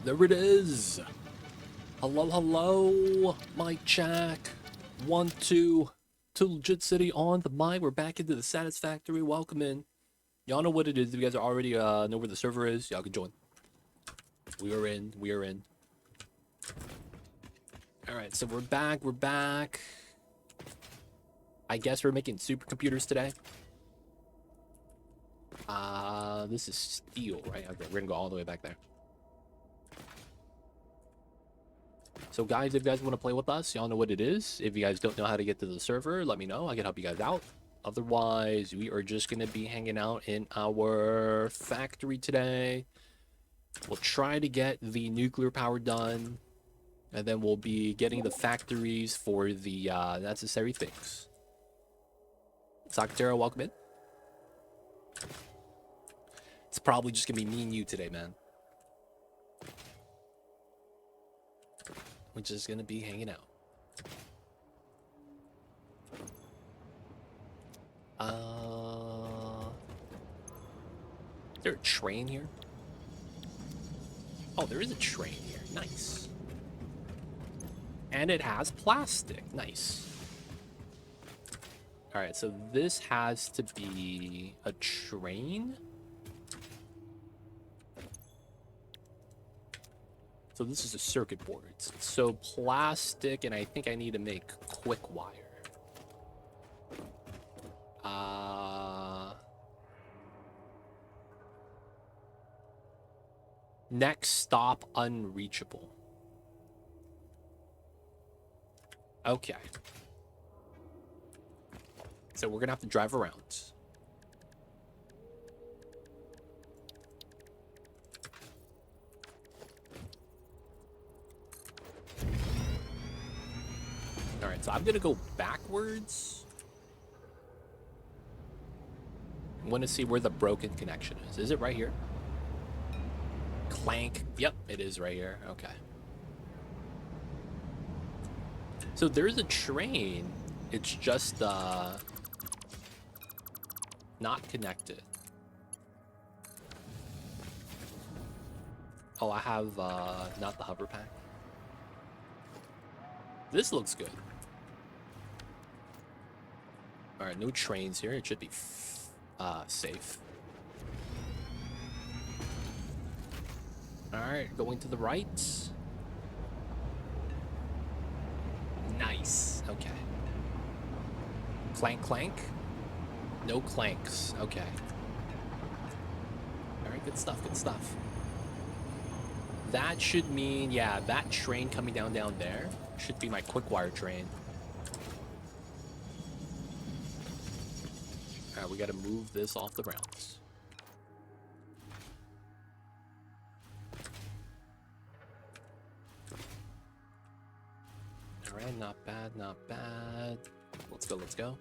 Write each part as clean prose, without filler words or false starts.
There it is. Hello, hello. Mic check. 1, 2. To Legit City on the mic. We're back into the Satisfactory. Welcome in. Y'all know what it is. If you guys already know where the server is, y'all can join. We are in. We are in. Alright, so we're back. We're back. I guess we're making supercomputers today. This is steel, right? Okay, we're gonna go all the way back there. So guys, if you guys want to play with us, y'all know what it is. If you guys don't know how to get to the server, let me know. I can help you guys out. Otherwise, we are just going to be hanging out in our factory today. We'll try to get the nuclear power done. And then we'll be getting the factories for the necessary things. Sakatera, welcome in. It's probably just going to be me and you today, man. We're just gonna be hanging out. Is there a train here? Oh, there is a train here. Nice. And it has plastic. Nice. Alright, so this has to be a train? So this is a circuit board. So plastic, and I think I need to make quick wire. Next stop unreachable. Okay. So we're gonna have to drive around. Alright, so I'm gonna go backwards. I want to see where the broken connection is. Is it right here? Clank. Yep, it is right here. Okay. So there's a train. It's just not connected. Oh, I have not the hover pack. This looks good. Alright, no trains here. It should be safe. Alright, going to the right. Nice. Okay. Clank, clank. No clanks. Okay. Alright, good stuff, good stuff. That should mean, yeah, that train coming down there should be my quick wire train. Alright, we gotta move this off the grounds. Alright, not bad, not bad. Let's go, let's go.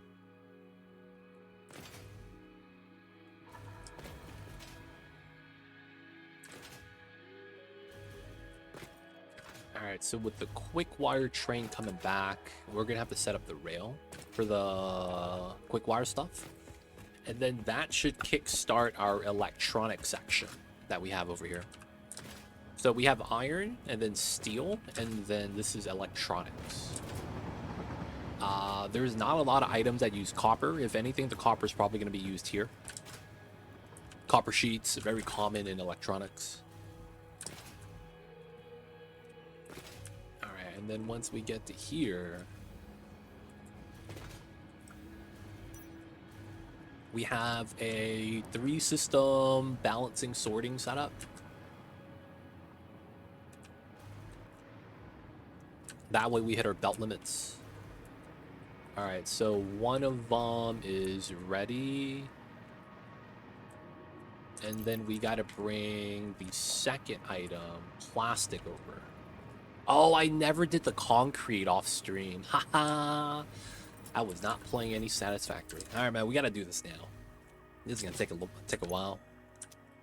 Alright, so with the quick wire train coming back, we're gonna have to set up the rail for the quick wire stuff. And then that should kickstart our electronic section that we have over here. So we have iron and then steel, and then this is electronics. There's not a lot of items that use copper. If anything, the copper is probably going to be used here. Copper sheets are very common in electronics. Alright, and then once we get to here, we have a 3-system balancing sorting setup. That way we hit our belt limits. Alright, so one of them is ready. And then we gotta bring the second item, plastic, over. Oh, I never did the concrete off stream. Haha. I was not playing any Satisfactory. Alright, man, we gotta do this now. This is gonna take a while.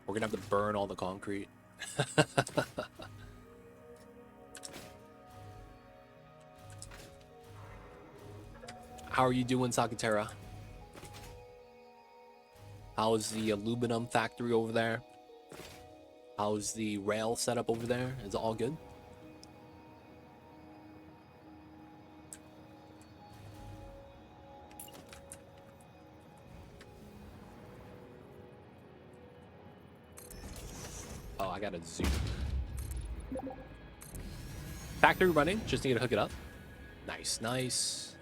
We're gonna have to burn all the concrete. How are you doing, Sakatera? How's the aluminum factory over there? How's the rail setup over there? Is it all good? Oh, I got a zoom. Factory running, just need to hook it up. Nice, nice.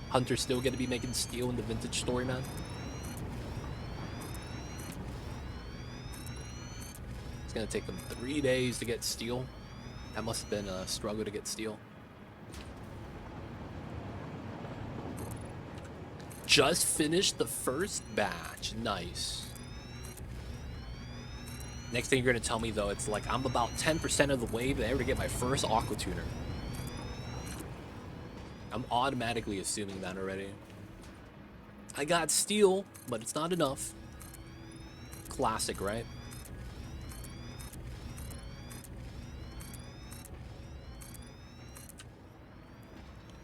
Hunter's still gonna be making steel in the vintage story, man. It's gonna take them 3 days to get steel. That must have been a struggle to get steel. Just finished the first batch. Nice. Next thing you're gonna tell me though, it's like I'm about 10% of the way there to get my first aqua tuner. I'm automatically assuming that already. I got steel, but it's not enough. Classic, right?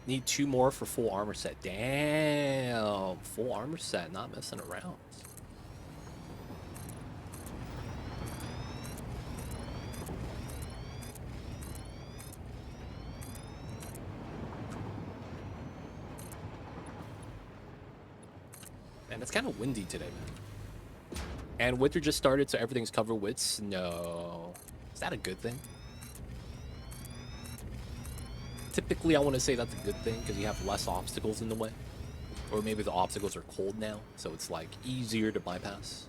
Need 2 more for full armor set. Damn, full armor set, not messing around. Man, it's kind of windy today, man. And winter just started, so everything's covered with snow. Is that a good thing? Typically, I want to say that's a good thing because you have less obstacles in the way. Or maybe the obstacles are cold now, so it's like easier to bypass.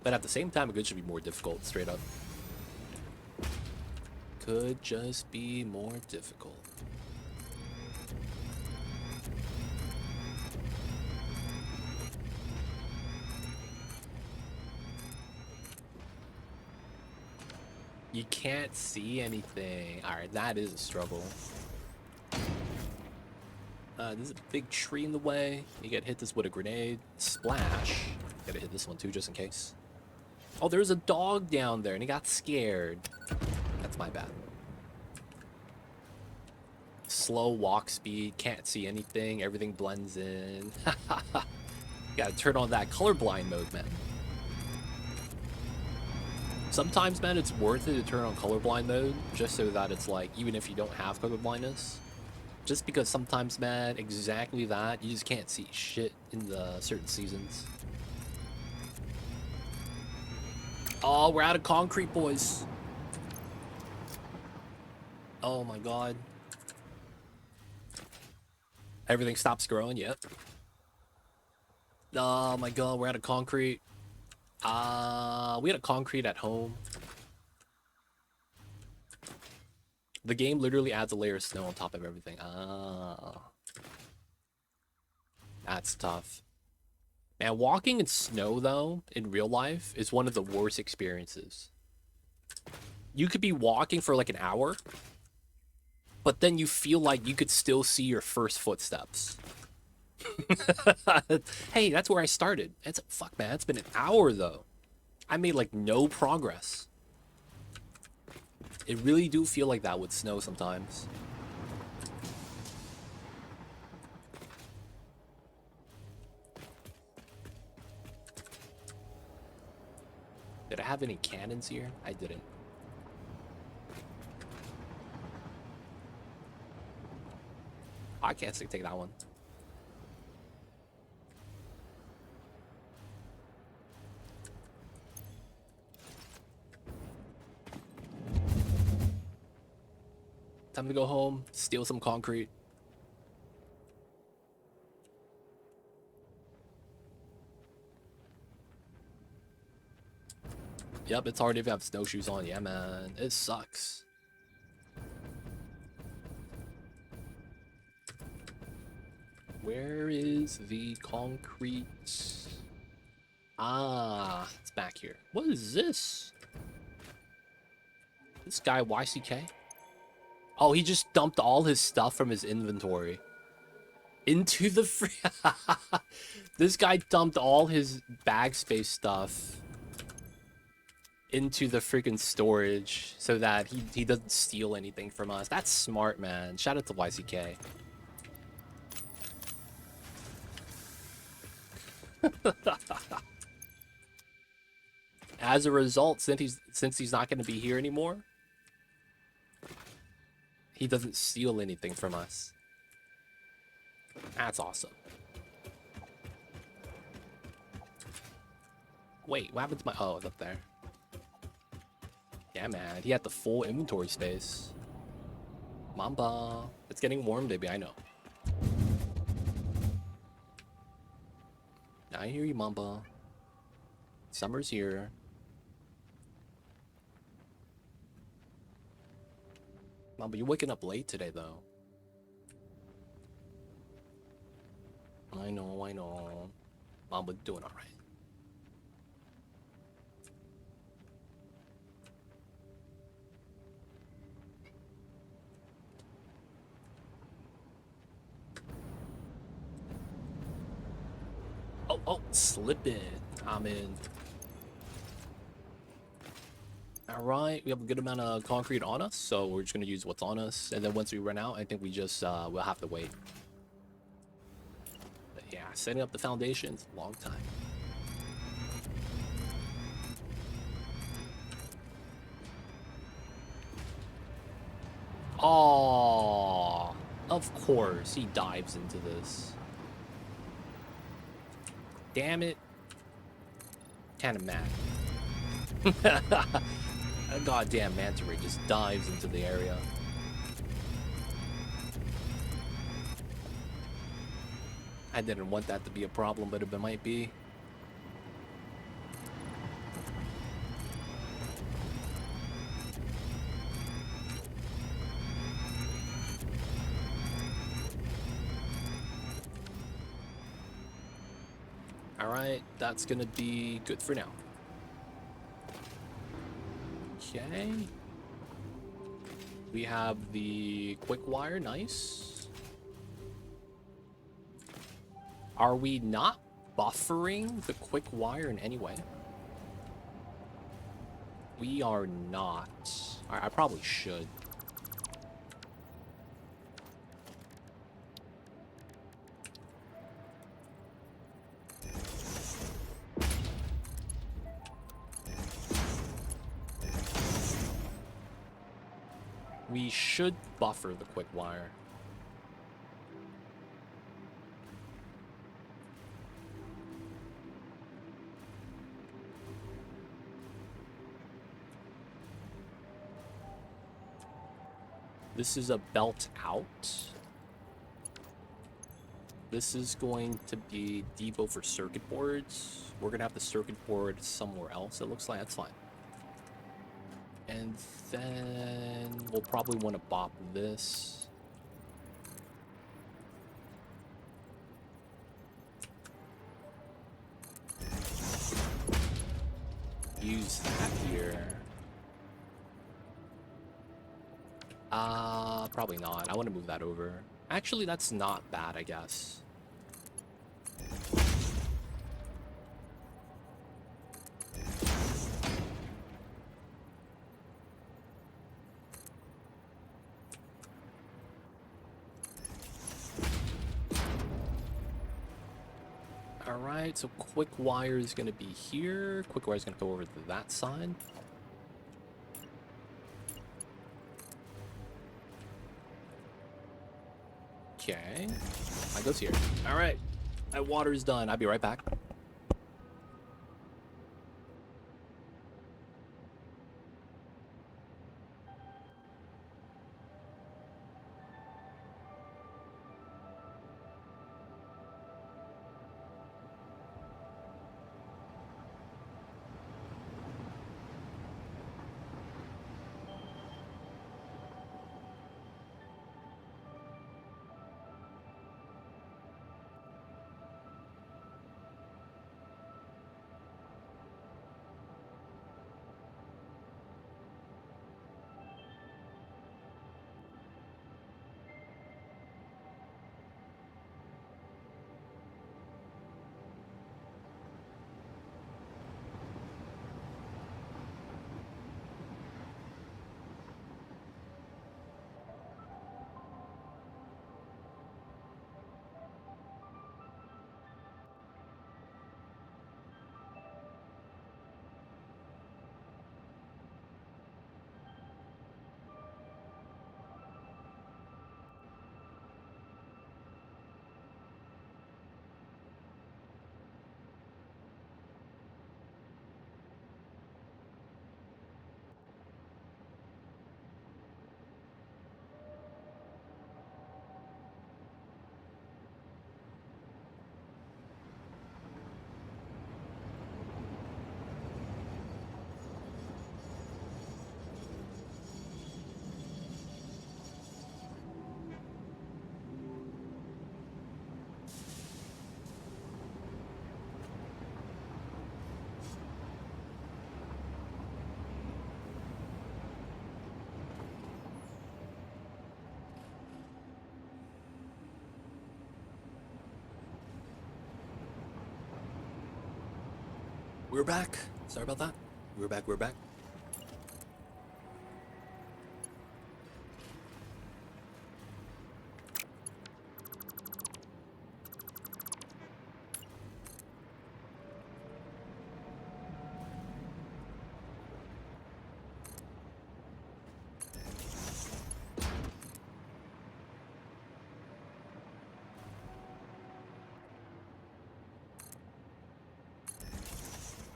But at the same time, it could just be more difficult, straight up. Could just be more difficult. You can't see anything. Alright, that is a struggle. There's a big tree in the way. You get hit this with a grenade. Splash. Gotta hit this one too, just in case. Oh, there's a dog down there, and he got scared. That's my bad. Slow walk speed. Can't see anything. Everything blends in. Gotta turn on that colorblind mode, man. Sometimes, man, it's worth it to turn on colorblind mode, just so that it's like, even if you don't have color blindness. Just because sometimes, man, exactly that, you just can't see shit in the certain seasons. Oh, we're out of concrete, boys. Oh my god. Everything stops growing, yep. Oh my god, we're out of concrete. We had a concrete at home. The game literally adds a layer of snow on top of everything. That's tough. Man, walking in snow, though, in real life, is one of the worst experiences. You could be walking for like an hour, but then you feel like you could still see your first footsteps. Hey, that's where I started. Fuck, man, it's been an hour, though. I made, like, no progress. It really do feel like that with snow sometimes. Did I have any cannons here? I didn't. I can't take that one. Time to go home, steal some concrete. Yep, it's hard if you have snowshoes on. Yeah, man. It sucks. Where is the concrete? Ah, it's back here. What is this? This guy, YCK? Oh, he just dumped all his stuff from his inventory into the This guy dumped all his bag space stuff into the freaking storage so that he doesn't steal anything from us. That's smart, man. Shout out to YCK. as a result, since he's not going to be here anymore, he doesn't steal anything from us. That's awesome. Wait, what happened to my... Oh, it's up there. Yeah, man. He had the full inventory space. Mamba. It's getting warm, baby. I know. I hear you, Mamba. Summer's here. Mamba, you're waking up late today, though. I know, I know. Mamba doing all right. Oh, slipping. I'm in. All right, we have a good amount of concrete on us, so we're just gonna use what's on us, and then once we run out, I think we just we'll have to wait. But yeah, setting up the foundations, long time. Oh, of course he dives into this. Damn it. Kind of mad. A goddamn manta ray just dives into the area. I didn't want that to be a problem, but it might be. Alright, that's gonna be good for now. Okay. We have the quick wire, nice. Are we not buffering the quick wire in any way? We are not. I probably should. We should buffer the quick wire. This is a belt out. This is going to be depot for circuit boards. We're gonna have the circuit board somewhere else, it looks like. That's fine. And then we'll probably want to bop this. Use that here. Probably not. I want to move that over. Actually, that's not bad, I guess. Alright, so quick wire is going to be here. Quick wire is going to go over to that side. Okay. That goes here. Alright. My water is done. I'll be right back. we're back. Sorry about that. We're back. We're back.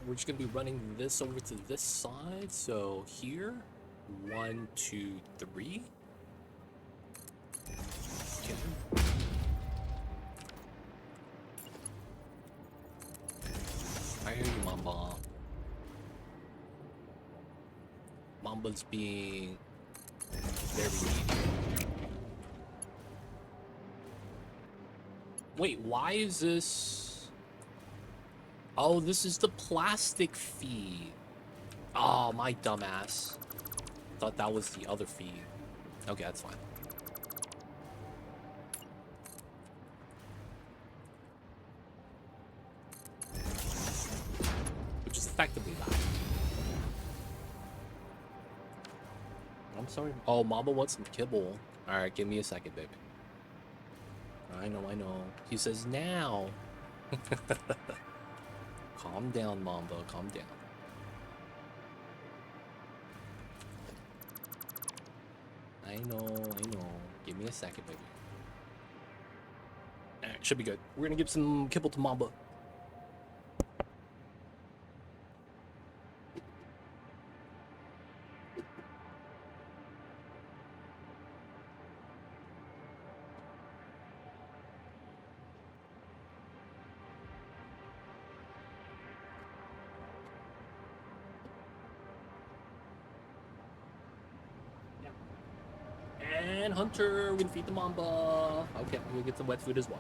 We're just gonna be running this over to this side. So here, 1, 2, 3. Okay. I hear you, Mamba. Mamba's being very needy. Wait, why is this? Oh, this is the plastic feed. Oh, my dumbass. Thought that was the other feed. Okay, that's fine. Which is effectively that. I'm sorry. Oh, Mama wants some kibble. Alright, give me a second, baby. I know. He says now. Calm down, Mamba. Calm down. I know. Give me a second, baby. Alright, should be good. We're gonna give some kibble to Mamba. And Hunter, we're gonna feed the Mamba. Okay, we'll get some wet food as well.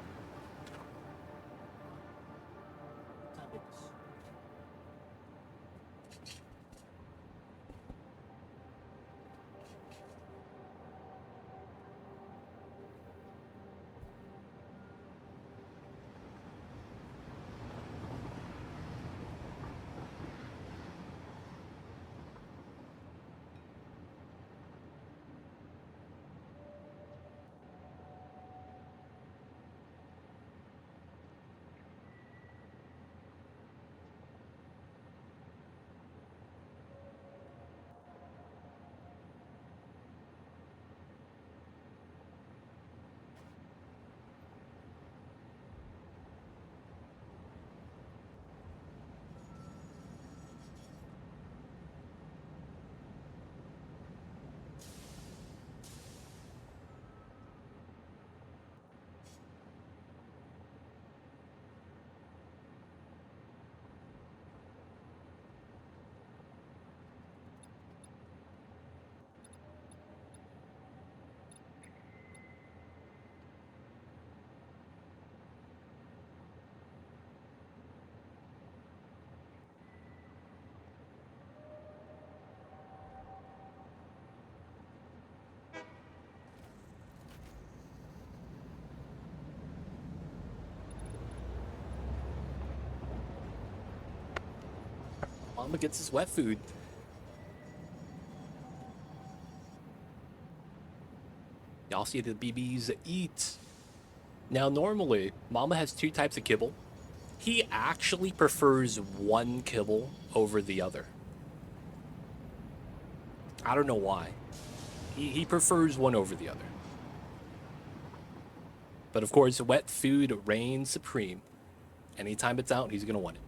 Mamba gets his wet food. Y'all see the BBs eat. Now, normally, Mamba has 2 types of kibble. He actually prefers one kibble over the other. I don't know why. He prefers one over the other. But of course, wet food reigns supreme. Anytime it's out, he's gonna want it.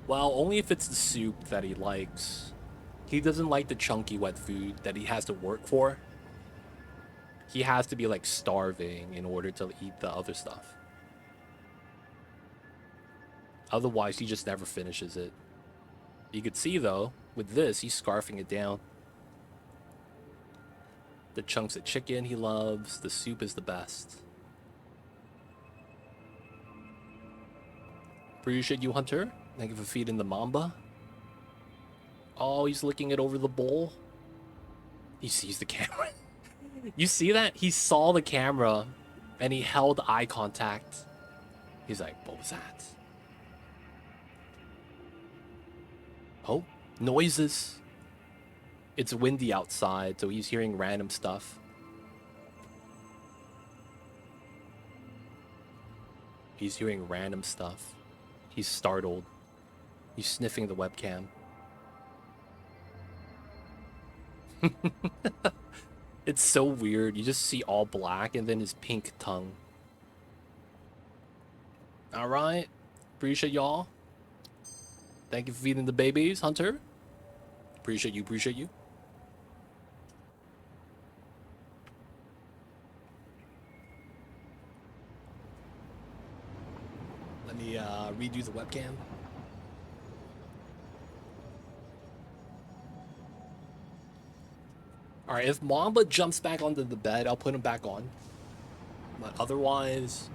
Well, only if it's the soup that he likes. He doesn't like the chunky wet food that he has to work for. He has to be like starving in order to eat the other stuff. Otherwise, he just never finishes it. You could see though, with this, he's scarfing it down. The chunks of chicken he loves. The soup is the best. Appreciate you, Hunter. Thank you for feeding the Mamba. Oh, he's licking it over the bowl. He sees the camera. You see that? He saw the camera and he held eye contact. He's like, what was that? Oh, noises. It's windy outside, so he's hearing random stuff. He's hearing random stuff. He's startled. He's sniffing the webcam. It's so weird. You just see all black and then his pink tongue. All right. Appreciate y'all. Thank you for feeding the babies, Hunter. Appreciate you. Appreciate you. Let me redo the webcam. All right, if Mamba jumps back onto the bed, I'll put him back on. But otherwise,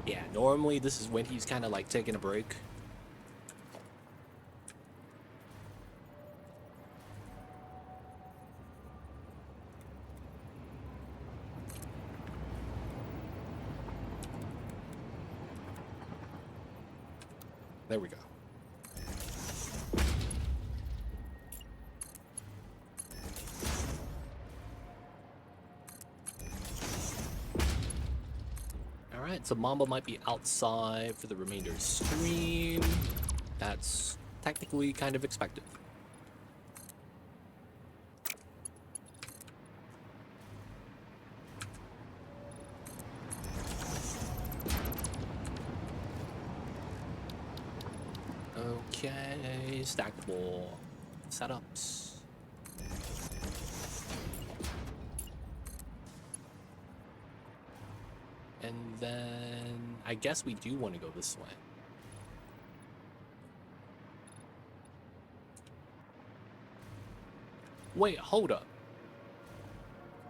yeah, normally this is when he's kind of like taking a break. There we go. Alright, so Mamba might be outside for the remainder of the stream. That's technically kind of expected. Okay, stackable setups. And then I guess we do want to go this way. Wait, hold up.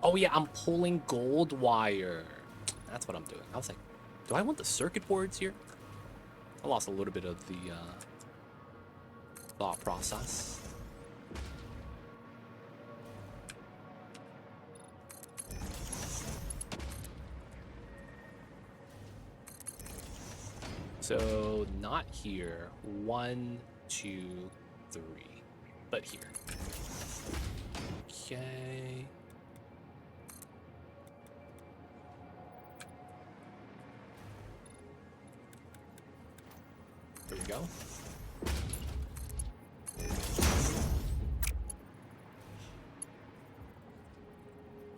Oh yeah, I'm pulling gold wire. That's what I'm doing. I was like, do I want the circuit boards here? I lost a little bit of the thought process. So not here. 1, 2, 3, but here. Okay. There we go.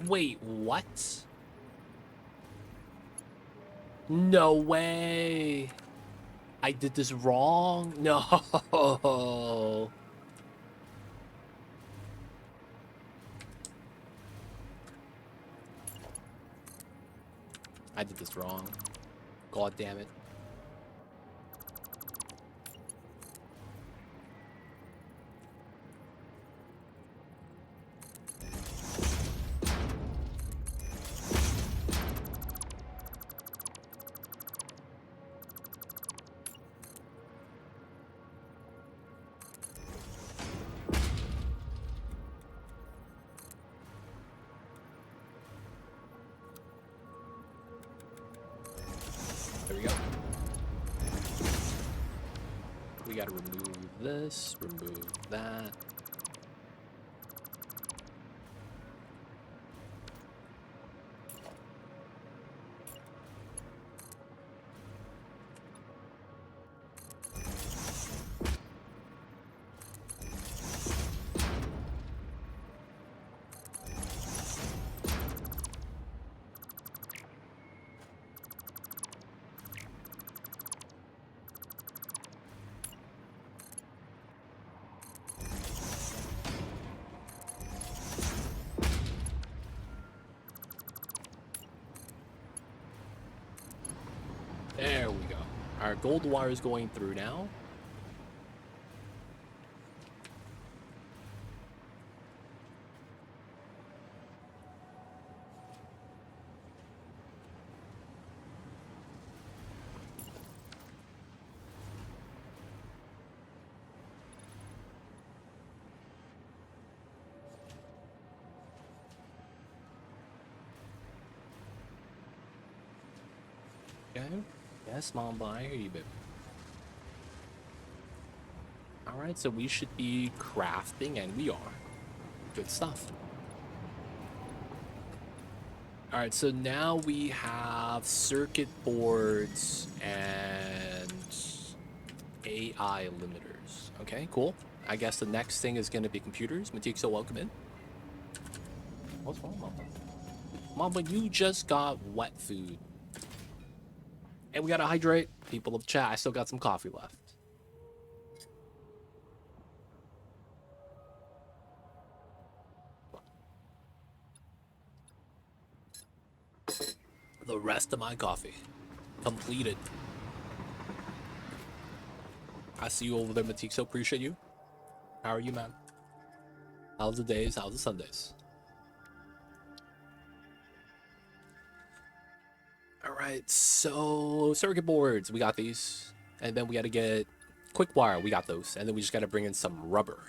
Wait, what? No way. I did this wrong. No. I did this wrong. God damn it. Gotta remove this, remove that. There we go. Our gold wire is going through now. Okay. Yes, Mom, I hear you, baby. All right, so we should be crafting, and we are. Good stuff. All right, so now we have circuit boards and AI limiters. Okay, cool. I guess the next thing is going to be computers. Matixo, welcome in. What's wrong, Mama? Mama, you just got wet food. And we got to hydrate. People of chat, I still got some coffee left. The rest of my coffee. Completed. I see you over there, Matixo. Appreciate you. How are you, man? How's the days? How's the Sundays? All right, so circuit boards, we got these. And then we got to get quick wire, we got those. And then we just got to bring in some rubber.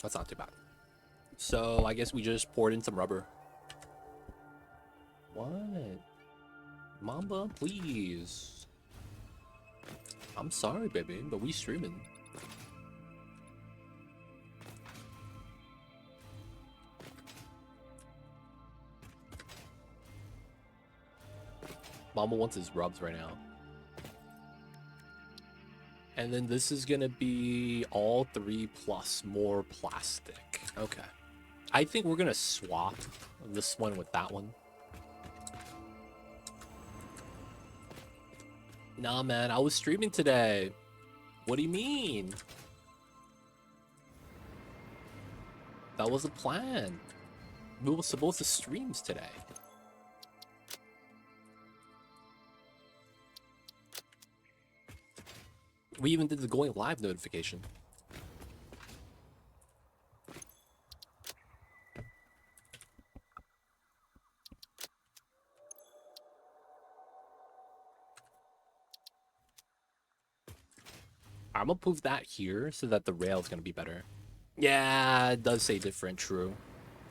That's not too bad. So I guess we just poured in some rubber. What? Mamba, please. I'm sorry, baby, but we streaming. Mama wants his rubs right now. And then this is gonna be all 3 plus more plastic. Okay. I think we're gonna swap this one with that one. Nah, man, I was streaming today. What do you mean? That was the plan. We were supposed to stream today. We even did the going live notification. I'm gonna move that here so that the rail is gonna be better. Yeah, it does say different, true.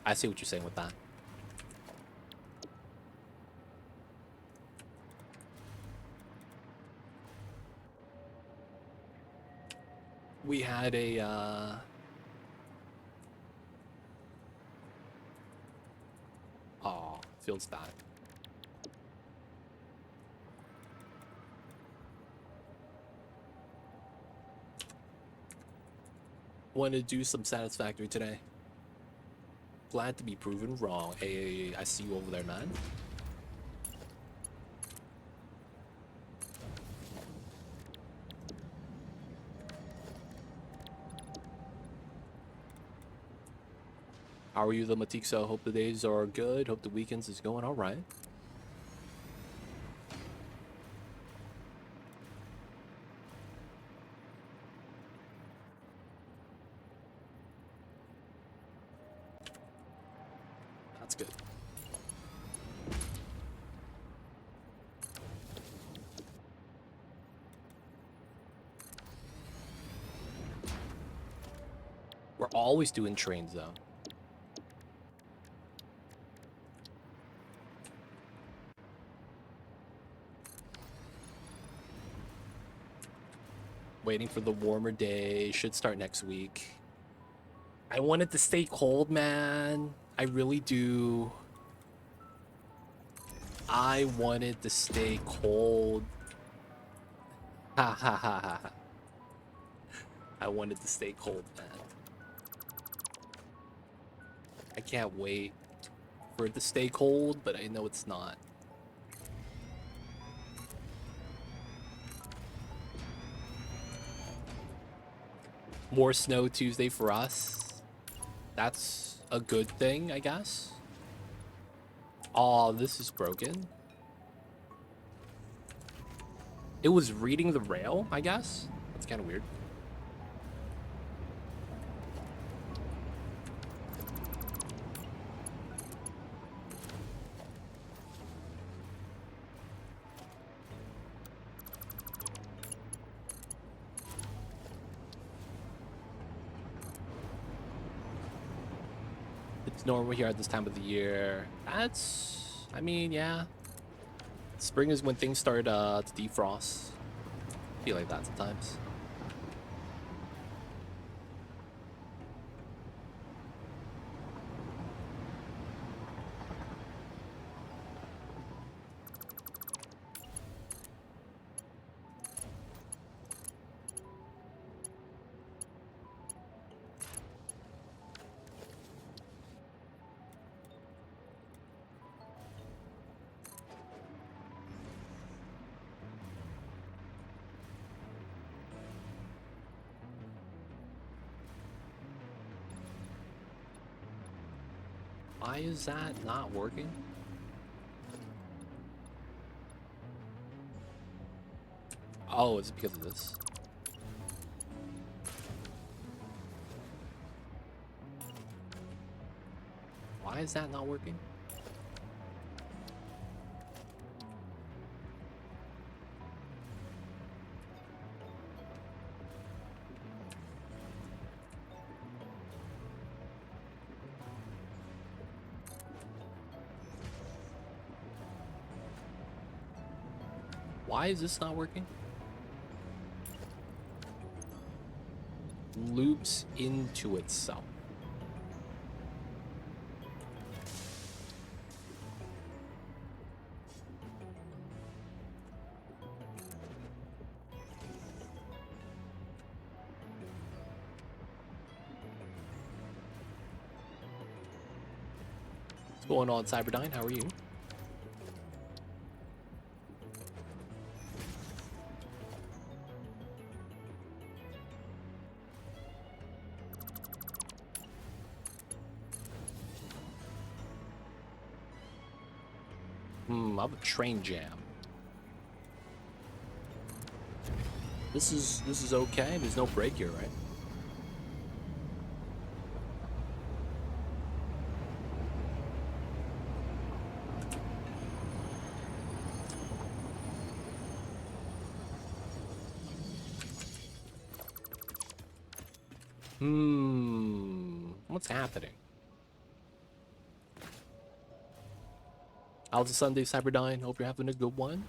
I see what you're saying with that. We had a, oh, feels bad. Want to do some Satisfactory today. Glad to be proven wrong. Hey, I see you over there, man. How are you, the Matixo? Hope the days are good. Hope the weekends is going all right. That's good. We're always doing trains, though. Waiting for the warmer day. Should start next week. I want it to stay cold, man. I really do. I want it to stay cold. Ha ha ha ha. I want it to stay cold, man. I can't wait for it to stay cold, but I know it's not. More snow Tuesday for us. That's a good thing, I guess. Oh, this is broken. It was reading the rail, I guess. That's kind of weird. It's normal here at this time of the year. That's, I mean, yeah. Spring is when things start to defrost. I feel like that sometimes. Why is that not working? Oh, is it because of this? Why is that not working? Why is this not working? Loops into itself. What's going on, Cyberdyne? How are you? I have a train jam. This is okay. There's no break here, right? What's happening? How's the Sunday, Cyberdyne? Hope you're having a good one.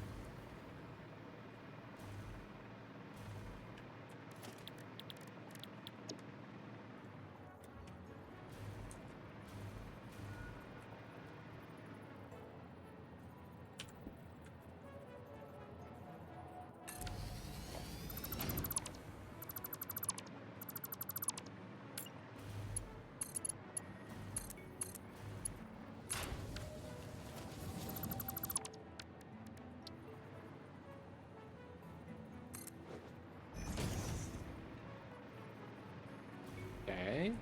Okay.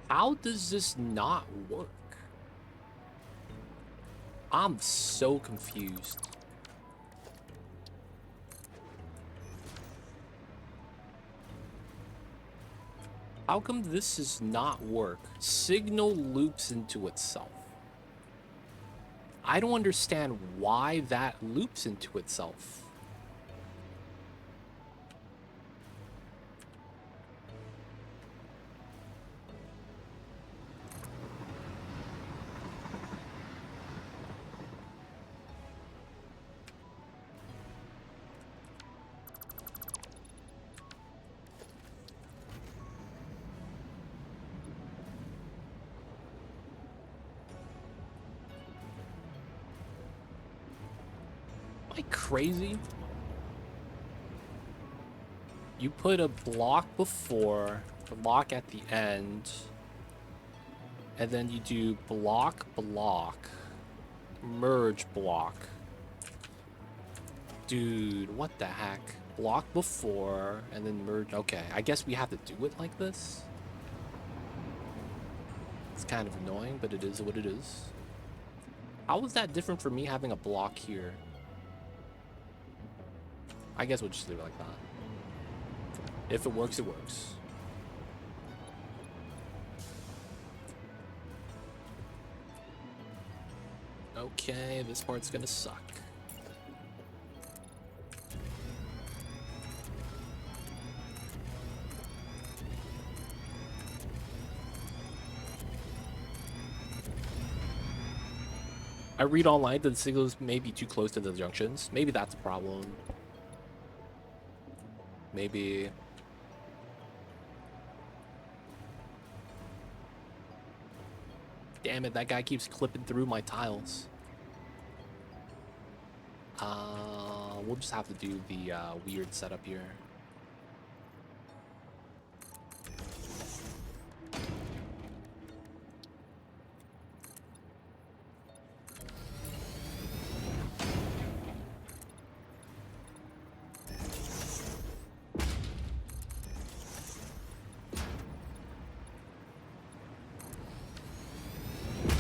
How does this not work? I'm so confused. How come this does not work? Signal loops into itself. I don't understand why that loops into itself. Am I crazy? You put a block before, a block at the end, and then you do block, block, merge block. Dude, what the heck? Block before, and then merge. Okay, I guess we have to do it like this. It's kind of annoying, but it is what it is. How is that different from me having a block here? I guess we'll just leave it like that. If it works, it works. Okay, this part's gonna suck. I read online that the signals may be too close to the junctions. Maybe that's a problem. Maybe. Damn it, that guy keeps clipping through my tiles. We'll just have to do the weird setup here.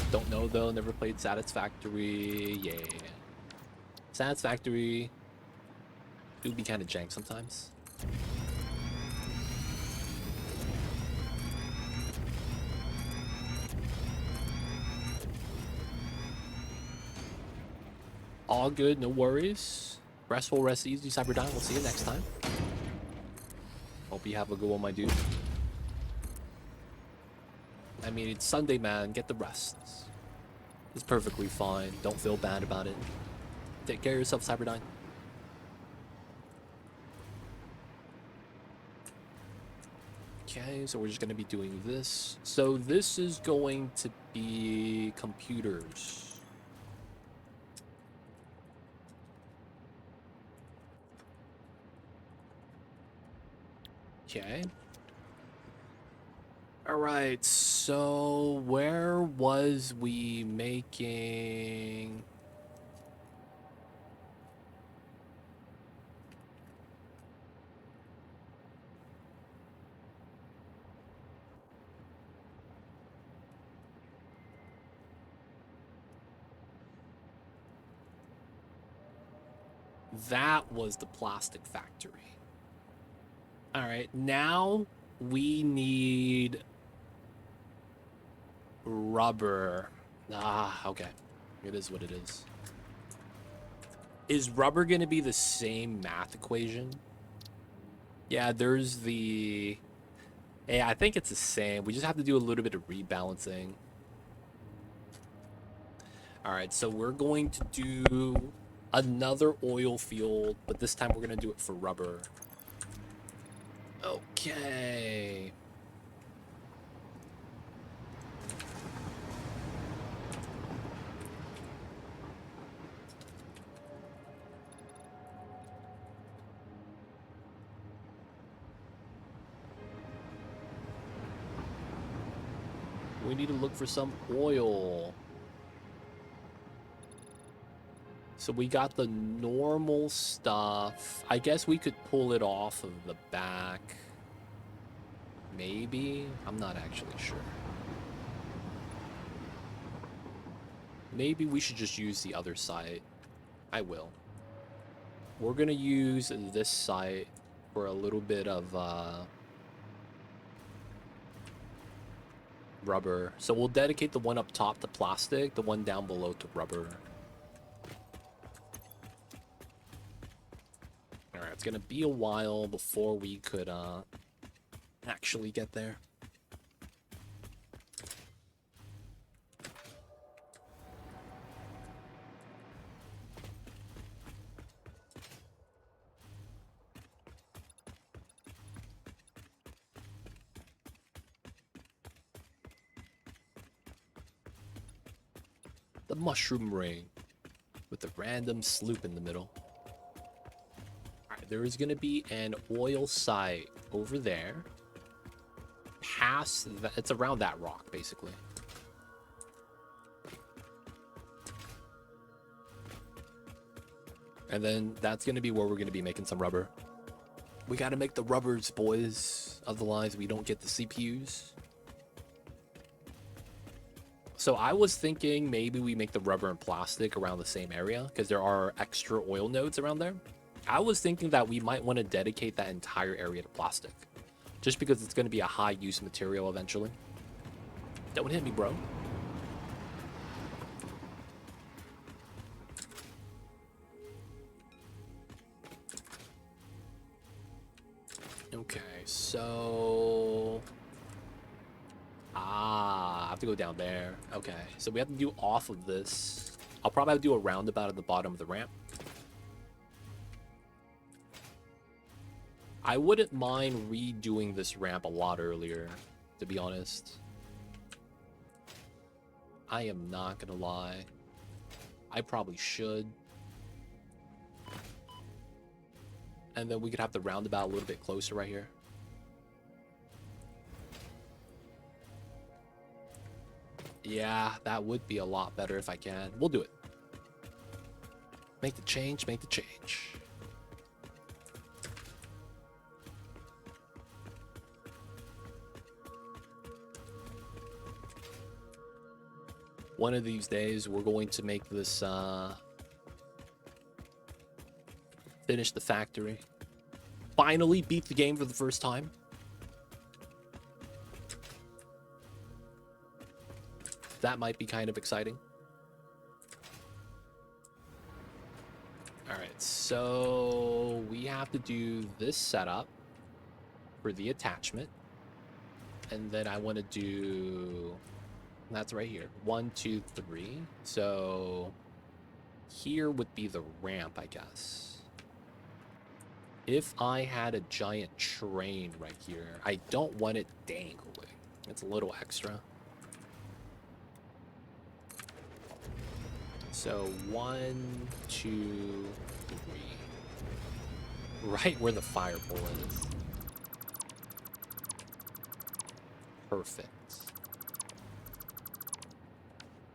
Don't know though, never played Satisfactory. Yeah. Satisfactory do be kind of jank sometimes. All good, no worries. Restful, rest easy, Cyberdyne. We'll see you next time. Hope you have a good one, my dude. I mean, it's Sunday, man. Get the rest. It's perfectly fine. Don't feel bad about it. Take care of yourself, Cyberdyne. Okay, so we're just going to be doing this. So this is going to be computers. Okay. All right, so where was we making... That was the plastic factory. All right, now we need rubber. Ah, okay. It is what it is. Is rubber going to be the same math equation? Yeah, there's the... Yeah, I think it's the same. We just have to do a little bit of rebalancing. All right, so we're going to do another oil field, but this time we're going to do it for rubber. Okay. We need to look for some oil. So we got the normal stuff. I guess we could pull it off of the back. Maybe? I'm not actually sure. Maybe we should just use the other site. I will. We're gonna use this site for a little bit of rubber. So we'll dedicate the one up top to plastic, the one down below to rubber. Alright, it's gonna be a while before we could actually get there. The mushroom ring with the random sloop in the middle. Alright, there is going to be an oil site over there. Past that, it's around that rock, basically. And then that's going to be where we're going to be making some rubber. We got to make the rubbers, boys. Otherwise, we don't get the CPUs. So I was thinking maybe we make the rubber and plastic around the same area because there are extra oil nodes around there. I was thinking that we might want to dedicate that entire area to plastic just because it's going to be a high use material eventually. Don't hit me, bro. Okay, so... I have to go down there. Okay, so we have to do off of this. I'll probably have to do a roundabout at the bottom of the ramp. I wouldn't mind redoing this ramp a lot earlier, to be honest. I am not gonna lie. I probably should. And then we could have the roundabout a little bit closer right here. Yeah, that would be a lot better if I can. We'll do it. Make the change, make the change. One of these days, we're going to make this, finish the factory. Finally beat the game for the first time. That might be kind of exciting. Alright, so we have to do this setup for the attachment. And then I want to do... That's right here. 1, 2, 3. So here would be the ramp, I guess. If I had a giant train right here, I don't want it dangling. It's a little extra. So 1, 2, 3. Right where the fire pole is. Perfect.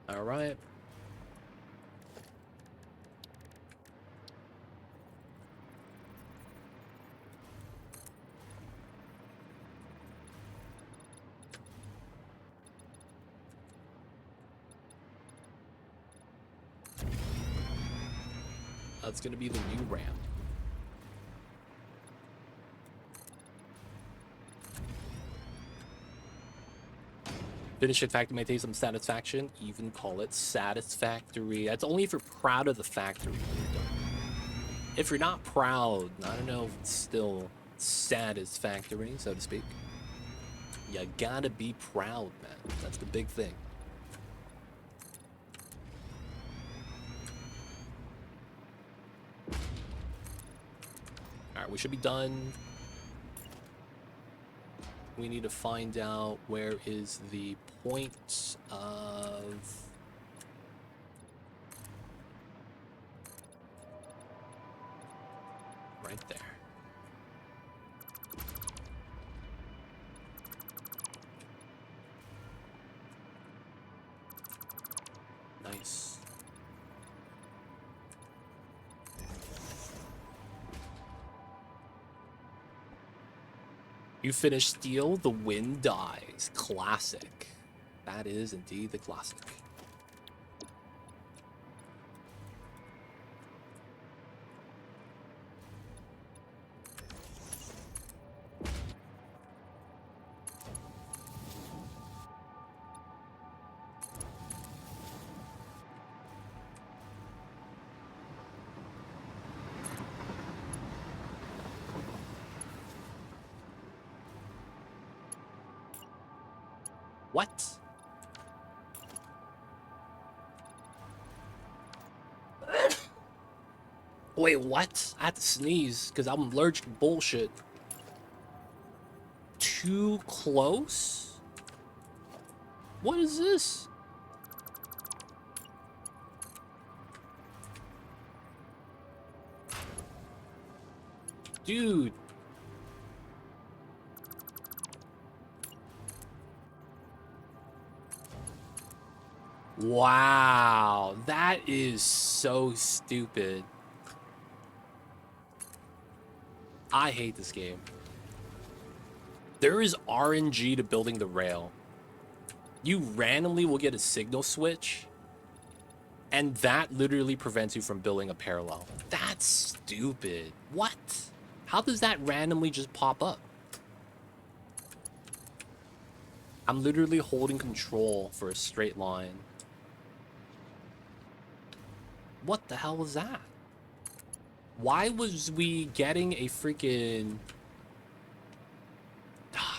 All right. That's going to be the new ramp. Finish it, factory may take some satisfaction. Even call it satisfactory. That's only if you're proud of the factory you're done. If you're not proud, I don't know if it's still satisfactory, so to speak. You gotta be proud, man. That's the big thing. Alright, we should be done. We need to find out where is the point of... Right there. Nice. You finish steel, the wind dies. Classic. That is indeed the classic. What? Wait, what? I had to sneeze because I'm allergic to bullshit. Too close? What is this? Dude. Wow, that is so stupid. I hate this game. There is RNG to building the rail. You randomly will get a signal switch, and that literally prevents you from building a parallel. That's stupid. What? How does that randomly just pop up? I'm literally holding control for a straight line. What the hell was that? Why was we getting a freaking...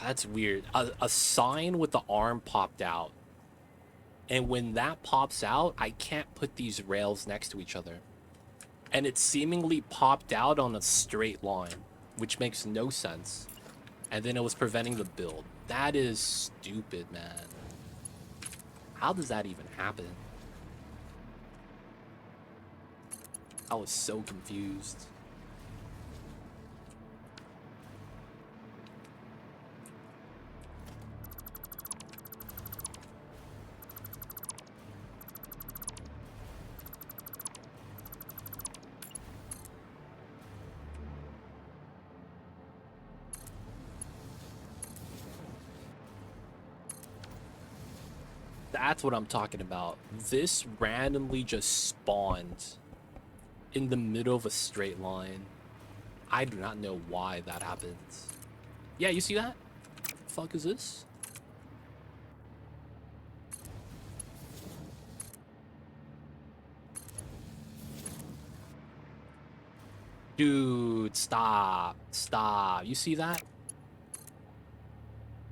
That's weird. A sign with the arm popped out. And when that pops out, I can't put these rails next to each other. And it seemingly popped out on a straight line, which makes no sense. And then it was preventing the build. That is stupid, man. How does that even happen? I was so confused. That's what I'm talking about. This randomly just spawned in the middle of a straight line. I do not know why that happens. Yeah, you see that? The fuck is this? Dude, stop. Stop. You see that?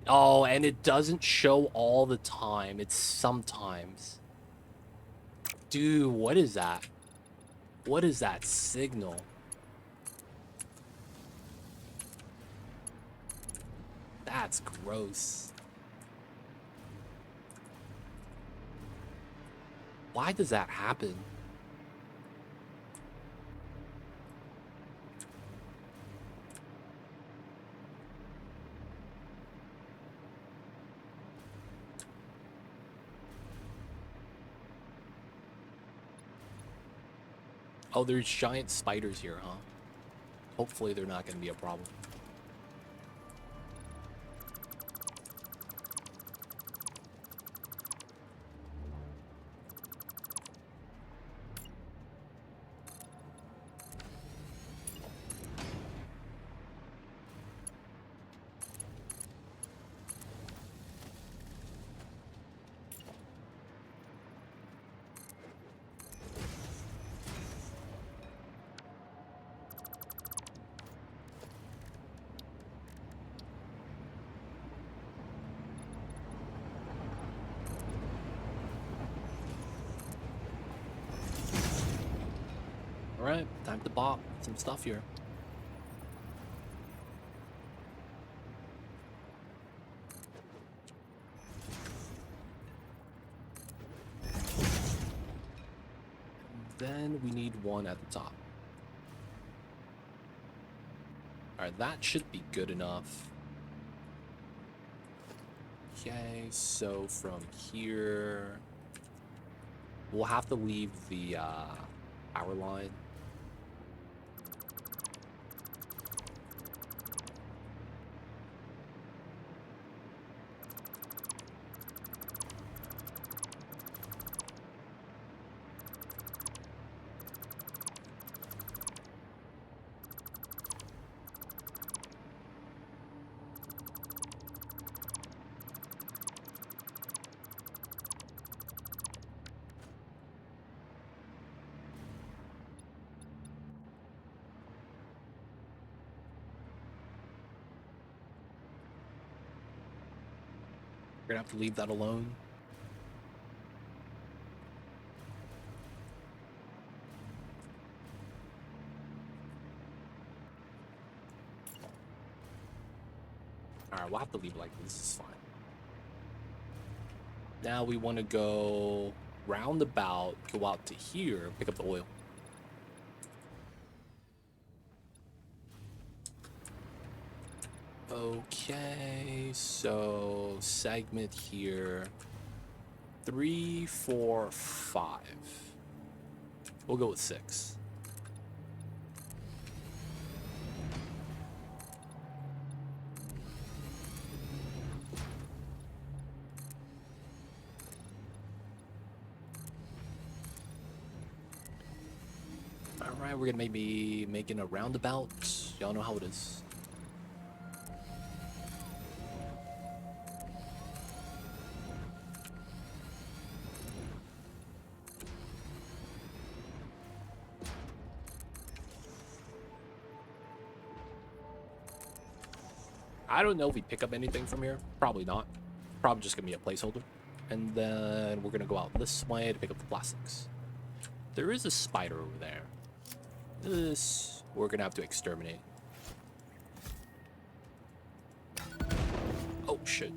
Oh, and it doesn't show all the time. It's sometimes. Dude, what is that? What is that signal? That's gross. Why does that happen? Oh, there's giant spiders here, huh? Hopefully they're not going to be a problem. Alright, time to bop some stuff here. Then we need one at the top. Alright, that should be good enough. Okay, so from here, we'll have to leave the power line. We're gonna have to leave that alone. Alright, we'll have to leave it like this. Is fine. Now we want to go roundabout, go out to here, pick up the oil. Okay, so segment here. 3, 4, 5. We'll go with 6. Alright, we're gonna maybe making a roundabout. Y'all know how it is. I don't know if we pick up anything from here. Probably not. Probably just gonna be a placeholder. And then we're gonna go out this way to pick up the plastics. There is a spider over there. This we're gonna have to exterminate. Oh shit.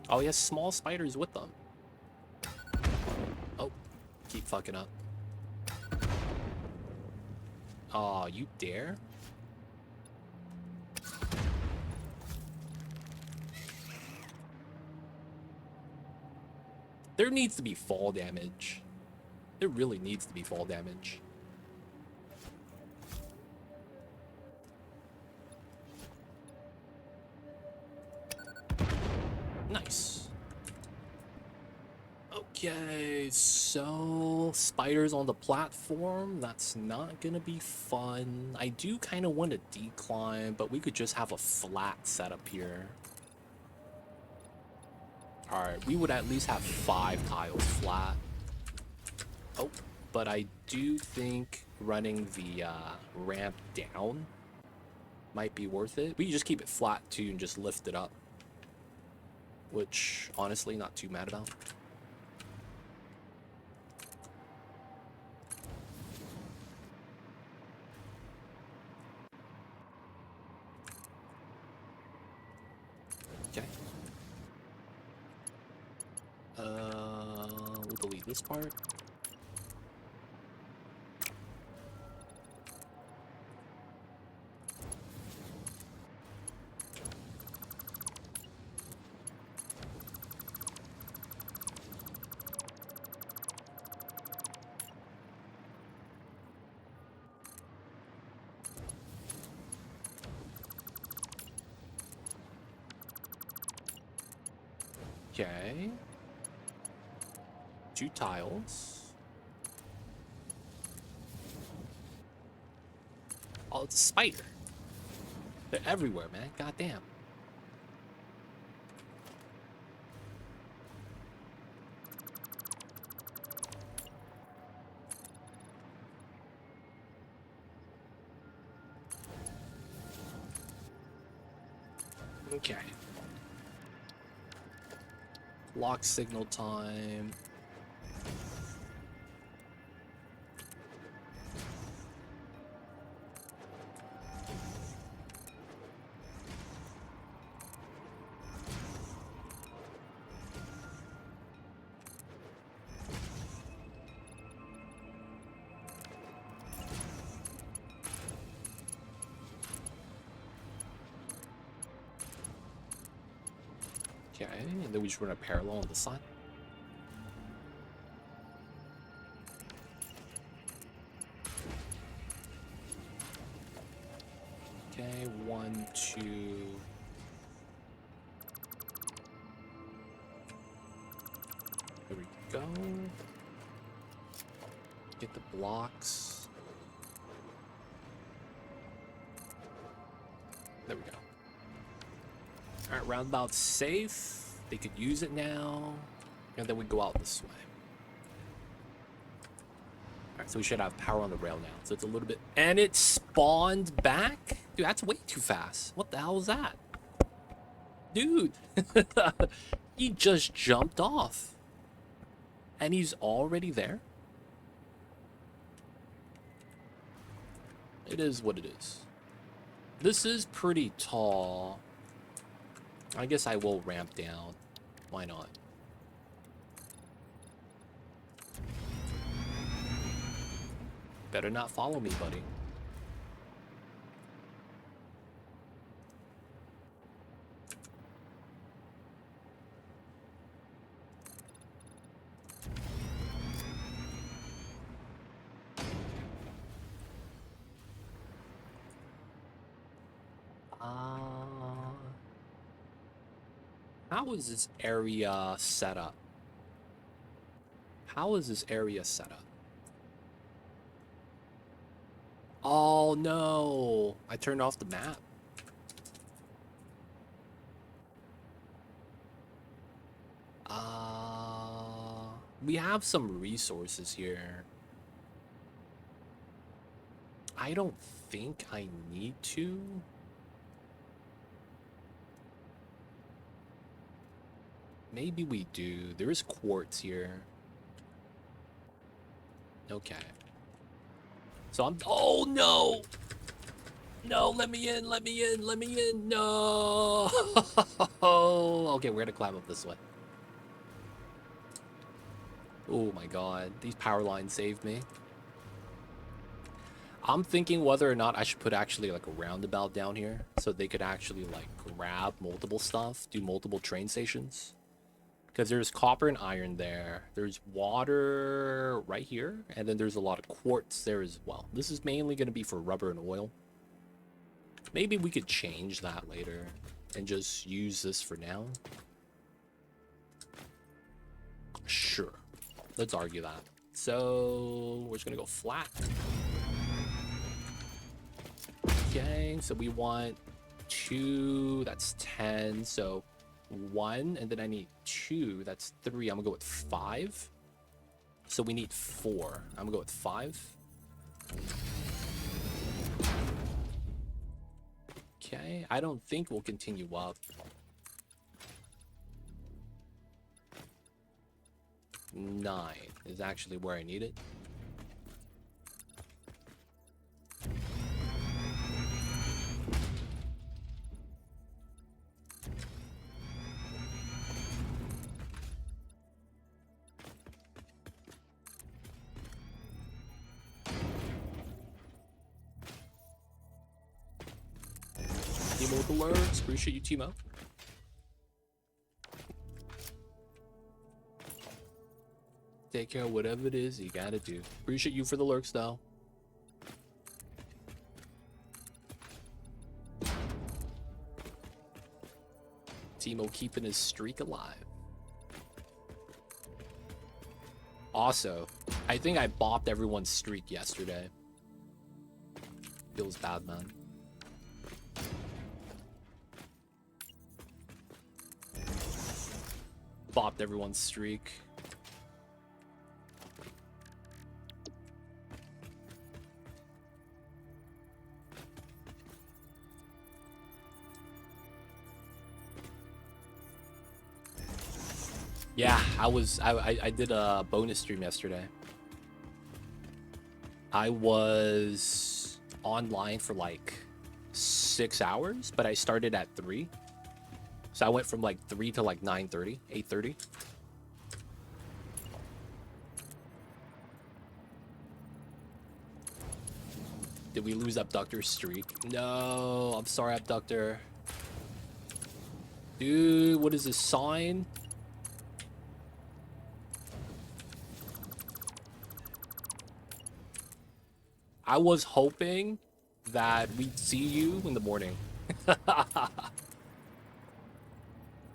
Oh, he has small spiders with them. Oh, keep fucking up. Aw, you dare? There needs to be fall damage. There really needs to be fall damage. Nice. Okay, so spiders on the platform. That's not gonna be fun. I do kind of want to decline, but we could just have a flat setup here. All right, we would at least have 5 tiles flat. Oh, but I do think running the ramp down might be worth it. We can just keep it flat too and just lift it up, which honestly not too mad about. Okay. We'll delete this part. Okay. 2 tiles. Oh, it's a spider. They're everywhere, man. Goddamn. Okay. Lock signal time. Okay, and then we just run a parallel on the side. Okay, 1, 2. There we go. Get the blocks. There we go. Alright, roundabout's safe. They could use it now. And then we go out this way. Alright, so we should have power on the rail now. So it's a little bit... And it spawned back? Dude, that's way too fast. What the hell was that? Dude! He just jumped off. And he's already there? It is what it is. This is pretty tall. I guess I will ramp down. Why not? Better not follow me, buddy. How is this area set up? How is this area set up? Oh no! I turned off the map. We have some resources here. I don't think I need to. Maybe we do. There is quartz here. Okay. So I'm... Oh, no! No, let me in, let me in, let me in. No! Okay, we're gonna climb up this way. Oh my god. These power lines saved me. I'm thinking whether or not I should put actually like a roundabout down here so they could actually like grab multiple stuff, do multiple train stations. Because there's copper and iron there. There's water right here. And then there's a lot of quartz there as well. This is mainly going to be for rubber and oil. Maybe we could change that later and just use this for now. Sure. Let's argue that. So we're just gonna go flat. Okay, so we want 2, that's 10, so 1, and then I need 2, that's 3. I'm gonna go with 5. So we need 4. I'm gonna go with 5. Okay, I don't think we'll continue up. 9 is actually where I need it. Timo with the lurks. Appreciate you, Timo. Take care of whatever it is you gotta do. Appreciate you for the lurks, though. Timo keeping his streak alive. Also, I think I bopped everyone's streak yesterday. Feels bad, man. Bopped everyone's streak. Yeah, I did a bonus stream yesterday. I was online for like 6 hours, but I started at 3. So I went from like 3 to like 9:30, 8:30. Did we lose Abductor's streak? No, I'm sorry, Abductor. Dude, what is this sign? I was hoping that we'd see you in the morning.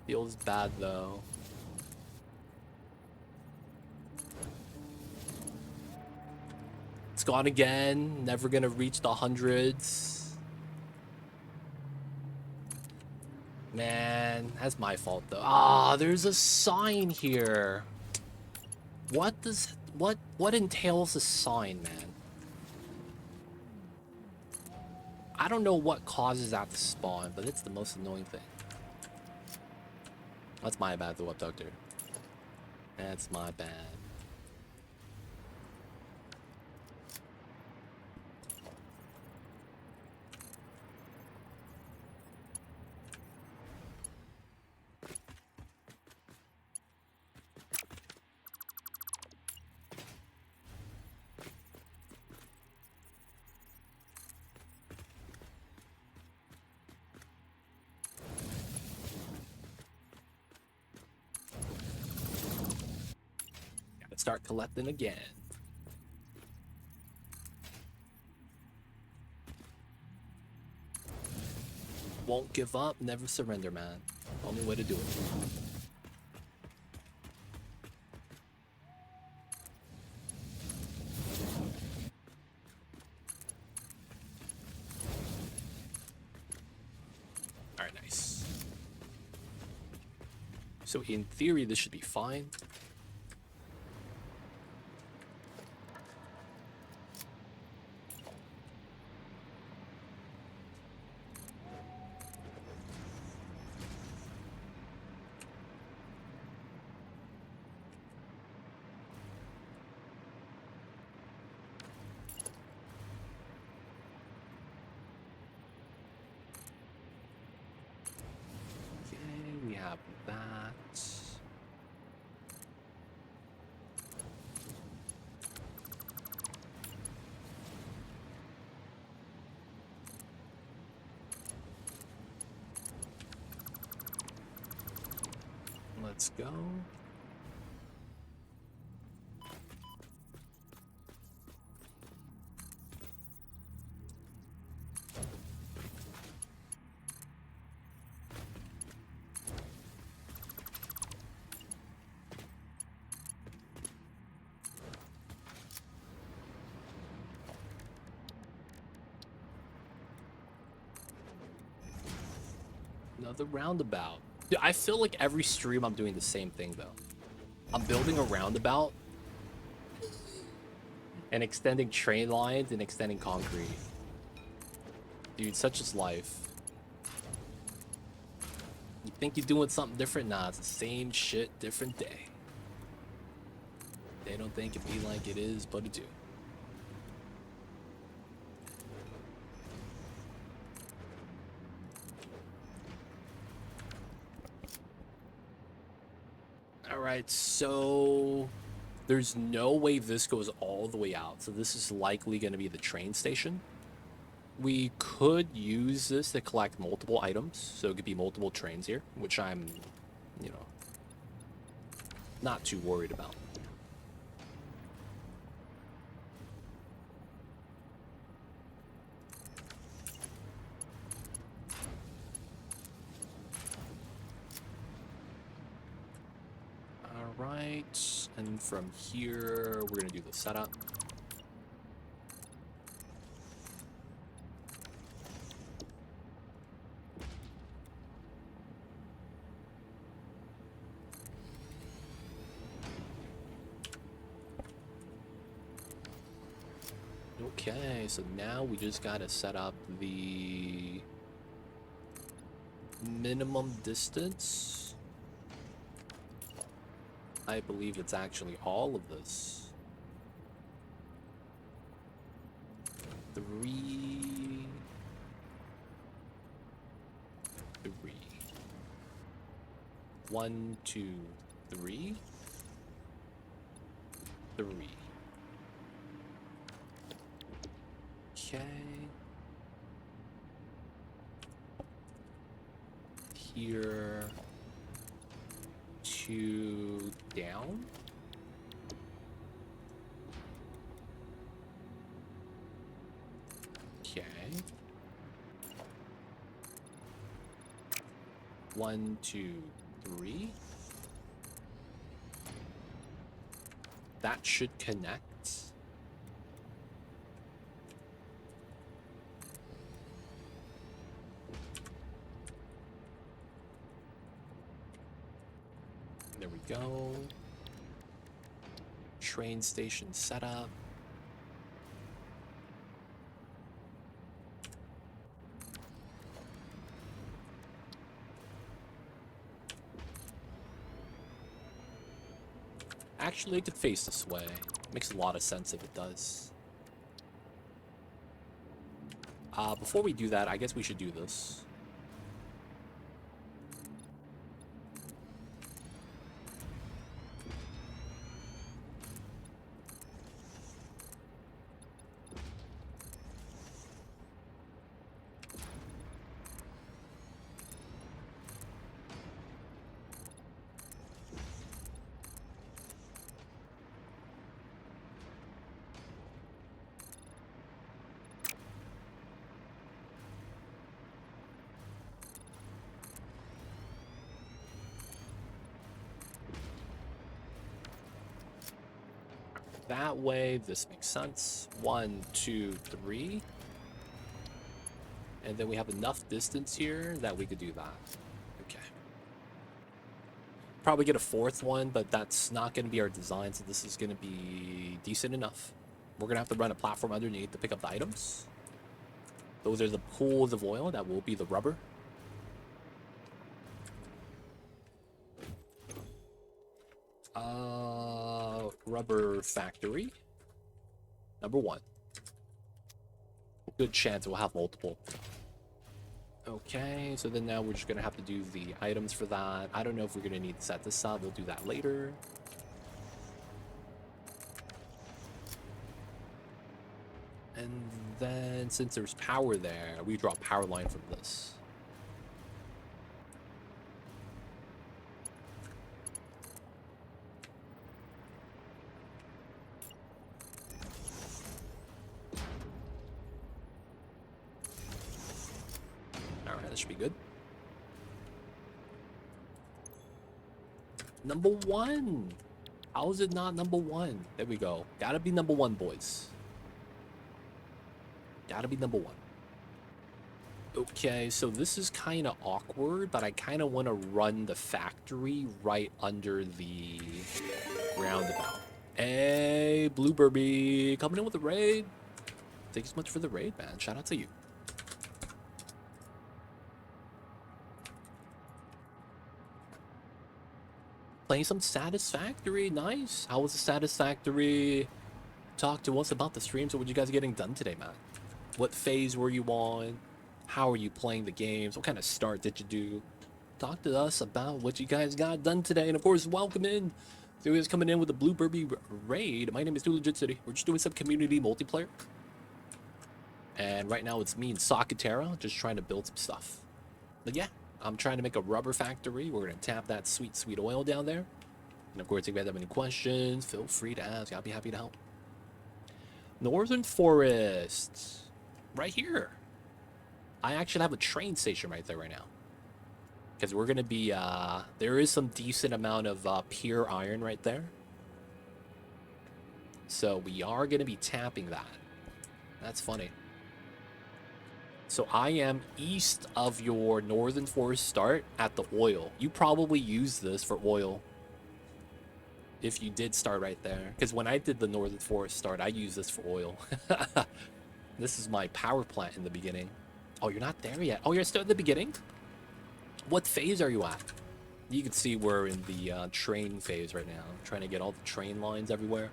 Feels bad though. It's gone again. Never gonna reach the hundreds. Man, that's my fault though. Ah, there's a sign here. What entails a sign, man? I don't know what causes that to spawn, but it's the most annoying thing. That's my bad though, Abductor. That's my bad. Start collecting again. Won't give up, never surrender, man. Only way to do it. Alright, nice. So in theory, this should be fine. Let's go. Another roundabout. Dude, I feel like every stream I'm doing the same thing though. I'm building a roundabout and extending train lines and extending concrete. Dude, such is life. You think you're doing something different? Nah, it's the same shit, different day. They don't think it be like it is, but it do. Alright, so there's no way this goes all the way out. So this is likely going to be the train station. We could use this to collect multiple items. So it could be multiple trains here, which I'm, you know, not too worried about. Alright, and from here, we're going to do the setup. Okay, so now we just gotta set up the minimum distance. I believe it's actually all of this. 3. 1, 2, 3. 3. Okay. Here. 2 down. Okay. 1, 2, 3. That should connect. There we go. Train station setup. Actually, it could face this way. Makes a lot of sense if it does. Before we do that, I guess we should do this. That way, this makes sense. 1, 2, 3. And then we have enough distance here that we could do that. Okay. Probably get a 4th one, but that's not going to be our design, so this is going to be decent enough. We're going to have to run a platform underneath to pick up the items. Those are the pools of oil. That will be the rubber. Rubber factory. Number 1. Good chance we'll have multiple. Okay, so then now we're just gonna have to do the items for that. I don't know if we're gonna need to set this up. We'll do that later. And then since there's power there, we draw a power line from this. Should be good. Number 1. How is it not number 1? There we go. Gotta be number 1, boys. Gotta be number 1. Okay, so this is kind of awkward, but I kind of want to run the factory right under the roundabout. Hey, Blue Burby, coming in with the raid. Thanks so much for the raid, man. Shout out to you. Playing some Satisfactory, nice. How was the Satisfactory? Talk to us about the stream. So what you guys getting done today, man? What phase were you on? How are you playing the games? What kind of start did you do? Talk to us about what you guys got done today. And of course, welcome in. So you guys coming in with the Blue Burby raid. My name is Legit City. We're just doing some community multiplayer. And right now it's me and Sakatera just trying to build some stuff. But yeah, I'm trying to make a rubber factory. We're going to tap that sweet, sweet oil down there. And of course, if you guys have any questions, feel free to ask. I'll be happy to help. Northern Forest. Right here. I actually have a train station right there right now. Because we're going to be, there is some decent amount of pure iron right there. So we are going to be tapping that. That's funny. So I am east of your Northern Forest start at the oil. You probably use this for oil. If you did start right there. Because when I did the Northern Forest start, I used this for oil. This is my power plant in the beginning. Oh, you're not there yet. Oh, you're still at the beginning? What phase are you at? You can see we're in the train phase right now. I'm trying to get all the train lines everywhere.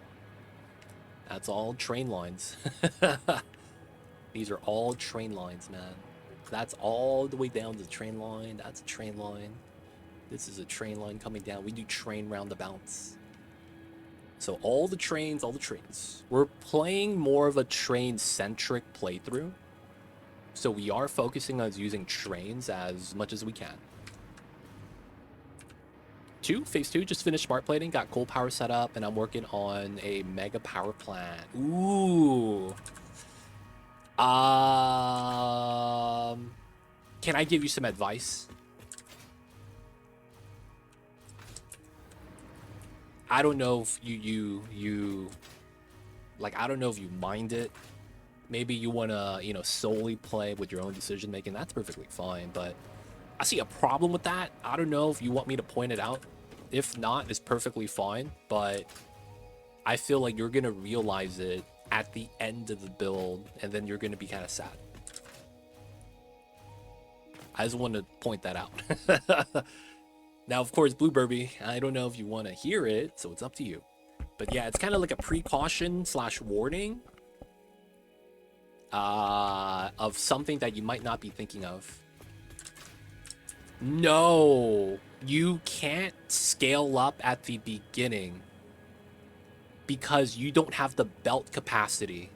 That's all train lines. These are all train lines, man. That's all the way down to the train line. That's a train line. This is a train line coming down. We do train roundabouts. So all the trains, all the trains. We're playing more of a train-centric playthrough. So we are focusing on using trains as much as we can. Phase 2, just finished smart plating, got coal power set up, and I'm working on a mega power plant. Ooh. Can I give you some advice? I don't know if you like, I don't know if you mind it. Maybe you want to, you know, solely play with your own decision making. That's perfectly fine, but I see a problem with that. I don't know if you want me to point it out. If not, it's perfectly fine, but I feel like you're going to realize it at the end of the build, and then you're going to be kind of sad. I just want to point that out. Now, of course, Blue Burby, I don't know if you want to hear it, so it's up to you. But yeah, it's kind of like a precaution / warning of something that you might not be thinking of. No, you can't scale up at the beginning because you don't have the belt capacity.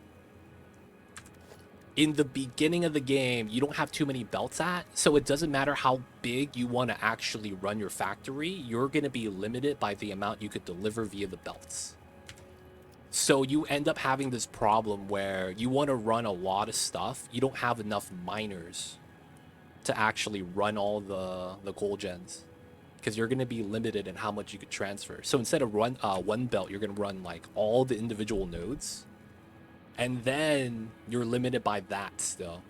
In the beginning of the game, you don't have too many belts at, so it doesn't matter how big you want to actually run your factory, you're going to be limited by the amount you could deliver via the belts. So you end up having this problem where you want to run a lot of stuff, you don't have enough miners to actually run all the coal gens, because you're going to be limited in how much you could transfer. So instead of run one belt, you're going to run like all the individual nodes. And then you're limited by that still.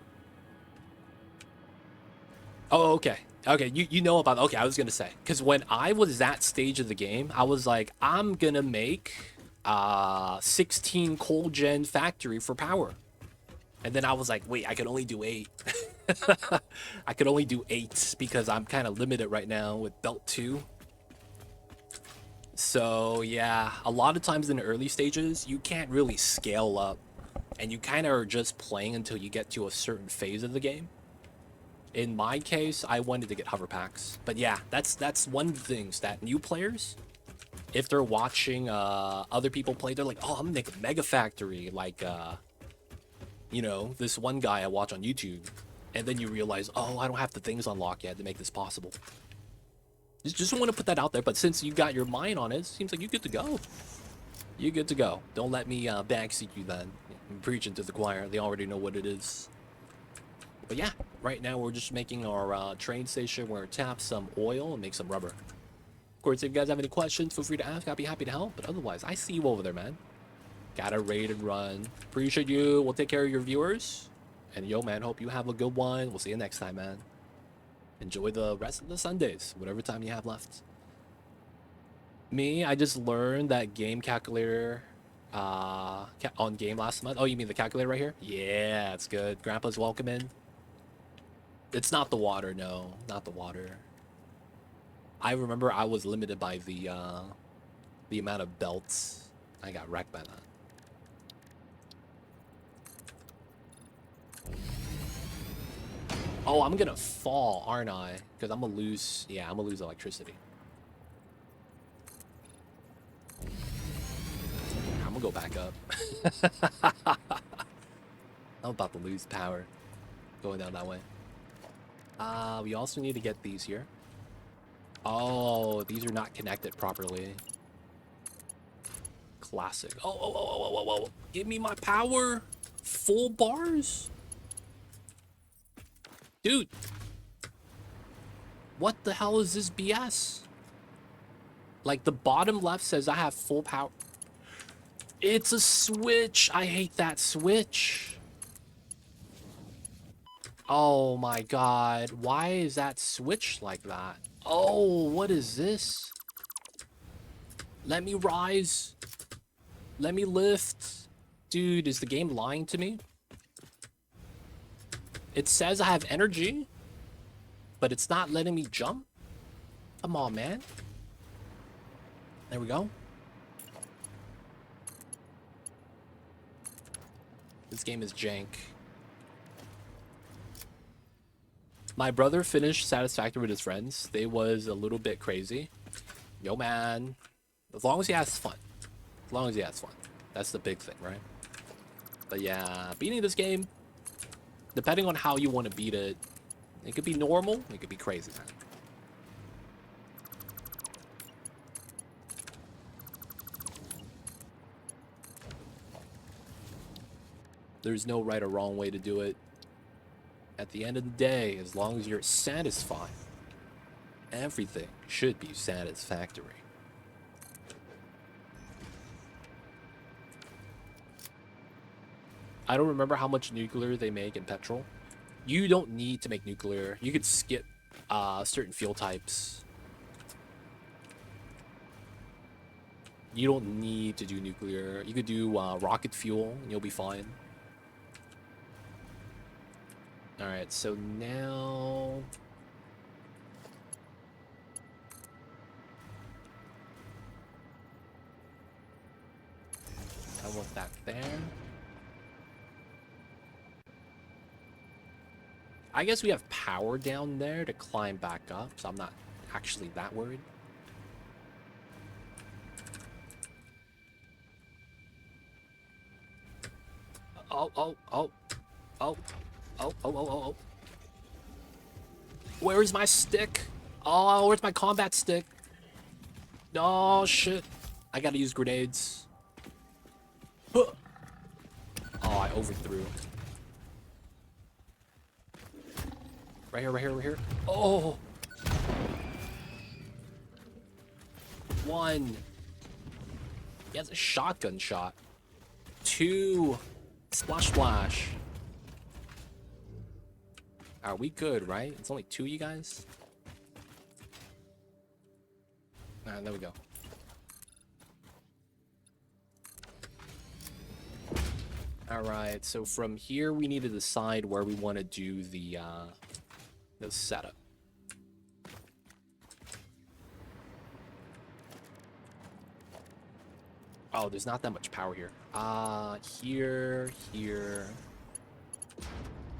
Oh, okay. Okay, you know about... Okay, I was going to say. Because when I was that stage of the game, I was like, I'm going to make 16 coal gen factory for power. And then I was like, wait, I can only do 8. I could only do 8 because I'm kind of limited right now with belt 2. So, yeah, a lot of times in the early stages, you can't really scale up. And you kind of are just playing until you get to a certain phase of the game. In my case, I wanted to get hover packs. But yeah, that's one of the things that new players, if they're watching other people play, they're like, oh, I'm gonna make a mega factory. Like, you know, this one guy I watch on YouTube. And then you realize, oh, I don't have the things unlocked yet to make this possible. Just want to put that out there. But since you got your mind on it, seems like you're good to go. You're good to go. Don't let me backseat you then. I'm preaching to the choir. They already know what it is. But yeah, right now we're just making our train station where it taps some oil and makes some rubber. Of course, if you guys have any questions, feel free to ask. I'll be happy to help. But otherwise, I see you over there, man. Got a raid and run. Appreciate you. We'll take care of your viewers. And yo, man, hope you have a good one. We'll see you next time, man. Enjoy the rest of the Sundays, whatever time you have left. Me, I just learned that game calculator on game last month. Oh, you mean the calculator right here? Yeah, it's good. Grandpa's welcome in. It's not the water, no, not the water. I remember I was limited by the amount of belts. I got wrecked by that. Oh, I'm gonna fall, aren't I? Because I'm gonna lose. Yeah, I'm gonna lose electricity. I'm gonna go back up. I'm about to lose power going down that way. We also need to get these here. Oh, these are not connected properly. Classic. Oh. Give me my power. Full bars? Dude. What the hell is this BS? Like, the bottom left says I have full power. It's a switch. I hate that switch. Oh my god. Why is that switch like that? Oh, what is this? Let me rise. Let me lift. Dude, is the game lying to me? It says I have energy, but it's not letting me jump. Come on, man. There we go. This game is jank. My brother finished Satisfactory with his friends. They was a little bit crazy. Yo, man. As long as he has fun. As long as he has fun. That's the big thing, right? But yeah, beating this game, depending on how you want to beat it, it could be normal, it could be crazy, man. There's no right or wrong way to do it. At the end of the day, as long as you're satisfied, everything should be satisfactory. I don't remember how much nuclear they make in petrol. You don't need to make nuclear. You could skip certain fuel types. You don't need to do nuclear. You could do rocket fuel and you'll be fine. Alright, so now... I want that there. I guess we have power down there to climb back up, so I'm not actually that worried. Oh. Where's my stick? Oh, where's my combat stick? Oh, shit. I gotta use grenades. Oh, I overthrew. Right here. Oh! One. He has a shotgun shot. Two. Splash. Are we good, right? It's only two of you guys? Alright, there we go. Alright, so from here we need to decide where we want to do the setup. Oh, there's not that much power here. Here.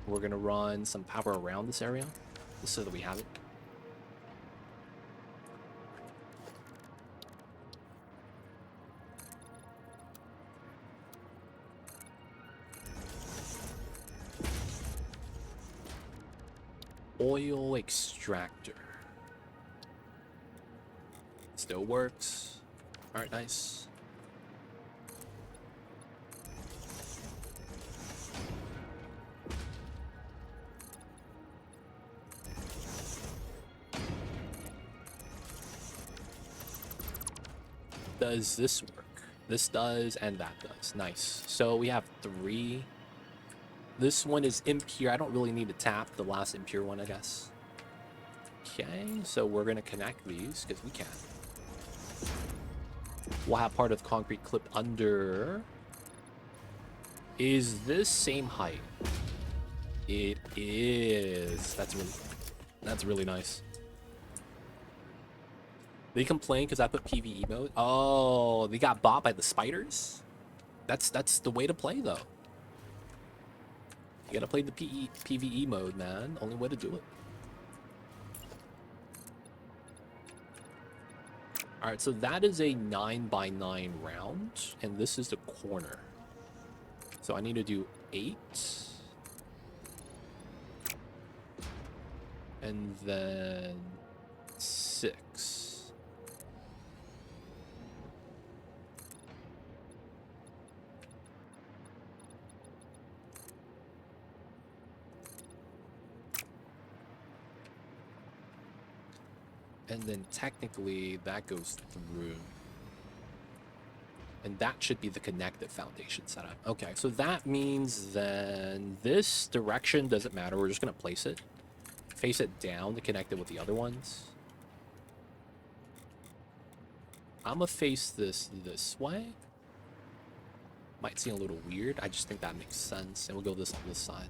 We're gonna run some power around this area, just so that we have it. Oil extractor. Still works. Alright, nice. Does this work? This does, and that does. Nice. So we have 3 This one is impure. I don't really need to tap the last impure one, I guess. Okay, so we're going to connect these because we can. We'll have part of the concrete clip under. Is this same height? It is. That's really nice. They complain because I put PvE mode. Oh, they got bought by the spiders? That's the way to play, though. You gotta play the PvE mode, man. Only way to do it. Alright, so that is a 9x9 round, and this is the corner. So I need to do 8. And then 6. And then technically that goes through. And that should be the connected foundation setup. Okay, so that means then this direction doesn't matter. We're just going to place it. Face it down to connect it with the other ones. I'm going to face this way. Might seem a little weird. I just think that makes sense. And we'll go this on this side.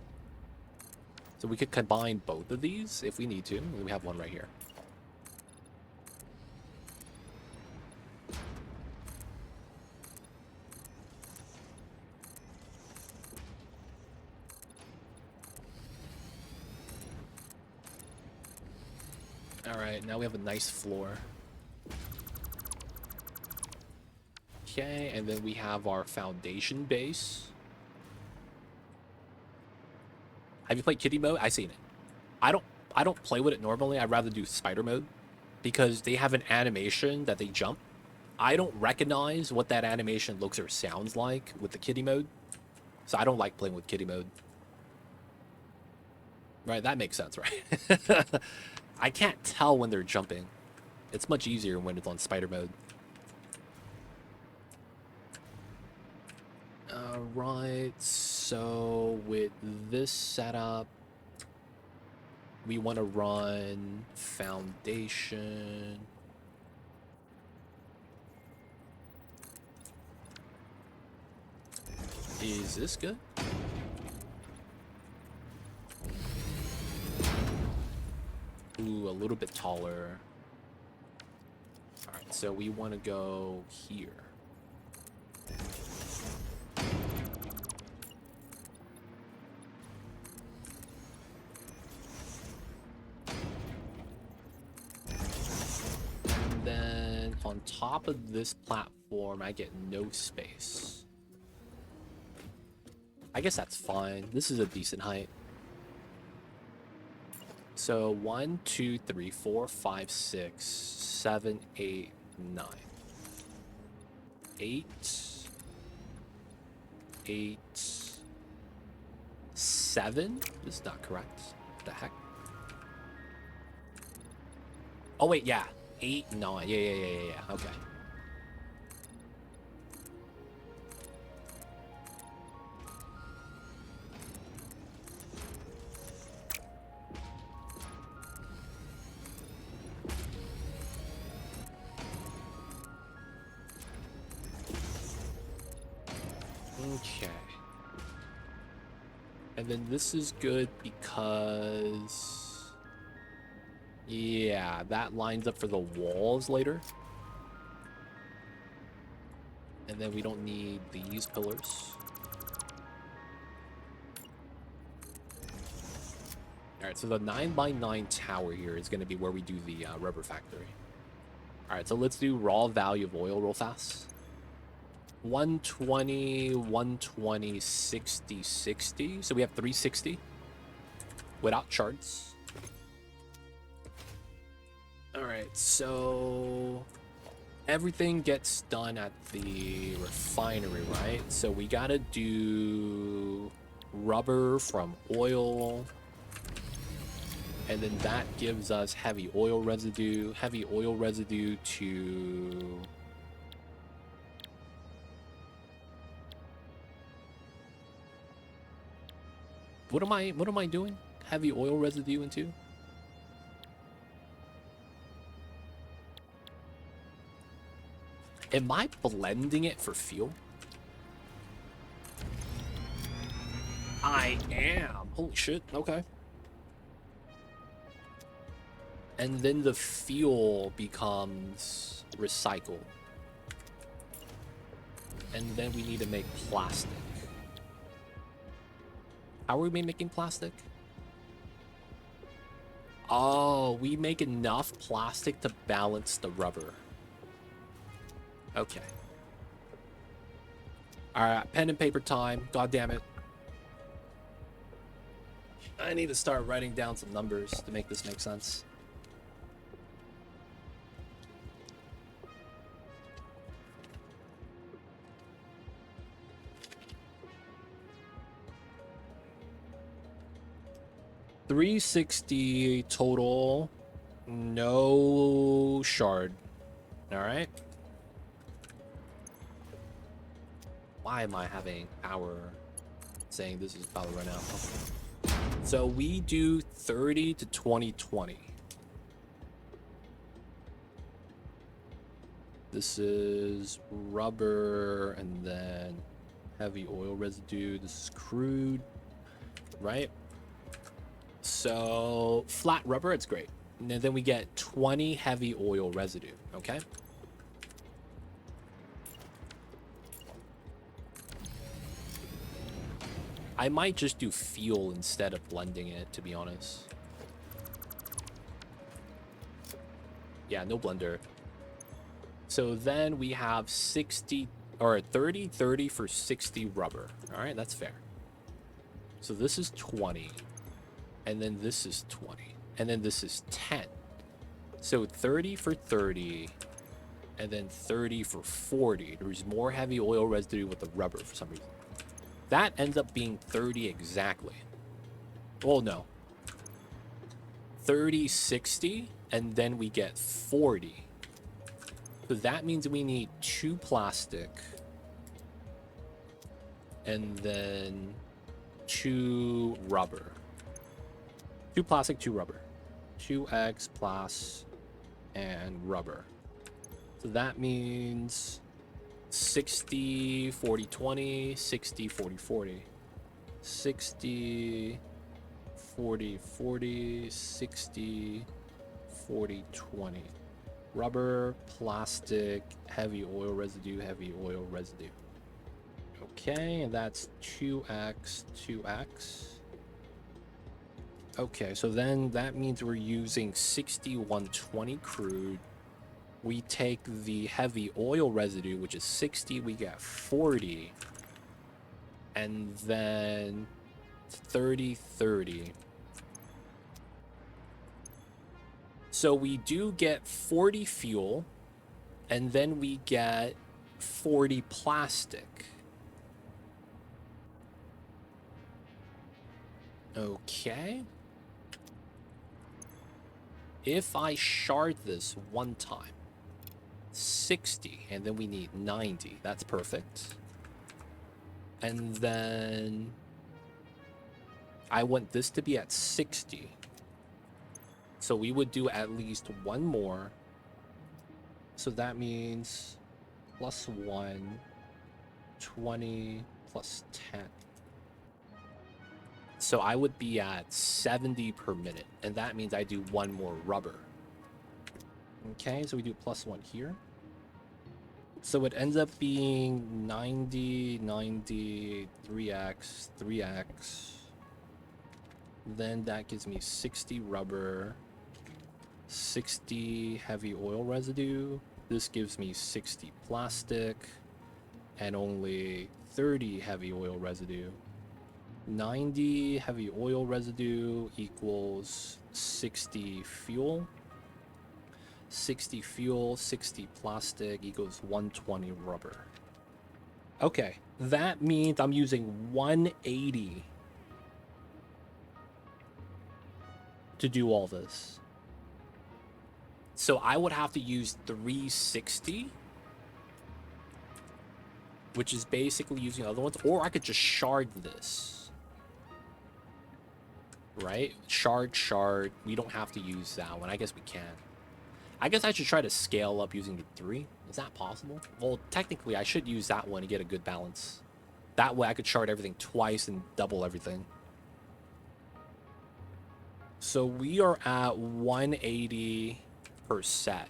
So we could combine both of these if we need to. We have one right here. Alright, now we have a nice floor. Okay, and then we have our foundation base. Have you played kitty mode? I've seen it. I don't play with it normally. I'd rather do spider mode because they have an animation that they jump. I don't recognize what that animation looks or sounds like with the kitty mode. So I don't like playing with kitty mode. Right, that makes sense, right? I can't tell when they're jumping. It's much easier when it's on spider mode. Alright, so with this setup, we want to run foundation. Is this good? Ooh, a little bit taller. Alright, so we want to go here. And then on top of this platform, I get no space. I guess that's fine. This is a decent height. So 1, 2, 3, 4, 5, 6, 7, 8, 9. 8, 8, 7. This is not correct. What the heck? Oh wait, yeah. 8, 9. Yeah. Okay. Okay. And then this is good because... yeah, that lines up for the walls later. And then we don't need these pillars. Alright, so the 9x9 tower here is going to be where we do the rubber factory. Alright, so let's do raw value of oil real fast. 120, 120, 60, 60. So we have 360 without charts. Alright, so everything gets done at the refinery, right? So we gotta do rubber from oil. And then that gives us heavy oil residue to... What am I doing? Heavy oil residue into? Am I blending it for fuel? I am. Holy shit. Okay. And then the fuel becomes recycled. And then we need to make plastic. How are we making plastic? Oh, we make enough plastic to balance the rubber. Okay. Alright, pen and paper time. God damn it. I need to start writing down some numbers to make this make sense. $360 total. No shard. Alright. Why am I having power saying this is about to run out? Okay. So we do 30 to 2020. This is rubber and then heavy oil residue. This is crude, right? So flat rubber, it's great. And then we get 20 heavy oil residue, okay? I might just do fuel instead of blending it, to be honest. Yeah, no blender. So then we have 60 or 30 for 60 rubber. All right, that's fair. So this is 20. And then this is 20. And then this is 10. So 30 for 30. And then 30 for 40. There's more heavy oil residue with the rubber for some reason. That ends up being 30 exactly. Well, no. 30, 60, and then we get 40. So that means we need 2 plastic. And then 2 rubber. 2 plastic, 2 rubber. 2x plus and rubber. So that means 60, 40, 20, 60, 40, 40. 60, 40, 40, 60, 40, 20. Rubber, plastic, heavy oil residue, heavy oil residue. Okay, and that's 2x, 2x. Okay, so then that means we're using 6120 crude. We take the heavy oil residue, which is 60, we get 40. And then 30, 30. So we do get 40 fuel, and then we get 40 plastic. Okay. If I shard this one time, 60, and then we need 90. That's perfect. And then I want this to be at 60. So we would do at least one more. So that means plus 1, 20 plus 10. So I would be at 70 per minute, and that means I do one more rubber. Okay, so we do plus 1 here. So it ends up being 90, 90, 3x, 3x. Then that gives me 60 rubber, 60 heavy oil residue. This gives me 60 plastic, and only 30 heavy oil residue. 90 heavy oil residue equals 60 fuel. 60 fuel, 60 plastic equals 120 rubber. Okay, that means I'm using 180 to do all this. So I would have to use 360, which is basically using other ones, or I could just shard this. right? Shard. We don't have to use that one. I guess we can. I guess I should try to scale up using the 3. Is that possible? Well, technically, I should use that one to get a good balance. That way, I could shard everything twice and double everything. So we are at 180 per set.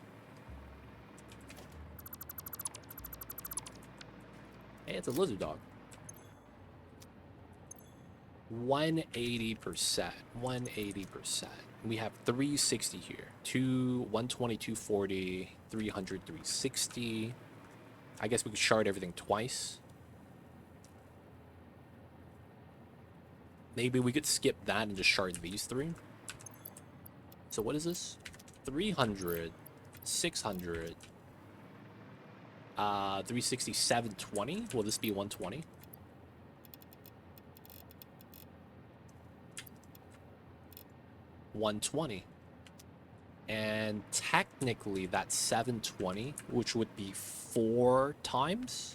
Hey, it's a lizard dog. 180%. 180%. We have 360 here. 120, 240, 300, 360. I guess we could shard everything twice. Maybe we could skip that and just shard these 3. So what is this? 300, 600, 360, 720. Will this be 120? $120. And technically that's 720, which would be 4 times,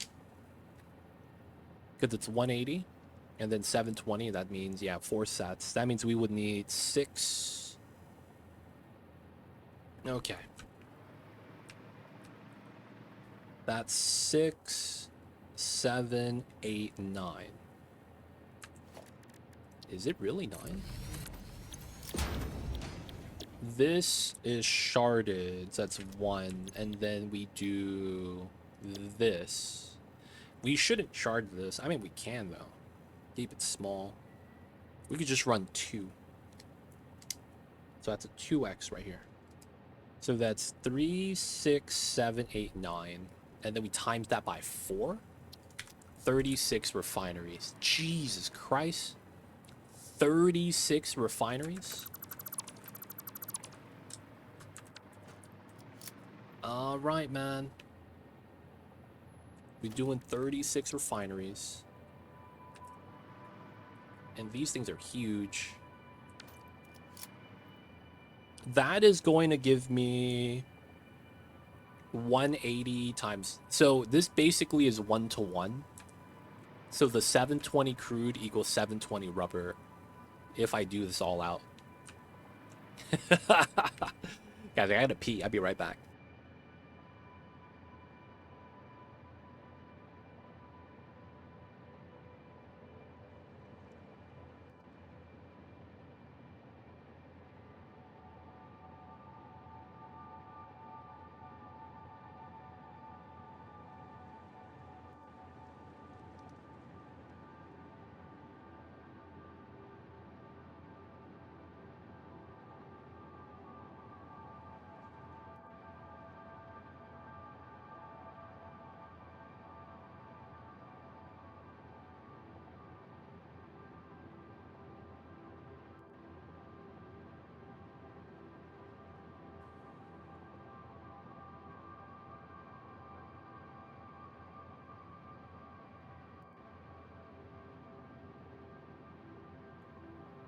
because it's 180 and then 720. That means, yeah, 4 sets. That means we would need 6. Okay, that's 6, 7, 8, 9. Is it really 9? This is sharded, so that's 1, and then we do this. We shouldn't shard this. I mean, we can, though. Keep it small. We could just run 2. So that's a 2x right here. So that's 3, 6, 7, 8, 9. And then we times that by 4. 36 refineries. Jesus Christ. 36 refineries? All right, man. We're doing 36 refineries. And these things are huge. That is going to give me 180 times. So this basically is 1-to-1. So the 720 crude equals 720 rubber if I do this all out. Guys, I gotta pee. I'll be right back.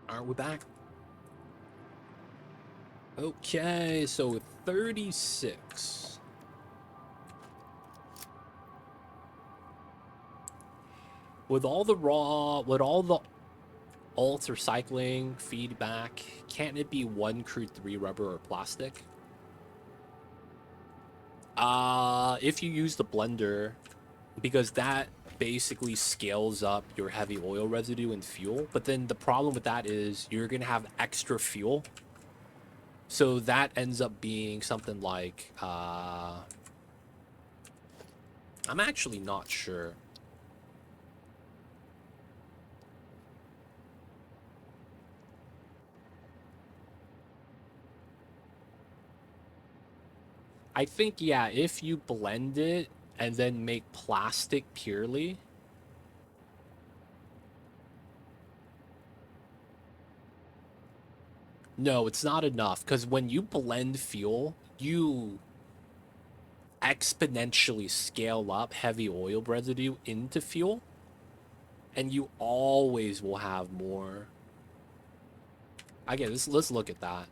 Aren't we back? Okay, so 36. With all the alt recycling feedback, can't it be 1 crude 3 rubber or plastic? If you use the blender, because that basically scales up your heavy oil residue and fuel. But then the problem with that is you're gonna have extra fuel. So that ends up being something like, I'm actually not sure. I think, yeah, if you blend it and then make plastic purely. No, it's not enough, because when you blend fuel, you exponentially scale up heavy oil residue into fuel, and you always will have more. Again, let's look at that.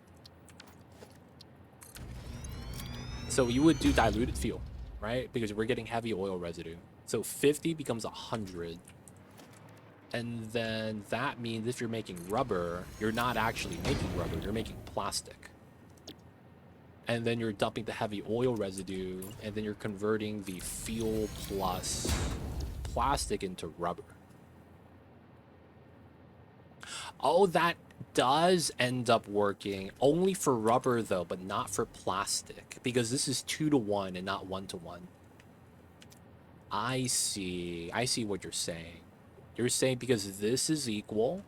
So you would do diluted fuel, right? Because we're getting heavy oil residue. So 50 becomes 100. And then that means if you're making rubber, you're not actually making rubber, you're making plastic. And then you're dumping the heavy oil residue, and then you're converting the fuel plus plastic into rubber. Oh, that does end up working. Only for rubber, though, but not for plastic. Because this is 2 to 1 and not 1 to 1. I see. I see what you're saying. You're saying because this is equal,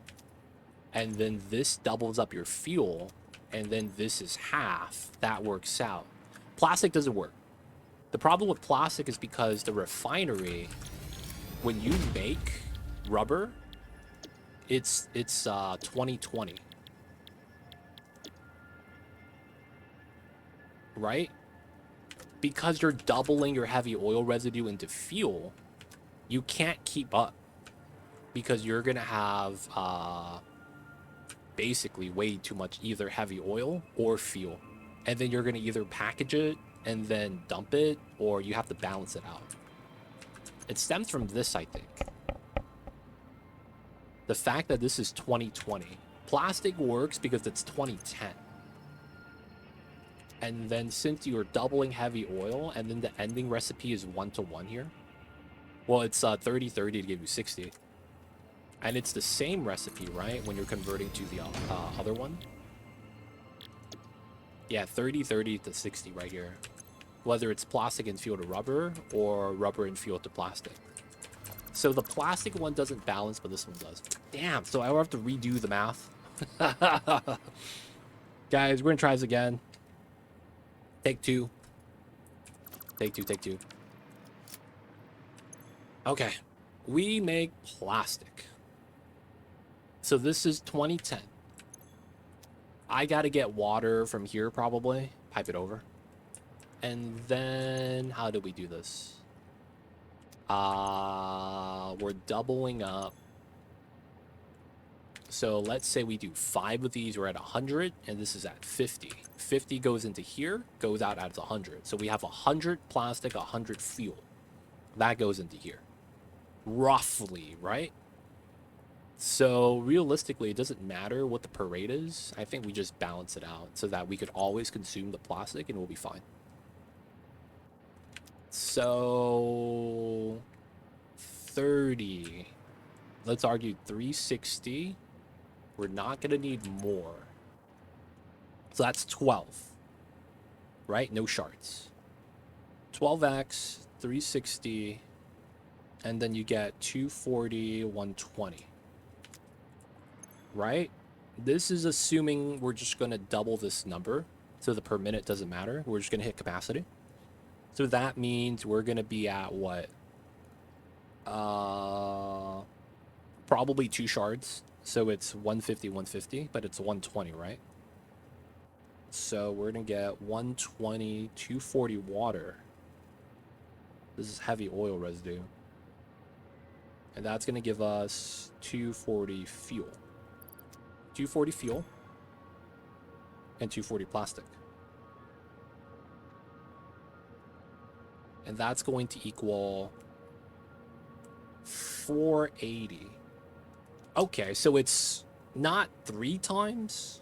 and then this doubles up your fuel, and then this is half, that works out. Plastic doesn't work. The problem with plastic is because the refinery, when you make rubber, it's 2020, right? Because you're doubling your heavy oil residue into fuel, you can't keep up because you're gonna have basically way too much either heavy oil or fuel, and then you're gonna either package it and then dump it, or you have to balance it out. It stems from this, I think. The fact that this is 2020. Plastic works because it's 2010. And then since you're doubling heavy oil, and then the ending recipe is 1 to 1 here. Well, it's 30-30 to give you 60. And it's the same recipe, right? When you're converting to the other one. Yeah, 30-30 to 60 right here. Whether it's plastic and fuel to rubber, or rubber and fuel to plastic. So the plastic one doesn't balance, but this one does. Damn, so I will have to redo the math. Guys, we're gonna try this again. Take two. Take two, take two. Okay. We make plastic. So this is 2010. I gotta get water from here, probably. Pipe it over. And then, how do we do this? We're doubling up. So let's say we do 5 of these, we're at 100, and this is at 50. 50 goes into here, goes out as 100. So we have 100 plastic, 100 fuel. That goes into here. Roughly, right? So realistically, it doesn't matter what the per rate is. I think we just balance it out so that we could always consume the plastic and we'll be fine. So 30. Let's argue 360. We're not going to need more. So that's 12. Right? No shards. 12x, 360, and then you get 240, 120. Right? This is assuming we're just going to double this number. So the per minute doesn't matter. We're just going to hit capacity. So that means we're going to be at what? Probably 2 shards. So it's 150, 150, but it's 120, right? So we're going to get 120, 240 water. This is heavy oil residue. And that's going to give us 240 fuel. 240 fuel and 240 plastic. And that's going to equal 480. Okay, so it's not 3 times,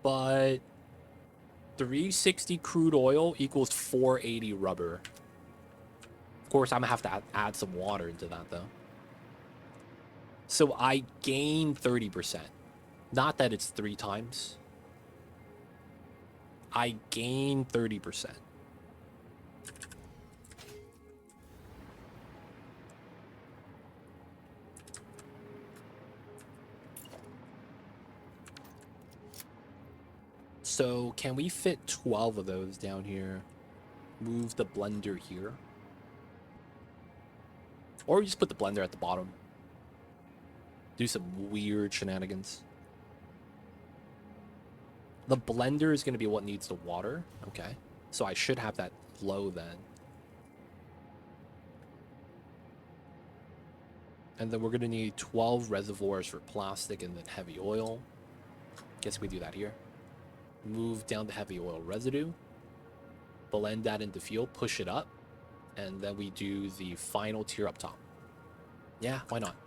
but 360 crude oil equals 480 rubber. Of course, I'm gonna have to add some water into that, though. So I gain 30%. Not that it's 3 times. I gain 30%. So can we fit 12 of those down here? Move the blender here. Or just put the blender at the bottom. Do some weird shenanigans. The blender is going to be what needs the water. Okay. So I should have that low then. And then we're going to need 12 reservoirs for plastic and then heavy oil. Guess we do that here. Move down the heavy oil residue. Blend that into fuel. Push it up. And then we do the final tier up top. Yeah, why not?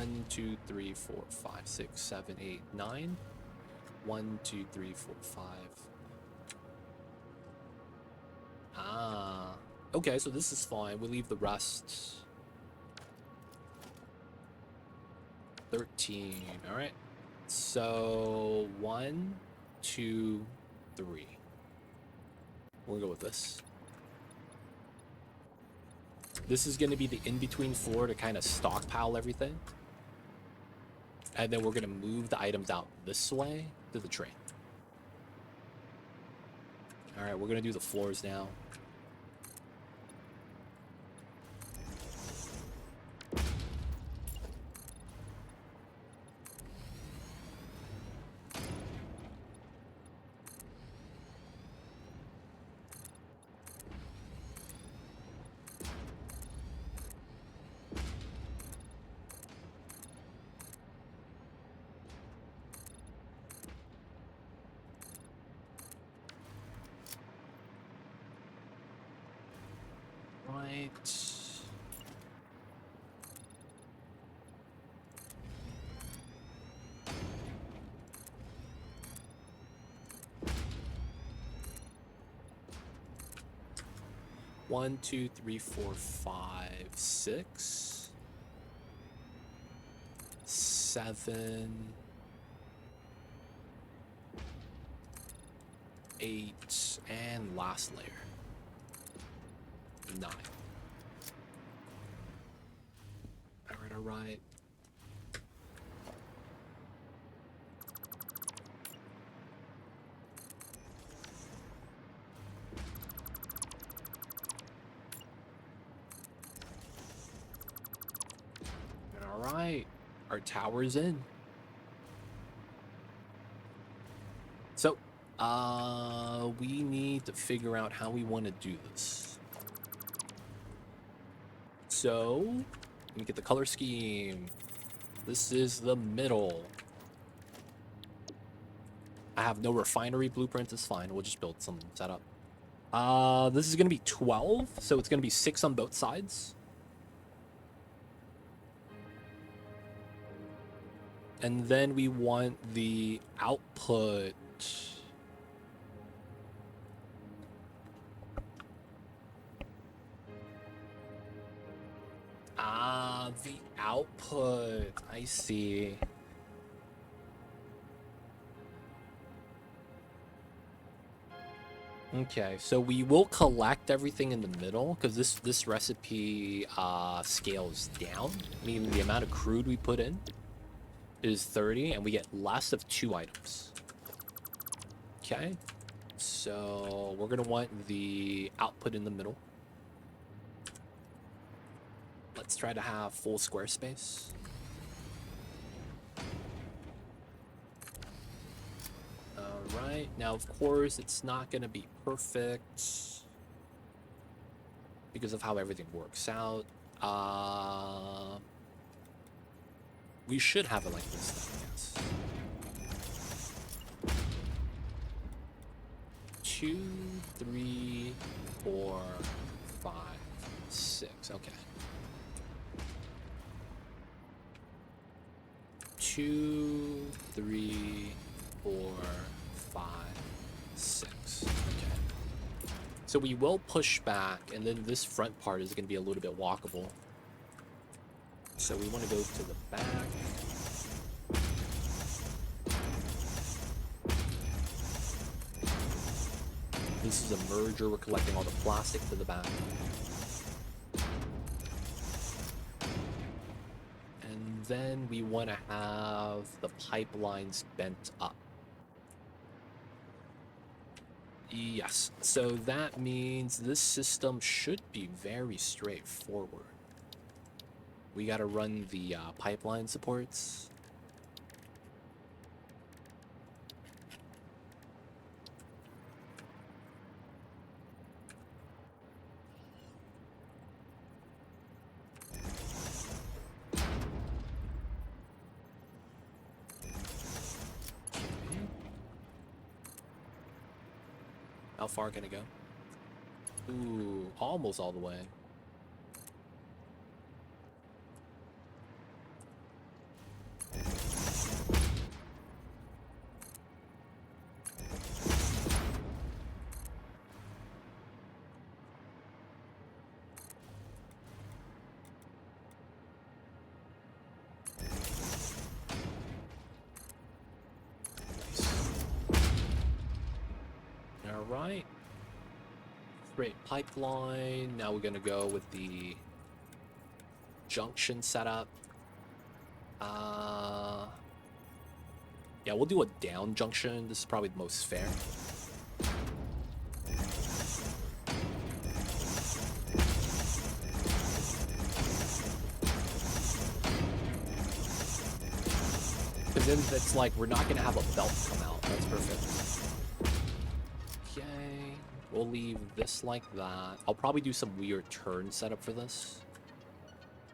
1, 2, 3, 4, 5, 6, 7, 8, 9. 1, 2, 3, 4, 5. Ah. Okay, so this is fine. We leave the rest. 13. All right. So 1, 2, 3. We'll go with this. This is going to be the in-between floor to kind of stockpile everything. And then we're going to move the items out this way to the train. All right, we're going to do the floors now. Right. One, 2, 3, 4, 5, 6, 7, 8, and last layer. 9. Alright, alright. Alright. Our tower's in. So, we need to figure out how we want to do this. So, let me get the color scheme. This is the middle. I have no refinery blueprint, it's fine. We'll just build some setup. This is gonna be 12, so it's gonna be 6 on both sides. And then we want the output. Ah, the output. I see. Okay, so we will collect everything in the middle because this recipe scales down, meaning the amount of crude we put in is 30, and we get less of 2 items. Okay, so we're gonna want the output in the middle. Let's try to have full square space. Alright, now of course it's not gonna be perfect because of how everything works out. We should have it like this then, yes. 2, 3, 4, 5, 6. Okay. 2, 3, 4, 5, 6. Okay. So we will push back, and then this front part is going to be a little bit walkable. So we want to go to the back. This is a merger. We're collecting all the plastic to the back. And then we want to have the pipelines bent up. Yes, so that means this system should be very straightforward. We got to run the pipeline supports. How far can it go? Ooh, almost all the way. right. Great pipeline. Now we're gonna go with the junction setup. Yeah, we'll do a down junction. This is probably the most fair. Because then it's like we're not gonna have a belt come out. That's perfect. Okay, we'll leave this like that. I'll probably do some weird turn setup for this.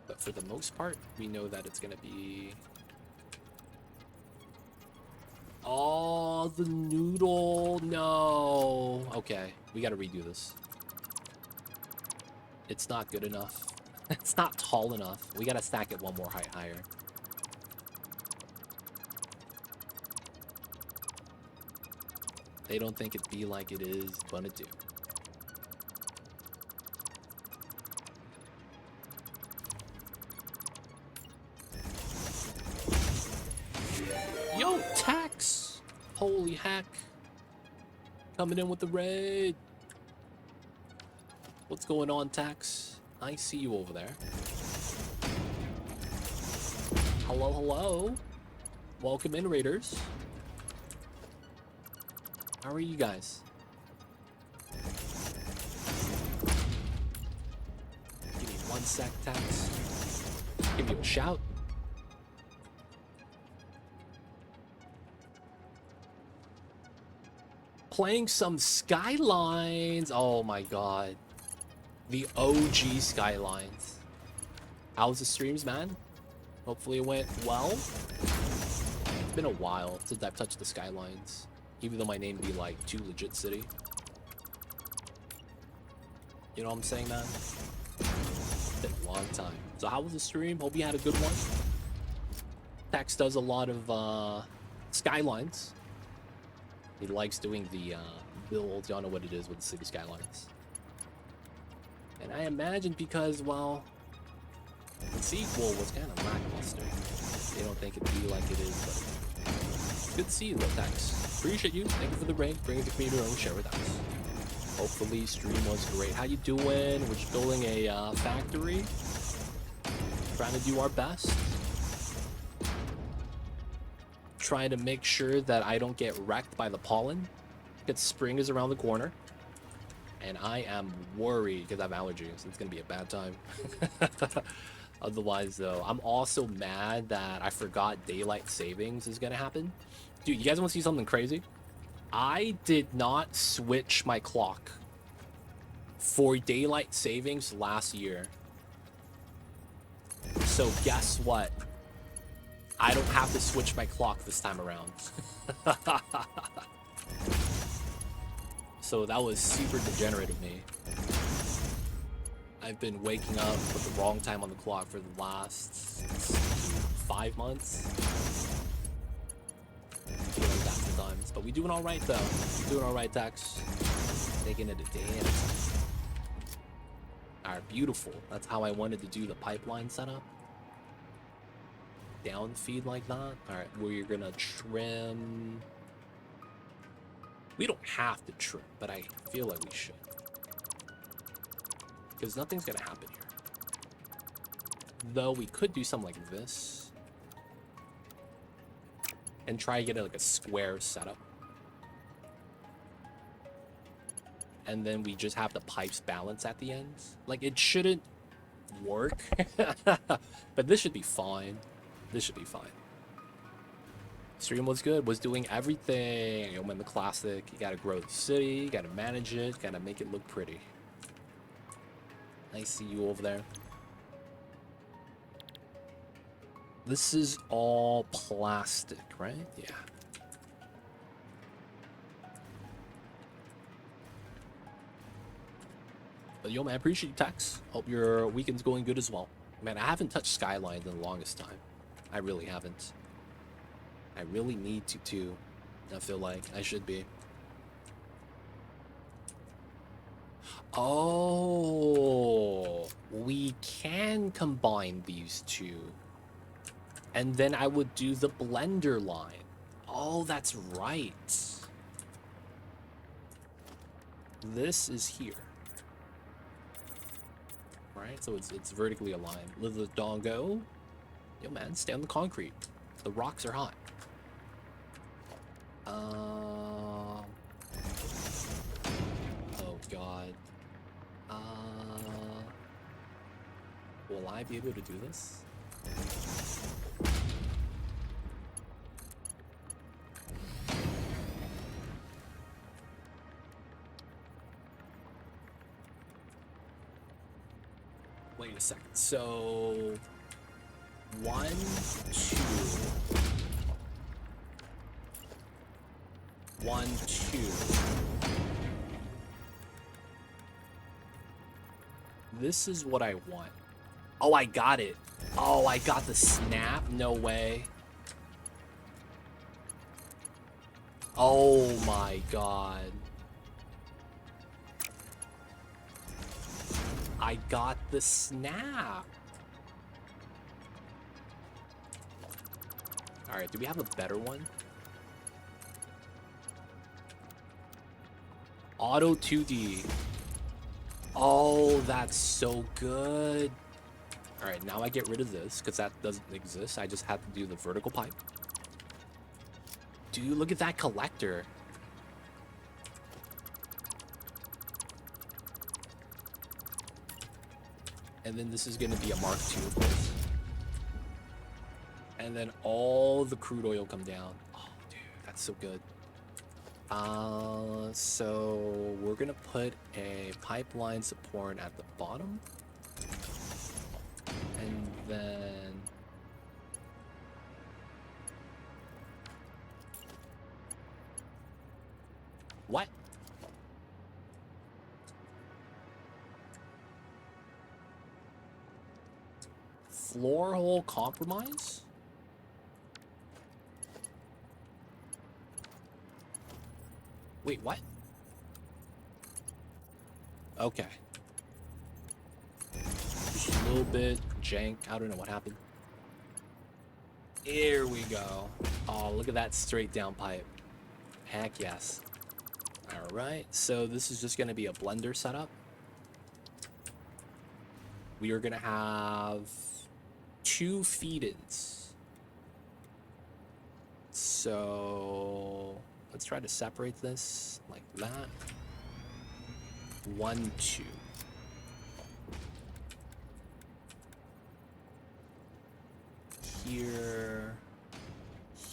But for the most part, we know that it's gonna be... Oh, the noodle. No. Okay, we gotta redo this. It's not good enough. It's not tall enough. We gotta stack it one more height higher. They don't think it be like it is gonna do. Yo, Tax! Holy heck. Coming in with the raid. What's going on, Tax? I see you over there. Hello, hello. Welcome in, Raiders. How are you guys? Give me 1 sec, Tax. Give you a shout. Playing some Skylines. Oh my god. The OG Skylines. How's the streams, man? Hopefully it went well. It's been a while since I've touched the Skylines. Even though my name be like Too Legit City. You know what I'm saying, man? It's been a long time. So how was the stream? Hope you had a good one. Tax does a lot of Skylines. He likes doing the builds. Y'all know what it is with the city Skylines. And I imagine because, well, the sequel was kind of lackluster. They don't think it'd be like it is, but it's good to see you, though, Tax. Appreciate you. Thank you for the raid. Bring the community your own share with us. Hopefully, stream was great. How you doing? We're just building a factory. Trying to do our best. Trying to make sure that I don't get wrecked by the pollen. Because spring is around the corner. And I am worried because I have allergies. It's going to be a bad time. Otherwise, though, I'm also mad that I forgot daylight savings is going to happen. Dude, you guys want to see something crazy? I did not switch my clock for daylight savings last year. So guess what? I don't have to switch my clock this time around. So that was super degenerate of me. I've been waking up with the wrong time on the clock for the last 5 months. Feeling that sometimes. But we doing all right, though. We doing all right, Tax. Taking it a day at a time. Alright, beautiful. That's how I wanted to do the pipeline setup. Down feed like that. Alright, we're gonna trim. We don't have to trim, but I feel like we should. Because nothing's gonna happen here. Though we could do something like this. And try to get like a square setup. And then we just have the pipes balance at the end. Like, it shouldn't work. But this should be fine. This should be fine. Stream was good. Was doing everything. You know, in the classic. You gotta grow the city. You gotta manage it. Gotta make it look pretty. I see you over there. This is all plastic, right? Yeah. But yo, man, I appreciate you, Tex. Hope your weekend's going good as well. Man, I haven't touched Skylines in the longest time. I really haven't. I really need to, too. I feel like I should be. Oh, we can combine these two. And then I would do the blender line. Oh, that's right. This is here. Right, so it's vertically aligned. Let the dog go. Yo, man, stay on the concrete. The rocks are hot. Oh God. Will I be able to do this? Wait a second. So 1, 2. 1, 2. This is what I want. Oh, I got it. Oh, I got the snap. No way. Oh my God. I got the snap. All right, do we have a better one? Auto 2D. Oh, that's so good. All right, now I get rid of this because that doesn't exist. I just have to do the vertical pipe. Dude, look at that collector. And then this is going to be a Mark II, of course. And then all the crude oil come down. Oh, dude, that's so good. So we're going to put a pipeline support at the bottom. And then... What? Floor hole compromise? Wait, what? Okay. Just a little bit jank. I don't know what happened. Here we go. Oh, look at that straight down pipe. Heck yes. All right, so this is just going to be a blender setup. We are going to have 2 feed-ins. So let's try to separate this like that. 1, 2. Here.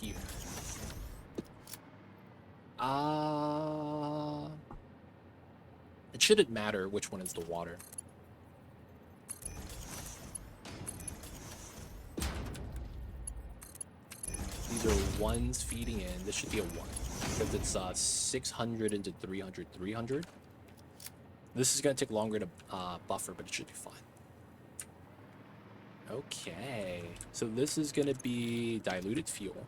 Here. It shouldn't matter which one is the water. These are ones feeding in. This should be a 1 because it's 600 into 300, 300. This is gonna take longer to buffer, but it should be fine. Okay, so this is gonna be diluted fuel.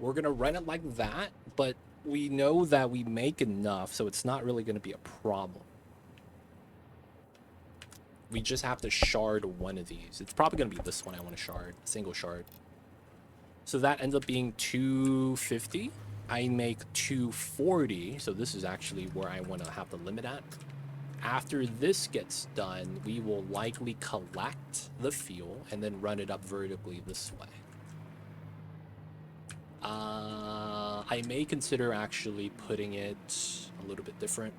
We're gonna run it like that, but we know that we make enough, so it's not really gonna be a problem. We just have to shard one of these. It's probably gonna be this one I want to shard, single shard. So that ends up being 250. I make 240, so this is actually where I want to have the limit at. After this gets done, we will likely collect the fuel and then run it up vertically this way. I may consider actually putting it a little bit different.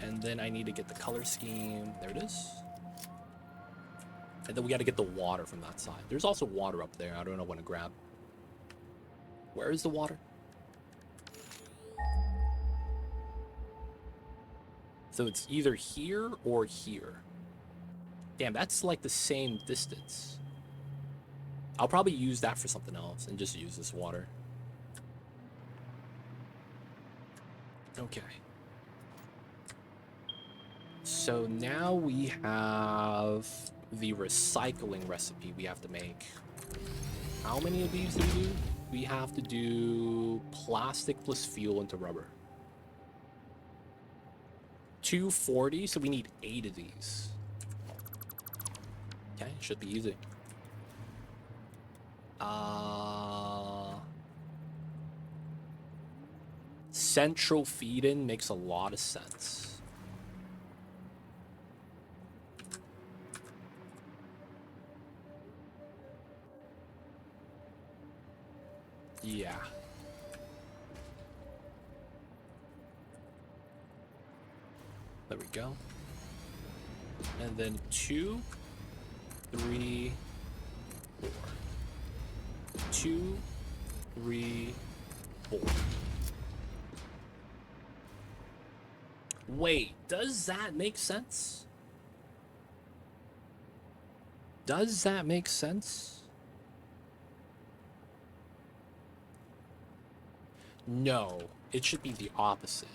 And then I need to get the color scheme. There it is. And then we got to get the water from that side. There's also water up there. I don't know when to grab. Where is the water? So it's either here or here. Damn, that's like the same distance. I'll probably use that for something else and just use this water. Okay. So now we have the recycling recipe we have to make. How many of these do we do? We have to do plastic plus fuel into rubber. 240, so we need 8 of these. Okay, should be easy. Central feed-in makes a lot of sense. Yeah. There we go. And then 2, 3, 4. 2, 3, 4. Wait, does that make sense? Does that make sense? No, it should be the opposite.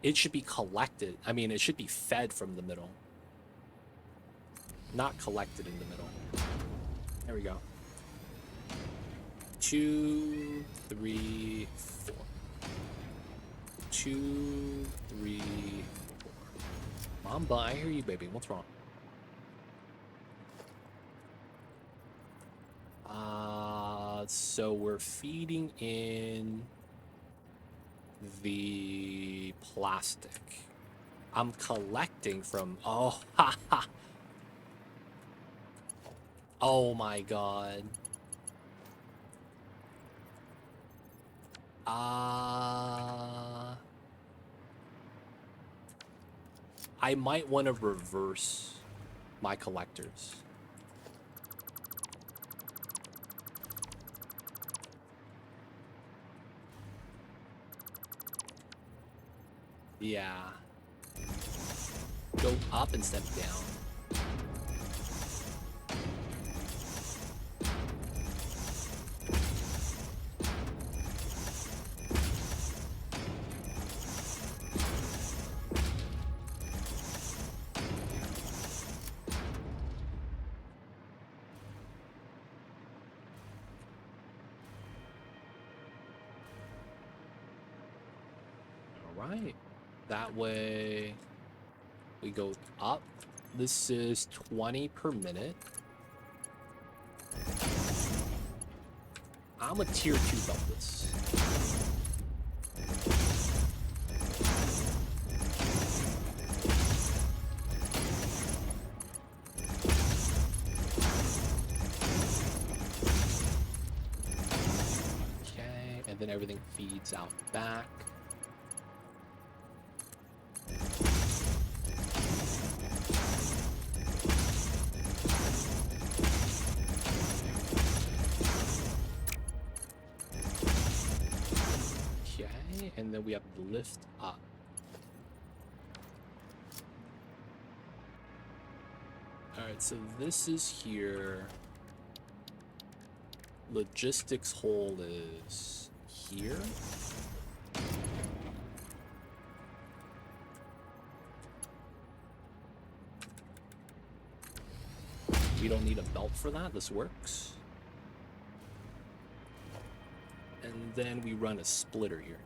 It should be collected. I mean, it should be fed from the middle, not collected in the middle. There we go. 2, 3, 4. 2, 3, 4. Mamba, I hear you, baby. What's wrong? So we're feeding in the plastic. I'm collecting from... Oh, ha ha. Oh my god. I might want to reverse my collectors. Yeah. Go up instead of down. All right. That way we go up. This is 20 per minute. I'm a tier 2 belt this. Okay, and then everything feeds out back. And then we have to lift up. Alright, so this is here. Logistics hole is here. We don't need a belt for that. This works. And then we run a splitter here.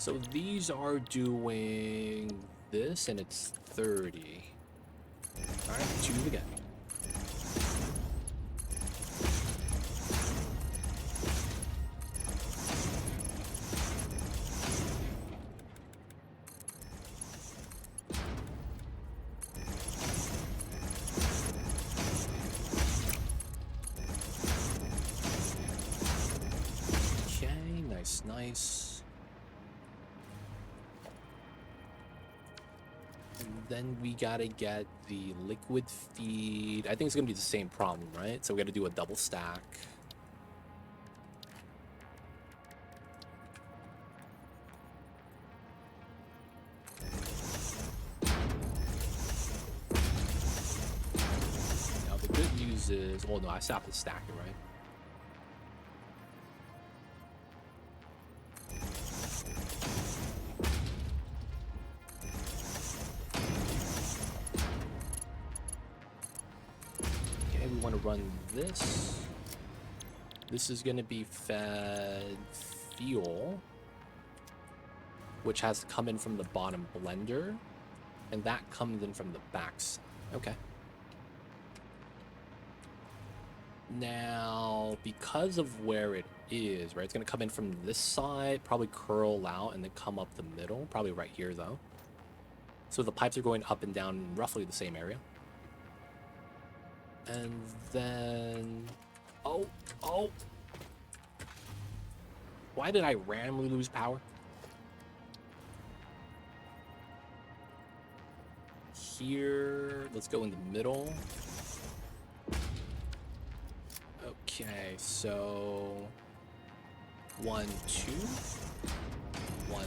So these are doing this, and it's 30. All right, choose again. Okay, nice, nice. Then we gotta get the liquid feed. I think it's gonna be the same problem, right? So we gotta do a double stack. Now the good news is, well, no, I still have to stack it, right? Run this. This is going to be fed fuel, which has to come in from the bottom blender, and that comes in from the backs. Okay. Now, because of where it is, right, it's going to come in from this side, probably curl out, and then come up the middle, probably right here, though. So the pipes are going up and down in roughly the same area. And then... Oh! Why did I randomly lose power? Here, let's go in the middle. Okay, so 1, 2, 1,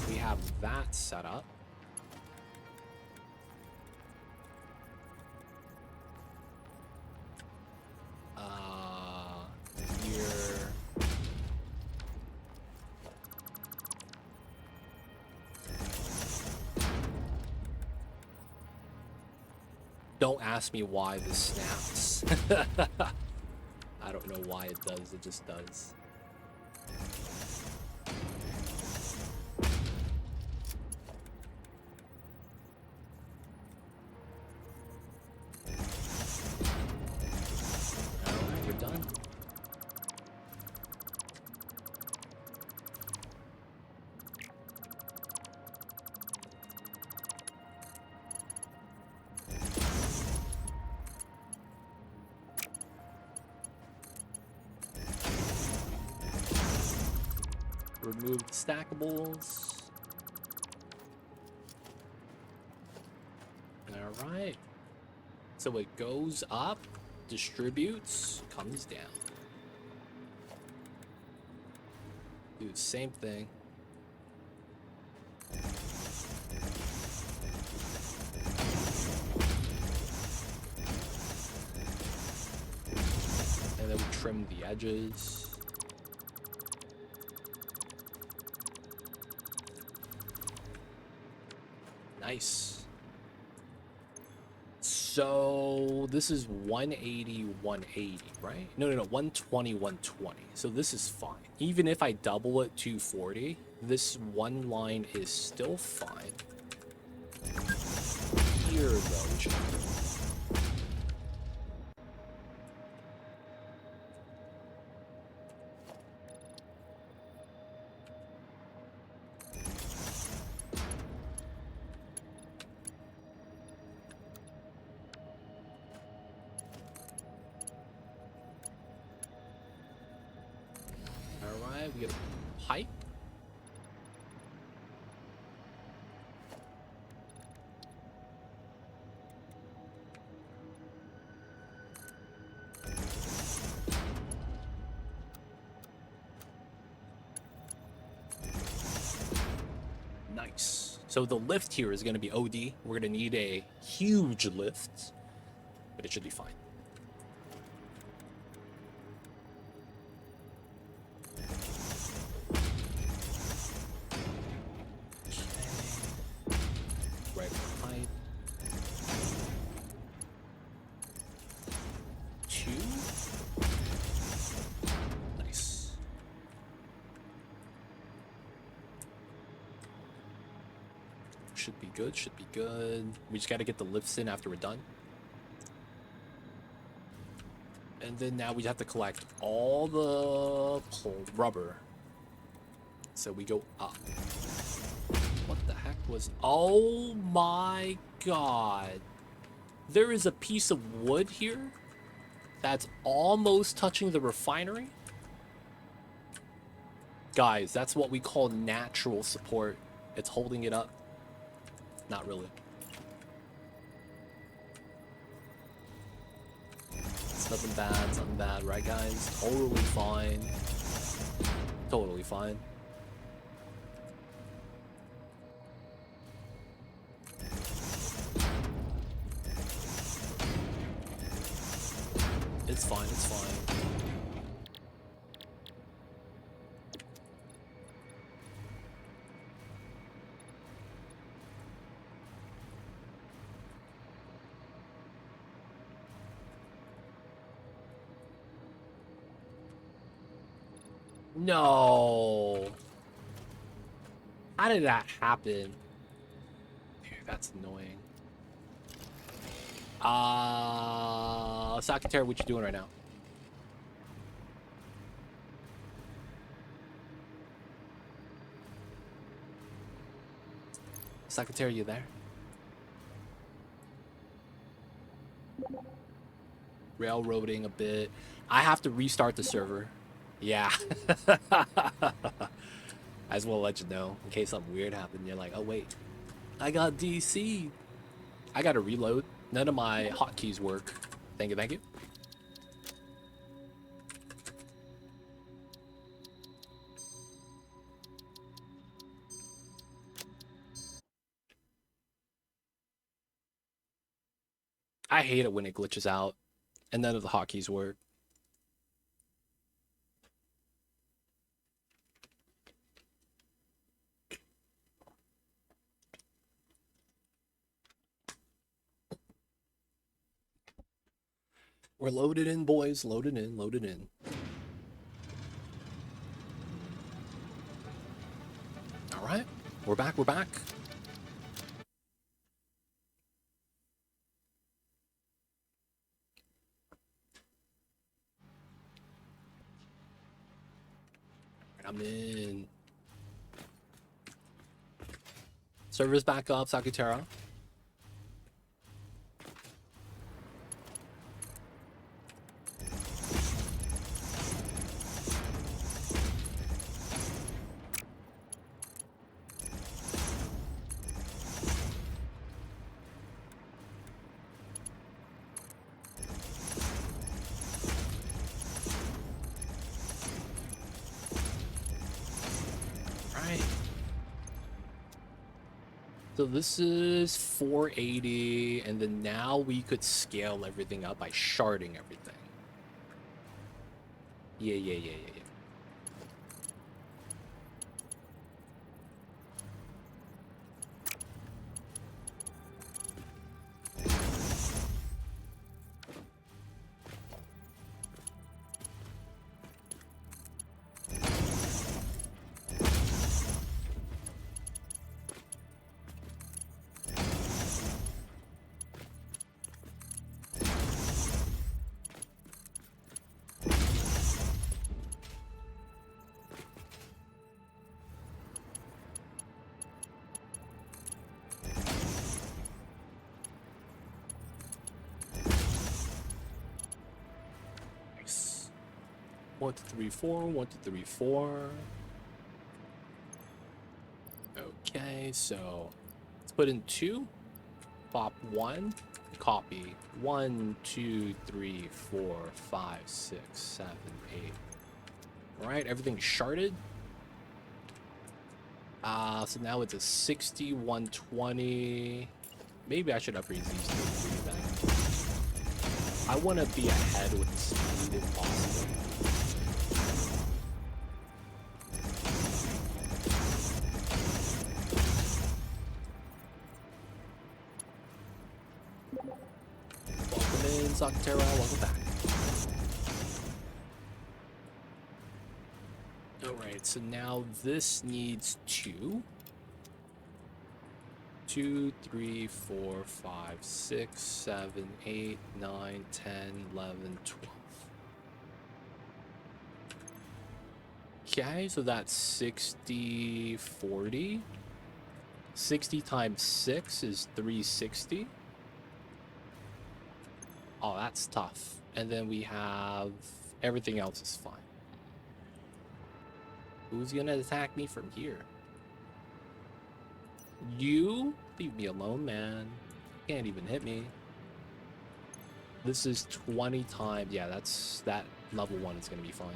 2. We have that set up. Here. Don't ask me why this snaps. I don't know why it does, it just does. Alright, we're done. Remove the stackables. Alright. So it goes up, distributes, comes down. Do the same thing. And then we trim the edges. Nice. So this is 180, 180, right? No, 120, 120. So this is fine. Even if I double it to 40, this one line is still fine. Here, though, we should... We get a pipe. Nice. So the lift here is going to be OD. We're going to need a huge lift, but it should be fine. Should be good. We just got to get the lifts in after we're done. And then now we have to collect all the rubber. So we go up. What the heck was... Oh my god. There is a piece of wood here that's almost touching the refinery. Guys, that's what we call natural support. It's holding it up. Not really. It's nothing bad, right guys? Totally fine. Totally fine. It's fine, it's fine. No. How did that happen? Dude, that's annoying. Sagittarius, what you doing right now? Sagittarius, you there? Railroading a bit. I have to restart the server. Yeah. I just want to let you know in case something weird happened. You're like, oh wait, I got DC. I got to reload. None of my hotkeys work. Thank you, thank you. I hate it when it glitches out and none of the hotkeys work. We're loaded in, boys. Loaded in, loaded in. All right. We're back, we're back. I'm in. Server's back up, Sakutara. So this is 480, and then now we could scale everything up by sharding everything. Yeah. Nice. 1, 2, 3, 4. 1, 2, 3, 4. Okay, so let's put in 2. Pop 1. Copy 1, 2, 3, 4, 5, 6, 7, 8. All right, everything's sharded. So now it's a 60, 120. Maybe I should upgrade these two then. I want to be ahead with the speed if possible. Welcome in, Sakutara. Welcome back. Alright, so now this needs 2. 2, 3, 4, 5, 6, 7, 8, 9, 10, 11, 12. Okay, so that's 60, 40. 60 times 6 is 360. Oh, that's tough. And then we have everything else is fine. Who's gonna attack me from here? You? Leave me alone, man. Can't even hit me. This is 20 times. Yeah, that level 1 is gonna be fine.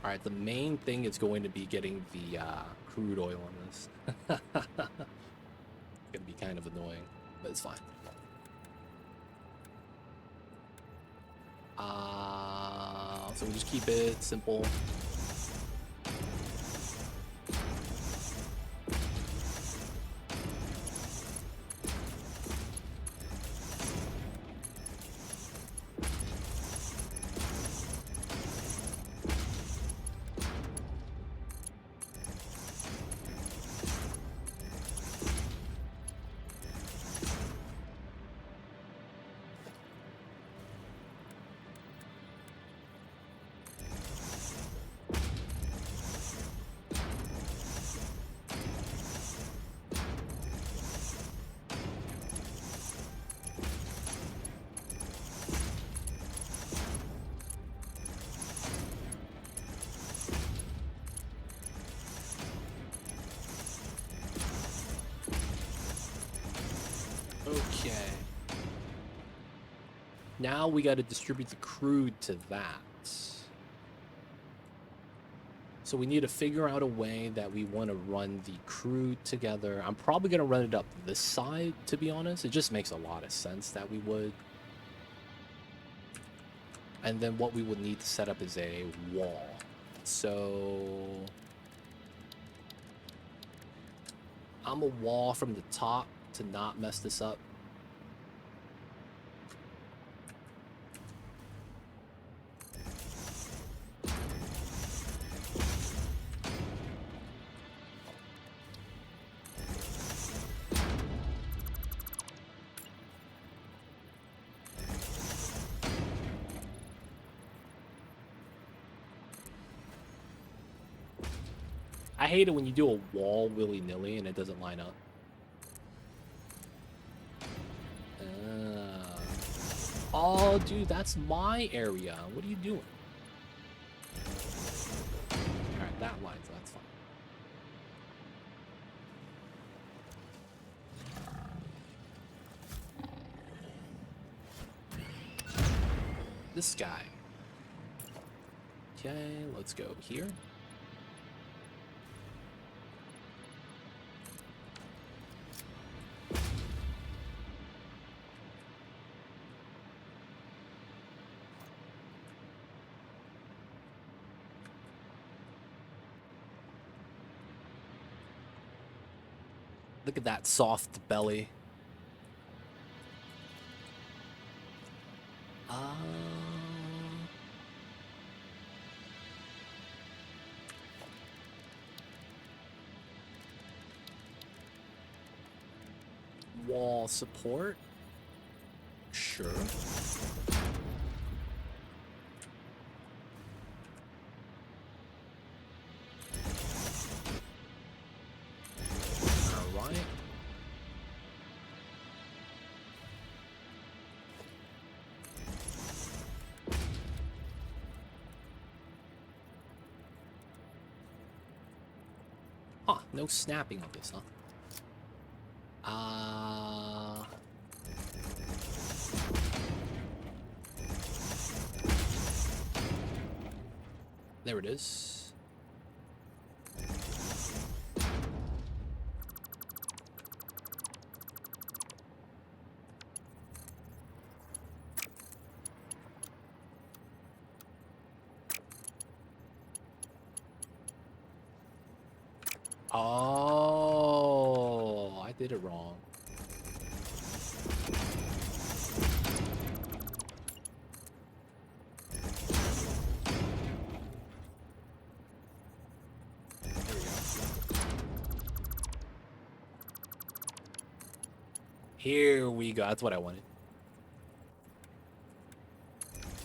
Alright, the main thing is going to be getting the crude oil on this. It's gonna be kind of annoying, but it's fine. So we'll just keep it simple. Okay. Now we got to distribute the crude to that. So we need to figure out a way that we want to run the crude together. I'm probably going to run it up this side, to be honest. It just makes a lot of sense that we would. And then what we would need to set up is a wall. So I'm a wall from the top to not mess this up. I hate it when you do a wall willy-nilly and it doesn't line up. Oh, dude, that's my area. What are you doing? Alright, that lines, that's fine. This guy. Okay, let's go here. Look at that soft belly. Wall support? Sure. Alright. Huh, no snapping on this, huh? There it is. Oh, I did it wrong. Here we go. That's what I wanted.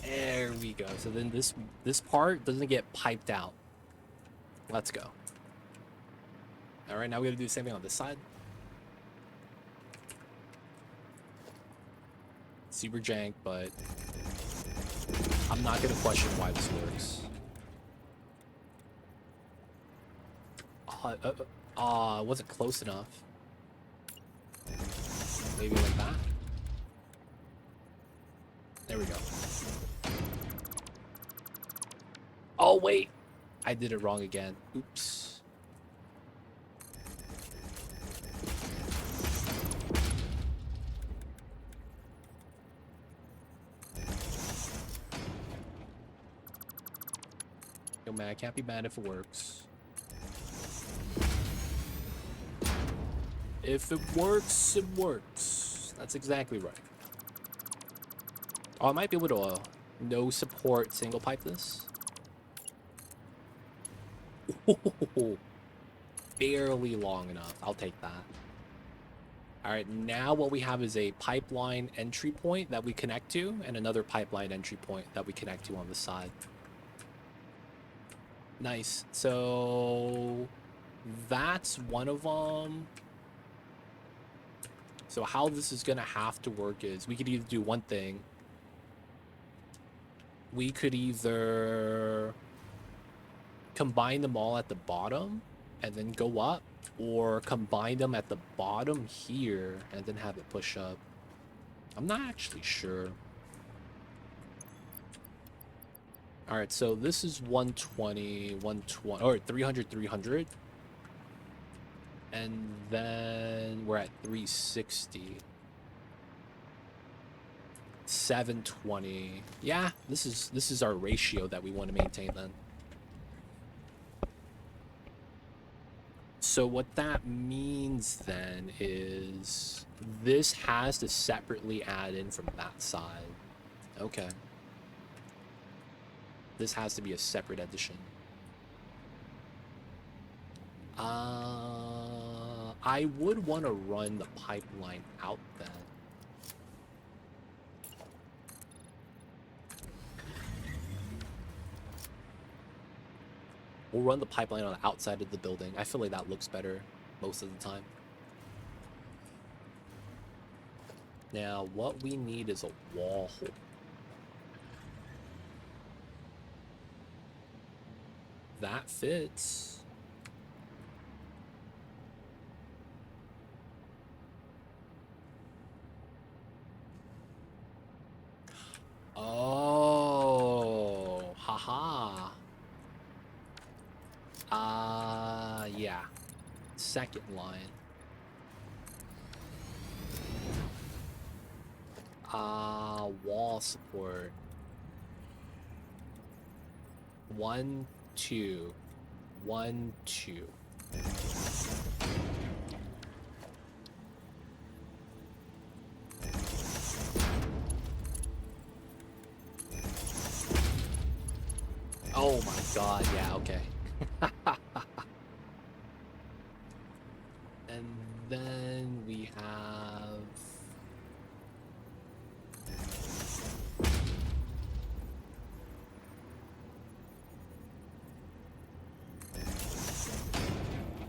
There we go. So then this part doesn't get piped out. Let's go. All right, now we got to do the same thing on this side. Super jank, but I'm not gonna question why this works. It wasn't close enough. Maybe like that. There we go. Oh, wait. I did it wrong again. Oops. Yo, man, I can't be mad if it works. If it works, it works. That's exactly right. Oh, I might be able to no support single pipe this. Barely long enough. I'll take that. All right, now what we have is a pipeline entry point that we connect to and another pipeline entry point that we connect to on the side. Nice. So that's one of them. So how this is gonna have to work is we could either do one thing. We could either combine them all at the bottom and then go up, or combine them at the bottom here and then have it push up. I'm not actually sure. All right, so this is 120, 120, or 300, 300. And then we're at 360. 720. Yeah, this is our ratio that we want to maintain then. So what that means then is this has to separately add in from that side. Okay. This has to be a separate addition. I would want to run the pipeline out then. We'll run the pipeline on the outside of the building. I feel like that looks better most of the time. Now, what we need is a wall hole. That fits. Oh, haha. Yeah. Second line. Wall support. 1, 2. 1, 2. Oh my god, yeah, okay. And then we have...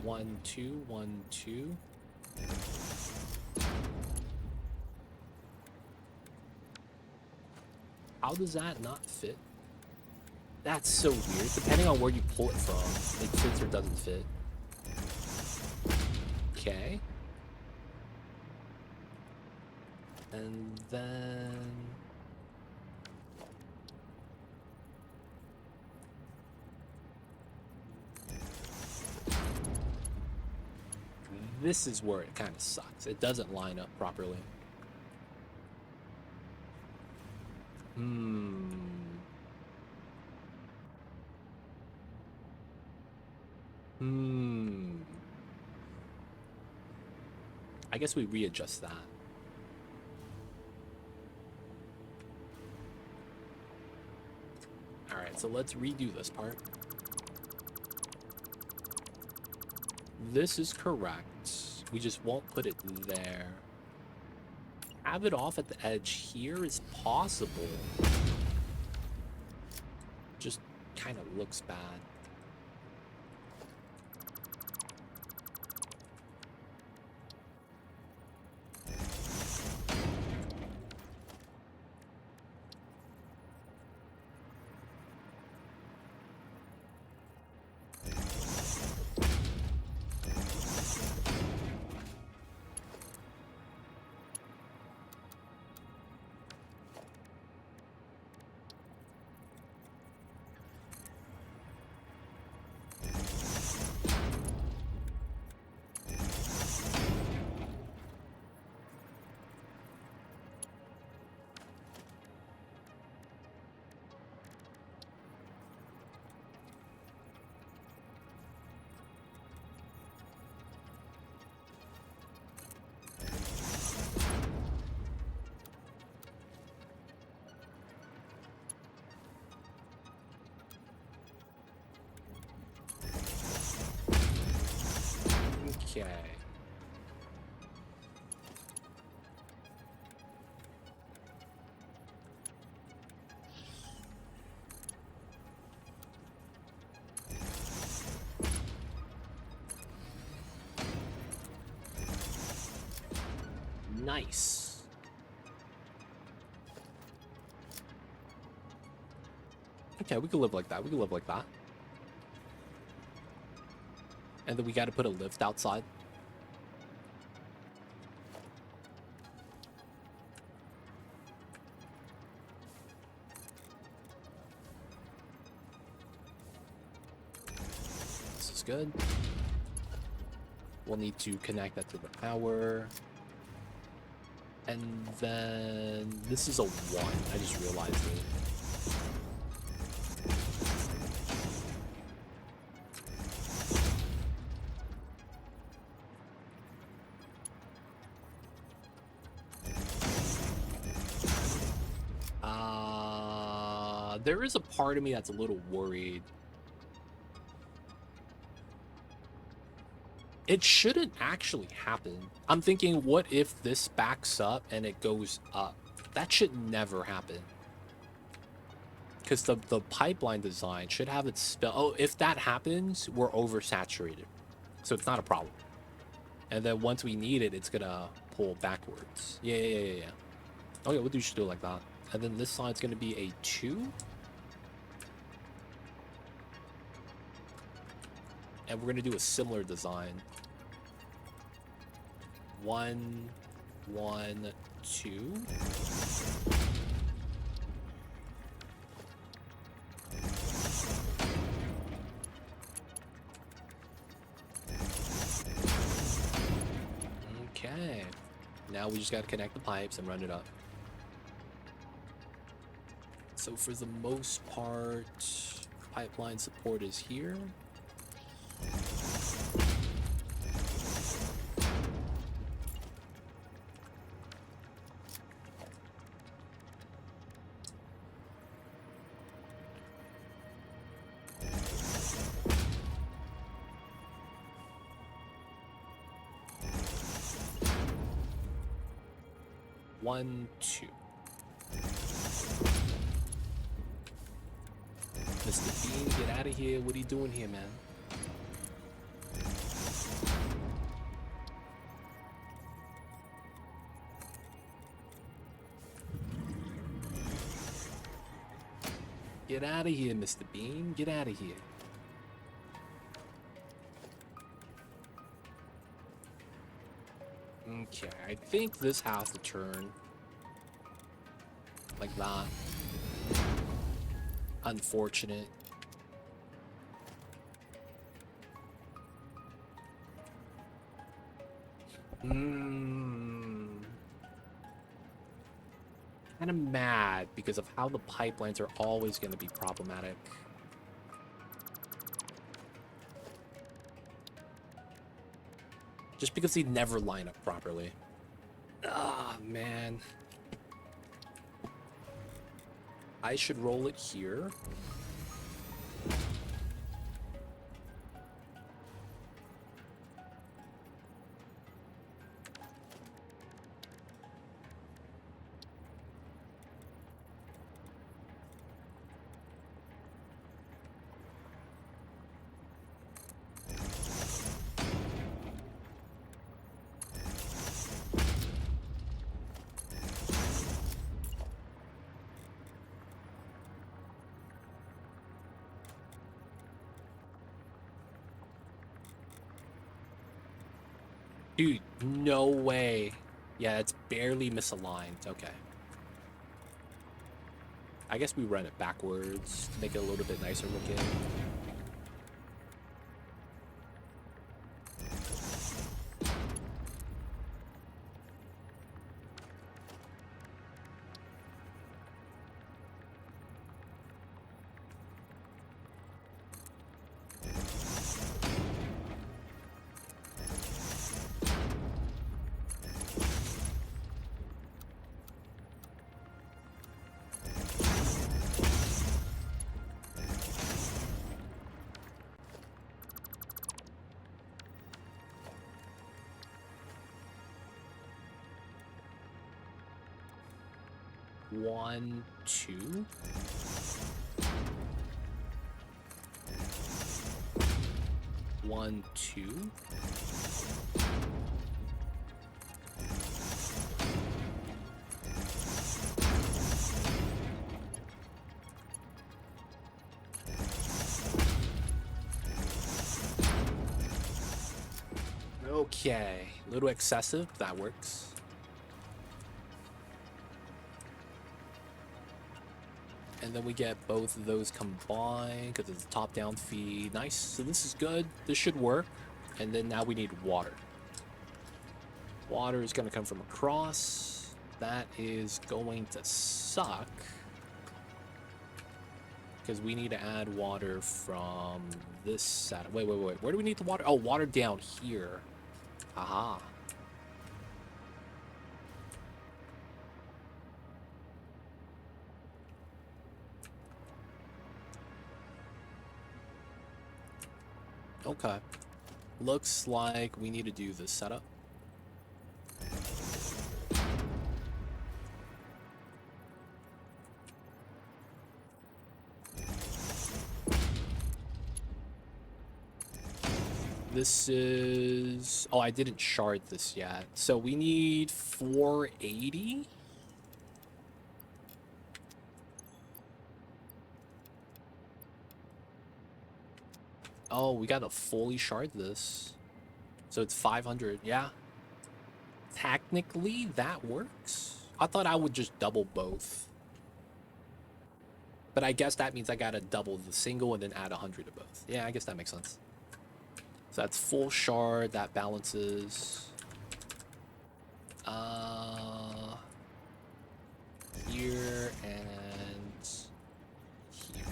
One, two, 1, 2. How does that not fit? That's so weird. Depending on where you pull it from, it fits or doesn't fit. Okay. And then... this is where it kind of sucks. It doesn't line up properly. I guess we readjust that. Alright, so let's redo this part. This is correct. We just won't put it there. Have it off at the edge here is possible. Just kind of looks bad. Okay. Nice. Okay, we can live like that. We can live like that. And then we got to put a lift outside. This is good. We'll need to connect that to the power. And then this is a 1. I just realized it. There is a part of me that's a little worried. It shouldn't actually happen. I'm thinking, what if this backs up and it goes up? That should never happen. Because the pipeline design should have it spell. Oh, if that happens, we're oversaturated. So it's not a problem. And then once we need it, it's gonna pull backwards. Yeah. Okay, we'll just do it like that. And then this side's gonna be a 2. And we're gonna do a similar design. 1, 1, 2. Okay. Now we just gotta connect the pipes and run it up. So for the most part, pipeline support is here. One, 2. Mr. Bean, get out of here. What are you doing here, man? Get out of here, Mr. Bean. Get out of here. Okay, I think this has to turn like that. Unfortunate. Kind of mad because of how the pipelines are always going to be problematic. Just because they never line up properly. Ah, man. I should roll it here. Dude, no way. Yeah, it's barely misaligned. Okay. I guess we run it backwards to make it a little bit nicer looking. One, 2. One, 2. Okay, a little excessive, but that works. And then we get both of those combined because it's a top-down feed. Nice, so this is good. This should work. And then now we need water. Water is going to come from across. That is going to suck. Because we need to add water from this side. Wait. Where do we need the water? Oh, water down here. Aha. Okay. Looks like we need to do the setup. This is... Oh, I didn't shard this yet. So we need 480? Oh, we gotta fully shard this. So it's 500, yeah. Technically, that works. I thought I would just double both. But I guess that means I gotta double the single and then add 100 to both. Yeah, I guess that makes sense. So that's full shard, that balances. Here and here.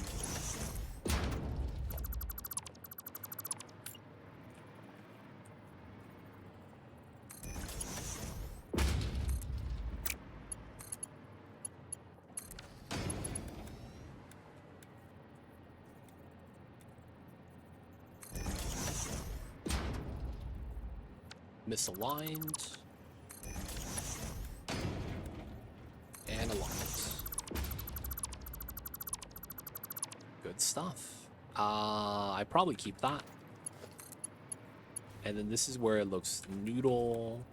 Misaligned. And aligned. Good stuff. I probably keep that. And then this is where it looks noodle.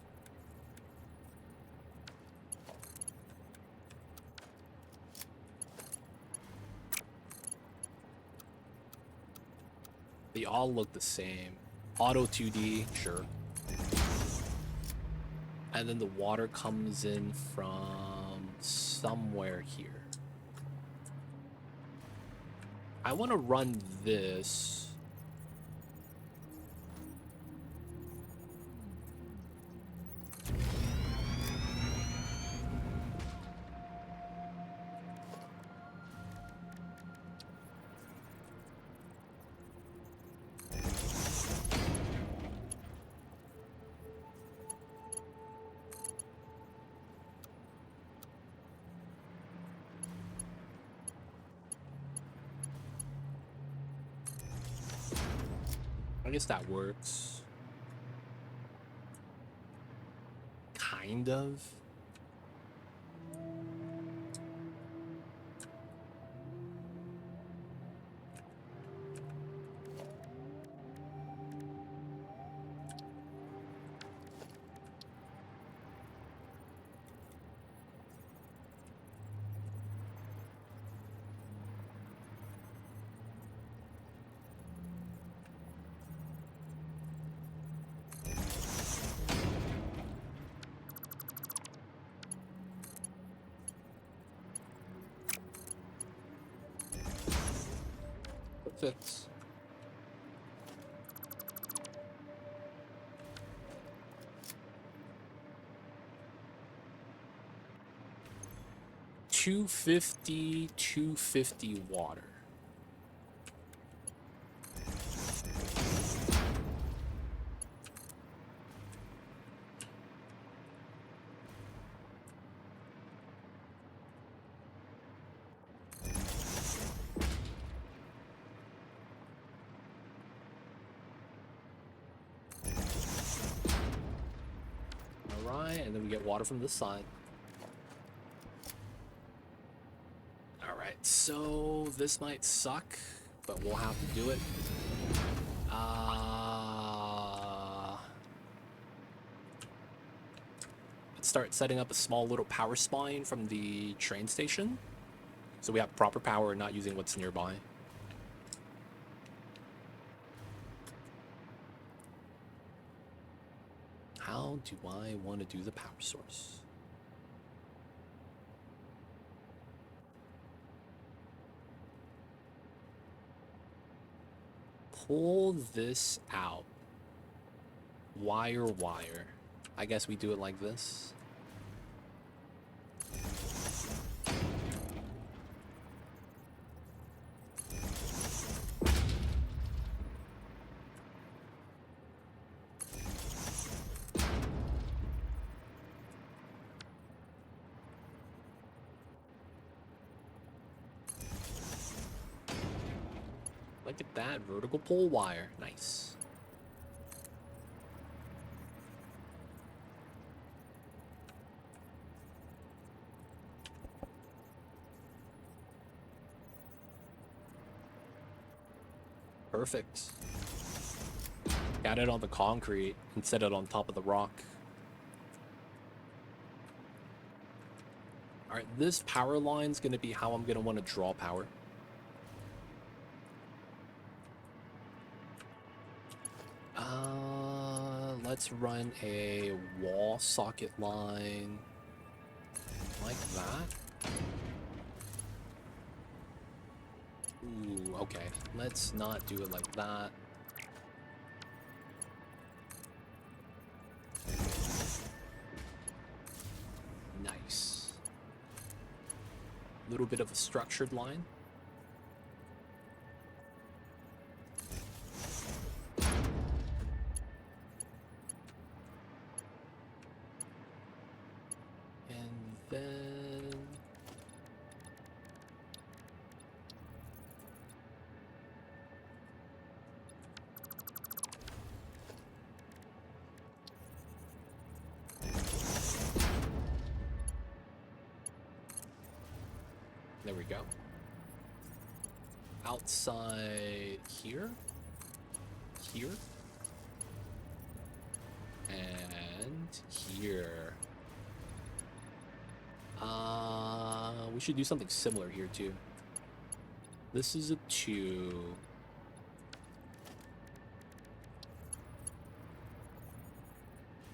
They all look the same. Auto 2D, sure. And then the water comes in from somewhere here. I want to run this. I guess that works. Kind of. Fits. $250 water. And then we get water from this side. Alright, so this might suck, but we'll have to do it. Let's start setting up a small little power spine from the train station. So we have proper power and not using what's nearby. how do I want to do the power source? Pull this out. Wire. I guess we do it like this. Look at that vertical pole wire. Nice. Perfect. Got it on the concrete and set it on top of the rock. All right, this power line's gonna be how I'm gonna want to draw power. Let's run a wall socket line like that. Ooh, okay. Let's not do it like that. Nice. Little bit of a structured line. There we go. Outside here, and here. We should do something similar here too. This is a 2.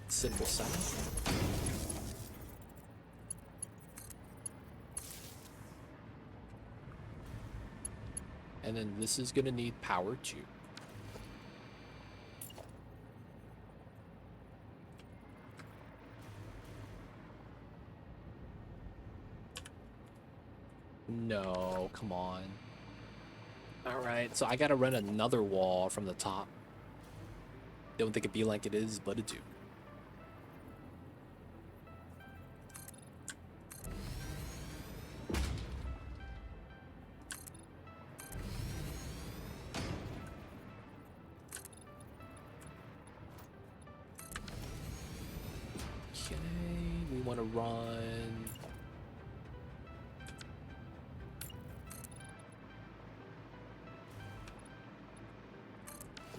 Simple 7. And then this is gonna need power too. No, come on. Alright, so I gotta run another wall from the top. Don't think it'd be like it is, but it do. Okay, we want to run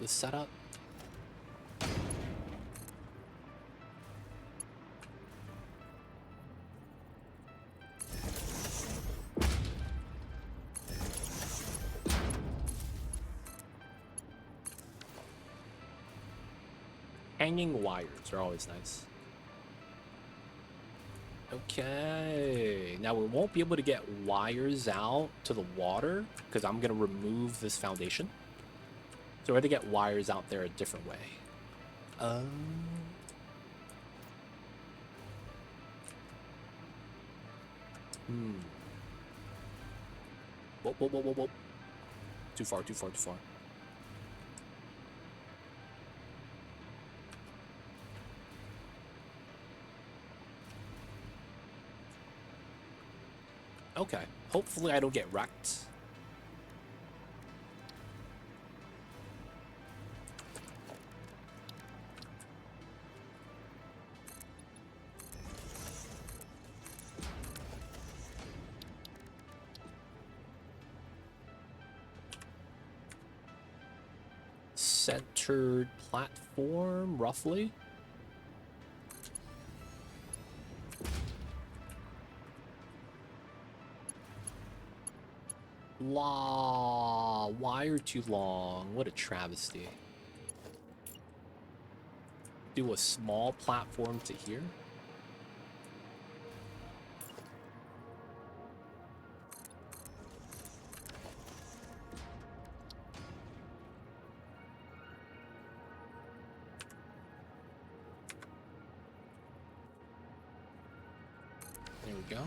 the setup. Hanging wires are always nice. Okay, now we won't be able to get wires out to the water because I'm gonna remove this foundation. So we're gonna get wires out there a different way. Whoa. Too far. Okay, hopefully I don't get wrecked. Centered platform, roughly. Wire too long. What a travesty. do a small platform to here. There we go.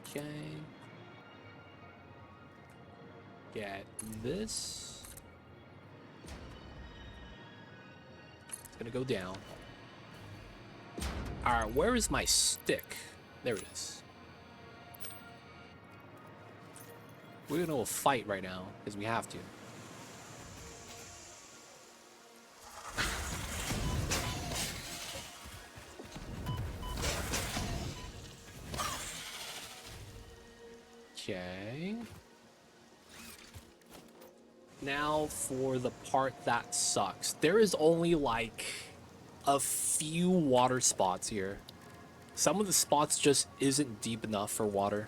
Okay. Get this. It's gonna go down. Alright, where is my stick? There it is. We're gonna fight right now, because we have to. Okay. Now for the part that sucks. There is only like a few water spots here. Some of the spots just isn't deep enough for water.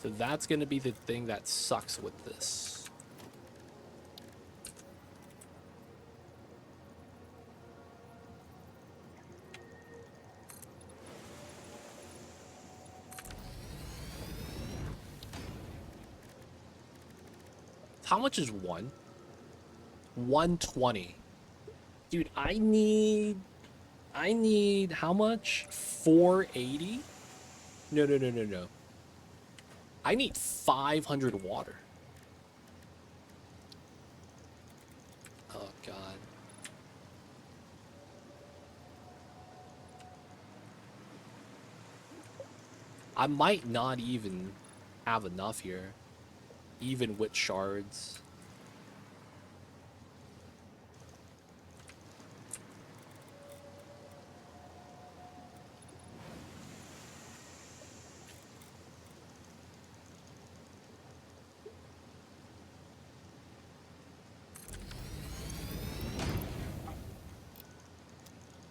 So that's going to be the thing that sucks with this. How much is one? 120. Dude, I need how much? 480? No. I need 500 water. Oh, God. I might not even have enough here, even with shards.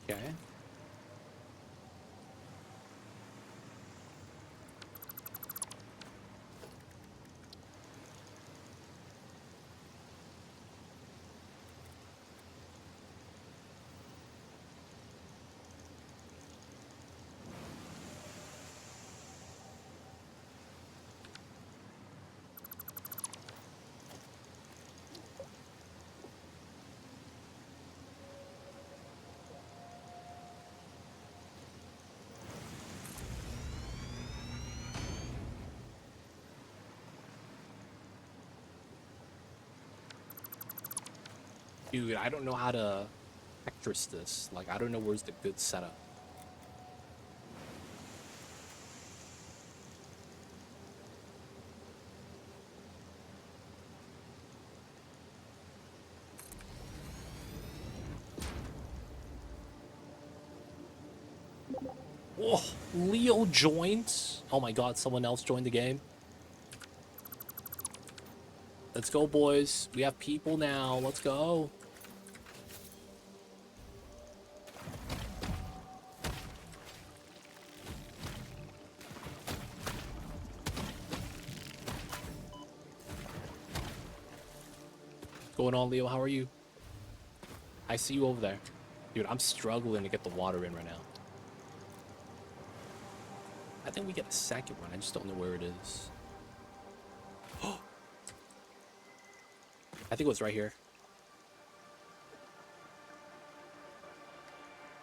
Okay. Dude, I don't know how to actress this. Like, I don't know where's the good setup. Oh, Leo joined. Oh my God, someone else joined the game. Let's go, boys. We have people now. Let's go. What's going on, Leo? How are you? I see you over there. Dude, I'm struggling to get the water in right now. I think we get a second one. I just don't know where it is. I think it was right here.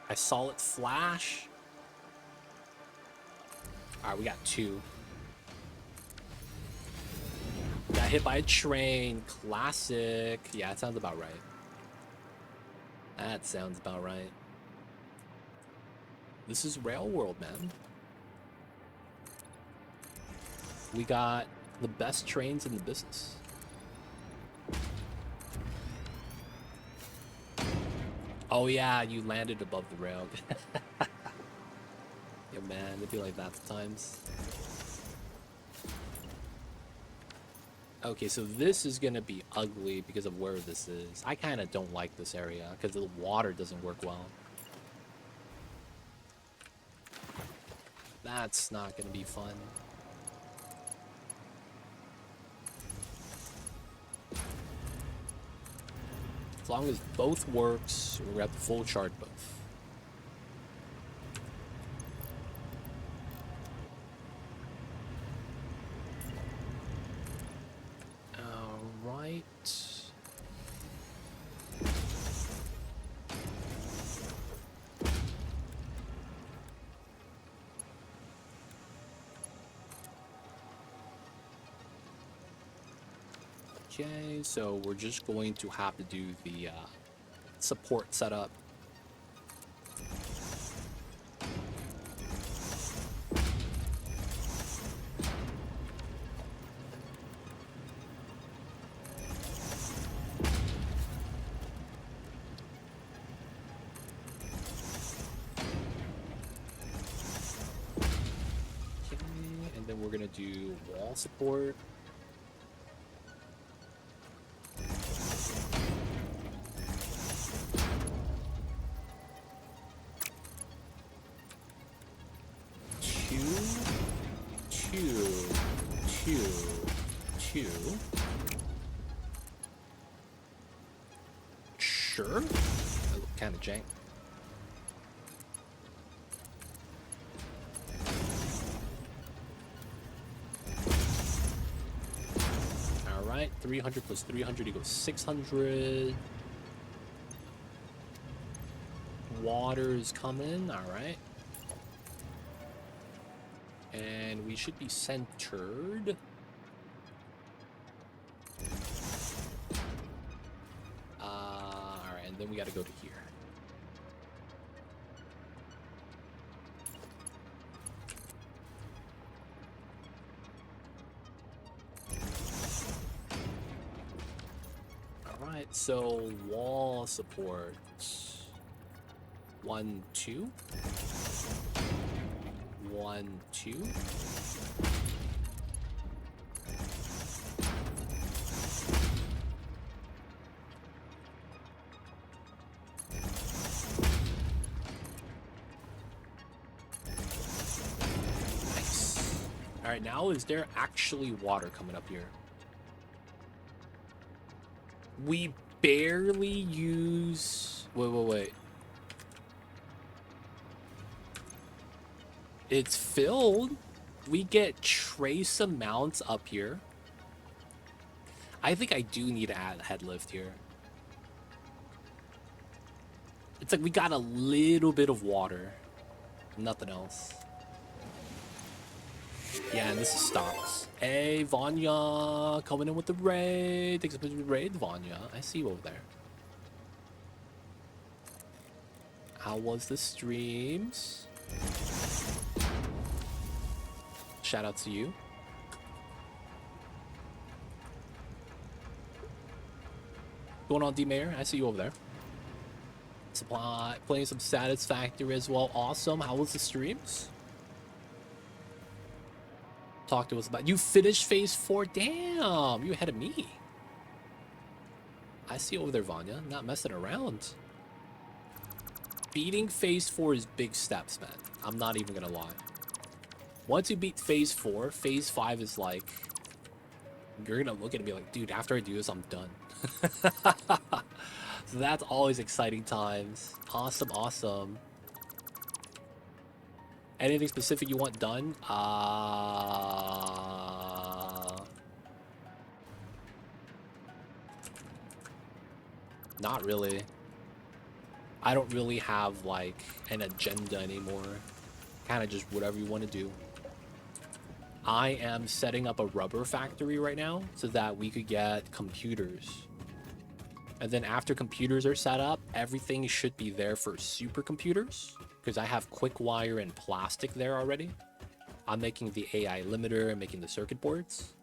I saw it flash. Alright, we got two. Got hit by a train. Classic. Yeah, that sounds about right. That sounds about right. This is Rail World, man. We got the best trains in the business. Oh yeah, you landed above the rail. Yeah, man, it'd be like that sometimes. Okay, so this is gonna be ugly because of where this is. I kind of don't like this area because the water doesn't work well. That's not gonna be fun. As long as both works, we're gonna have to full chart both. Alright. Okay, so we're just going to have to do the support setup. Okay, and then we're gonna do wall support. Two. Sure. That looked kind of jank. All right, 300 plus 300 equals 600. Water's coming. All right. And we should be centered. Alright, and then we gotta go to here. Alright, so wall support. 1, 2. 1, 2. Nice. All right, now is there actually water coming up here? We barely use... Wait. It's filled. We get trace amounts up here. I think I do need to add a head lift here. It's like we got a little bit of water. Nothing else. Yeah, and this is stops. Hey, Vanya, coming in with the raid. Thanks for the raid, Vanya. I see you over there. How was the streams? Shout out to you. Going on, D-Mayor? I see you over there. Supply, playing some Satisfactory as well. Awesome. How was the streams? Talk to us about. You finished phase 4. Damn, you ahead of me. I see you over there, Vanya. Not messing around. Beating phase 4 is big steps, man. I'm not even gonna lie. Once you beat phase 4, phase 5 is like, you're gonna look at it and be like, dude, after I do this, I'm done. So that's always exciting times. Awesome. Anything specific you want done? Not really. I don't really have like an agenda anymore. Kind of just whatever you want to do. I am setting up a rubber factory right now so that we could get computers. And then after computers are set up, everything should be there for supercomputers because I have quick wire and plastic there already. I'm making the AI limiter and making the circuit boards.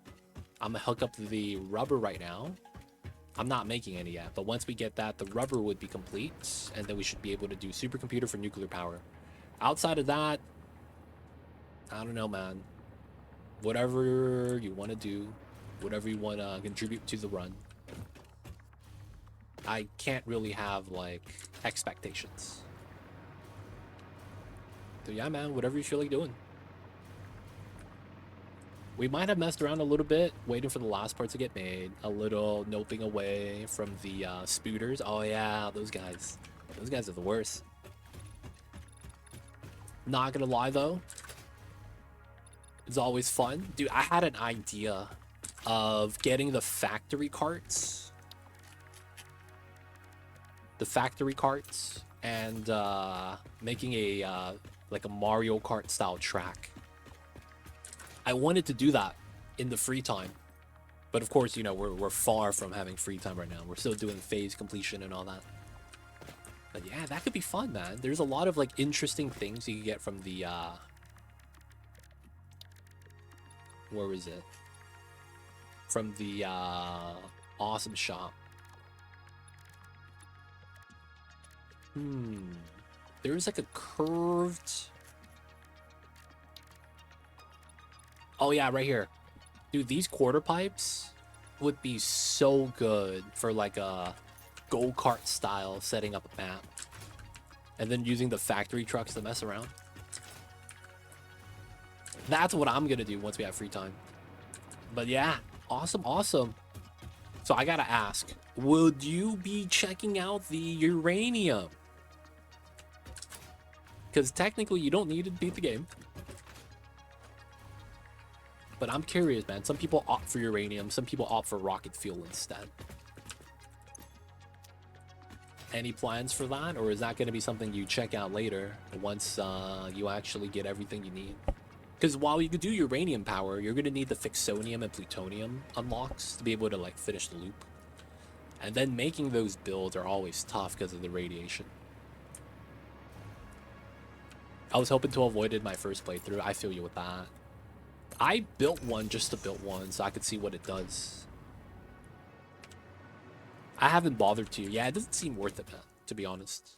I'm gonna hook up the rubber right now. I'm not making any yet, but once we get that, the rubber would be complete, and then we should be able to do supercomputer for nuclear power. Outside of that, I don't know, man. Whatever you want to do. whatever you want to contribute to the run. I can't really have, like, expectations. So yeah, man, whatever you feel like doing. We might have messed around a little bit, waiting for the last part to get made. A little noping away from the spooters. Oh yeah, those guys. Those guys are the worst. Not gonna lie though, it's always fun. Dude, I had an idea of getting the factory carts. The factory carts and making a like a Mario Kart style track. I wanted to do that in the free time, but of course, you know, we're far from having free time right now. We're still doing phase completion and all that. But yeah, that could be fun, man. There's a lot of like interesting things you can get from the where is it? From the awesome shop. There's like a curved. Oh yeah, right here. Dude, these quarter pipes would be so good for like a go-kart style setting up a map. And then using the factory trucks to mess around. That's what I'm gonna do once we have free time. But yeah, awesome, awesome. So I gotta ask, would you be checking out the uranium? Because technically you don't need to beat the game. But I'm curious, man. Some people opt for uranium. Some people opt for rocket fuel instead. Any plans for that? Or is that going to be something you check out later once you actually get everything you need? Because while you could do uranium power, you're going to need the fixonium and plutonium unlocks to be able to like finish the loop. And then making those builds are always tough because of the radiation. I was hoping to avoid it in my first playthrough. I feel you with that. I built one just to build one so I could see what it does. I haven't bothered to. Yeah, it doesn't seem worth it, man, to be honest.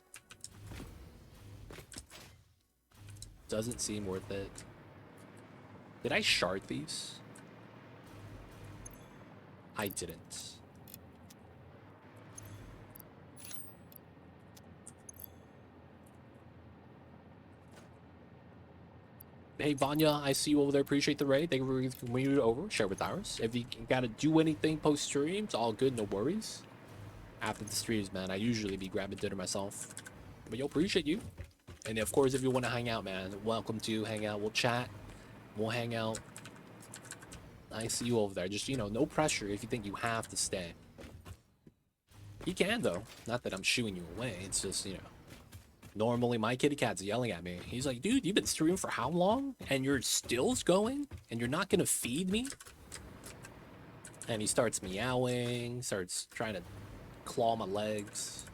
Doesn't seem worth it. Did I shard these? I didn't. Hey Vanya, I see you over there. Appreciate the raid. Thank you for coming over. Share with ours. If you gotta do anything post stream, it's all good. No worries. After the streams, man, I usually be grabbing dinner myself. But yo, appreciate you. And of course, if you want to hang out, man, welcome to hang out. We'll chat. We'll hang out. I see you over there. Just, you know, no pressure if you think you have to stay. You can though. Not that I'm shooing you away. It's just, you know. Normally, my kitty cat's yelling at me. He's like, dude, you've been streaming for how long? And you're still going? And you're not going to feed me? And he starts meowing, starts trying to claw my legs.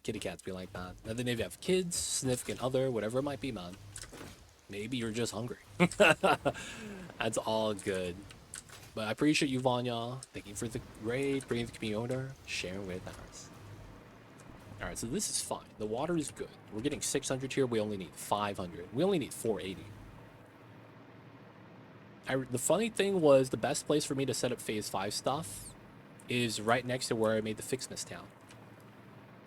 Kitty cats be like that. And then if you have kids, significant other, whatever it might be, man. Maybe you're just hungry. That's all good. But I appreciate you, Vanya. Thank you for the raid, bringing the community order, sharing with ours. Alright, so this is fine. The water is good. We're getting 600 here. We only need 500. We only need 480. The funny thing was the best place for me to set up phase 5 stuff is right next to where I made the Fixmas town.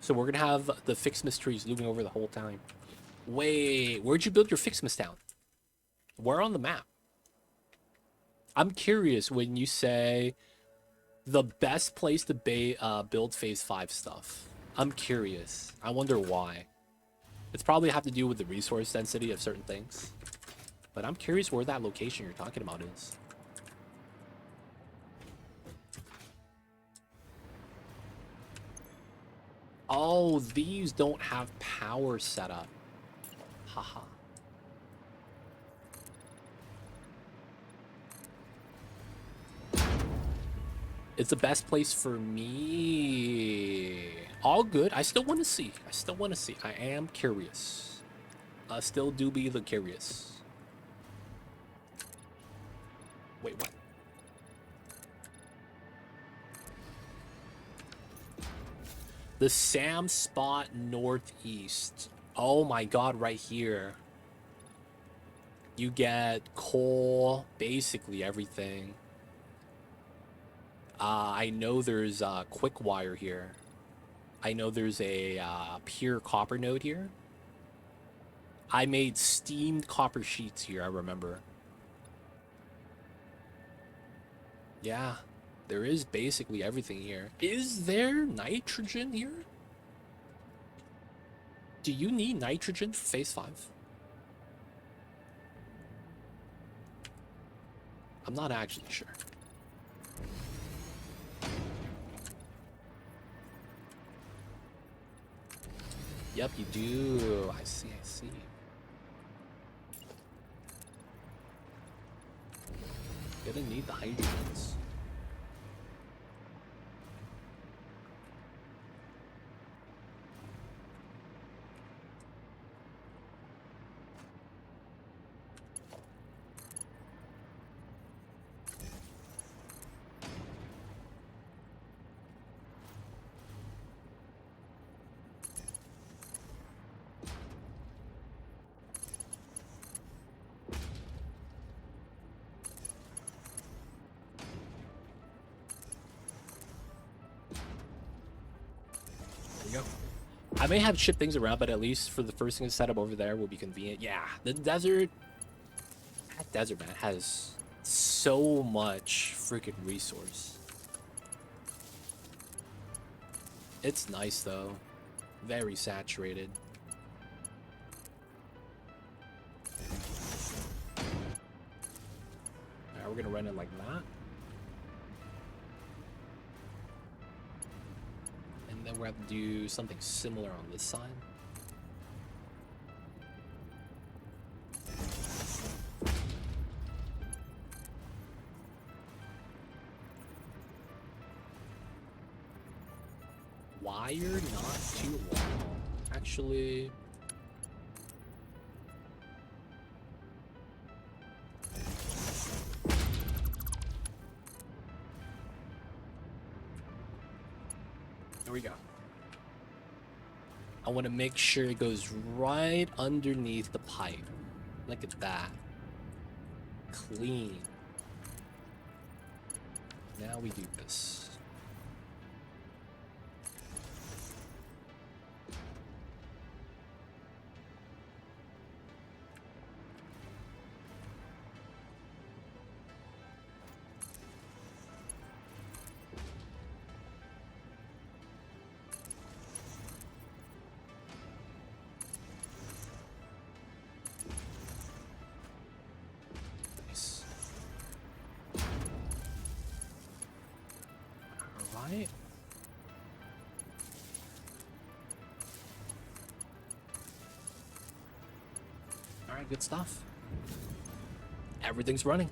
So we're going to have the Fixmas trees looming over the whole time. Wait, where'd you build your Fixmas town? Where on the map? I'm curious when you say the best place to build phase 5 stuff. I'm curious. I wonder why. It's probably have to do with the resource density of certain things. But I'm curious where that location you're talking about is. Oh, these don't have power set up. Haha. It's the best place for me. All good. I still want to see. I still want to see. I am curious. I still do be the curious. Wait, what? The Sam spot northeast. Oh my god, right here. You get coal, basically everything. I know there's quick wire here. I know there's a pure copper node here. I made steamed copper sheets here, I remember. Yeah, there is basically everything here. Is there nitrogen here? Do you need nitrogen for phase 5? I'm not actually sure. Yep, you do. I see, I see. Gonna need the hydrogens. I may have shipped things around, but at least for the first thing to set up over there will be convenient. Yeah, the desert... That desert, man, has so much freaking resource. It's nice, though. Very saturated. Alright, we're gonna run it like that. Then we're going to have to do something similar on this side. Wire not too long. Actually... There we go. I want to make sure it goes right underneath the pipe. Look at that. Clean. Now we do this. Good stuff. Everything's running.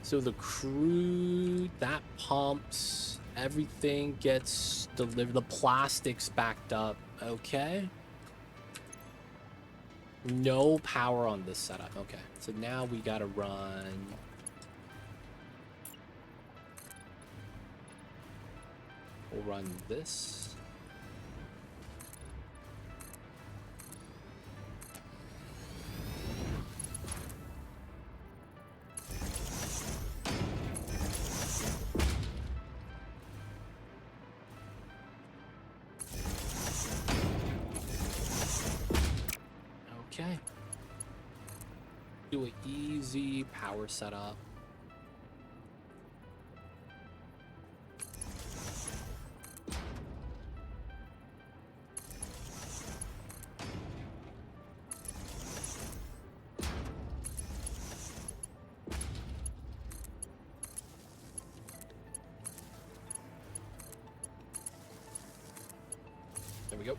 So the crude, that pumps, everything gets delivered. The plastic's backed up. Okay. No power on this setup. Okay. So now we gotta run. We'll run this. Do an easy power setup. There we go.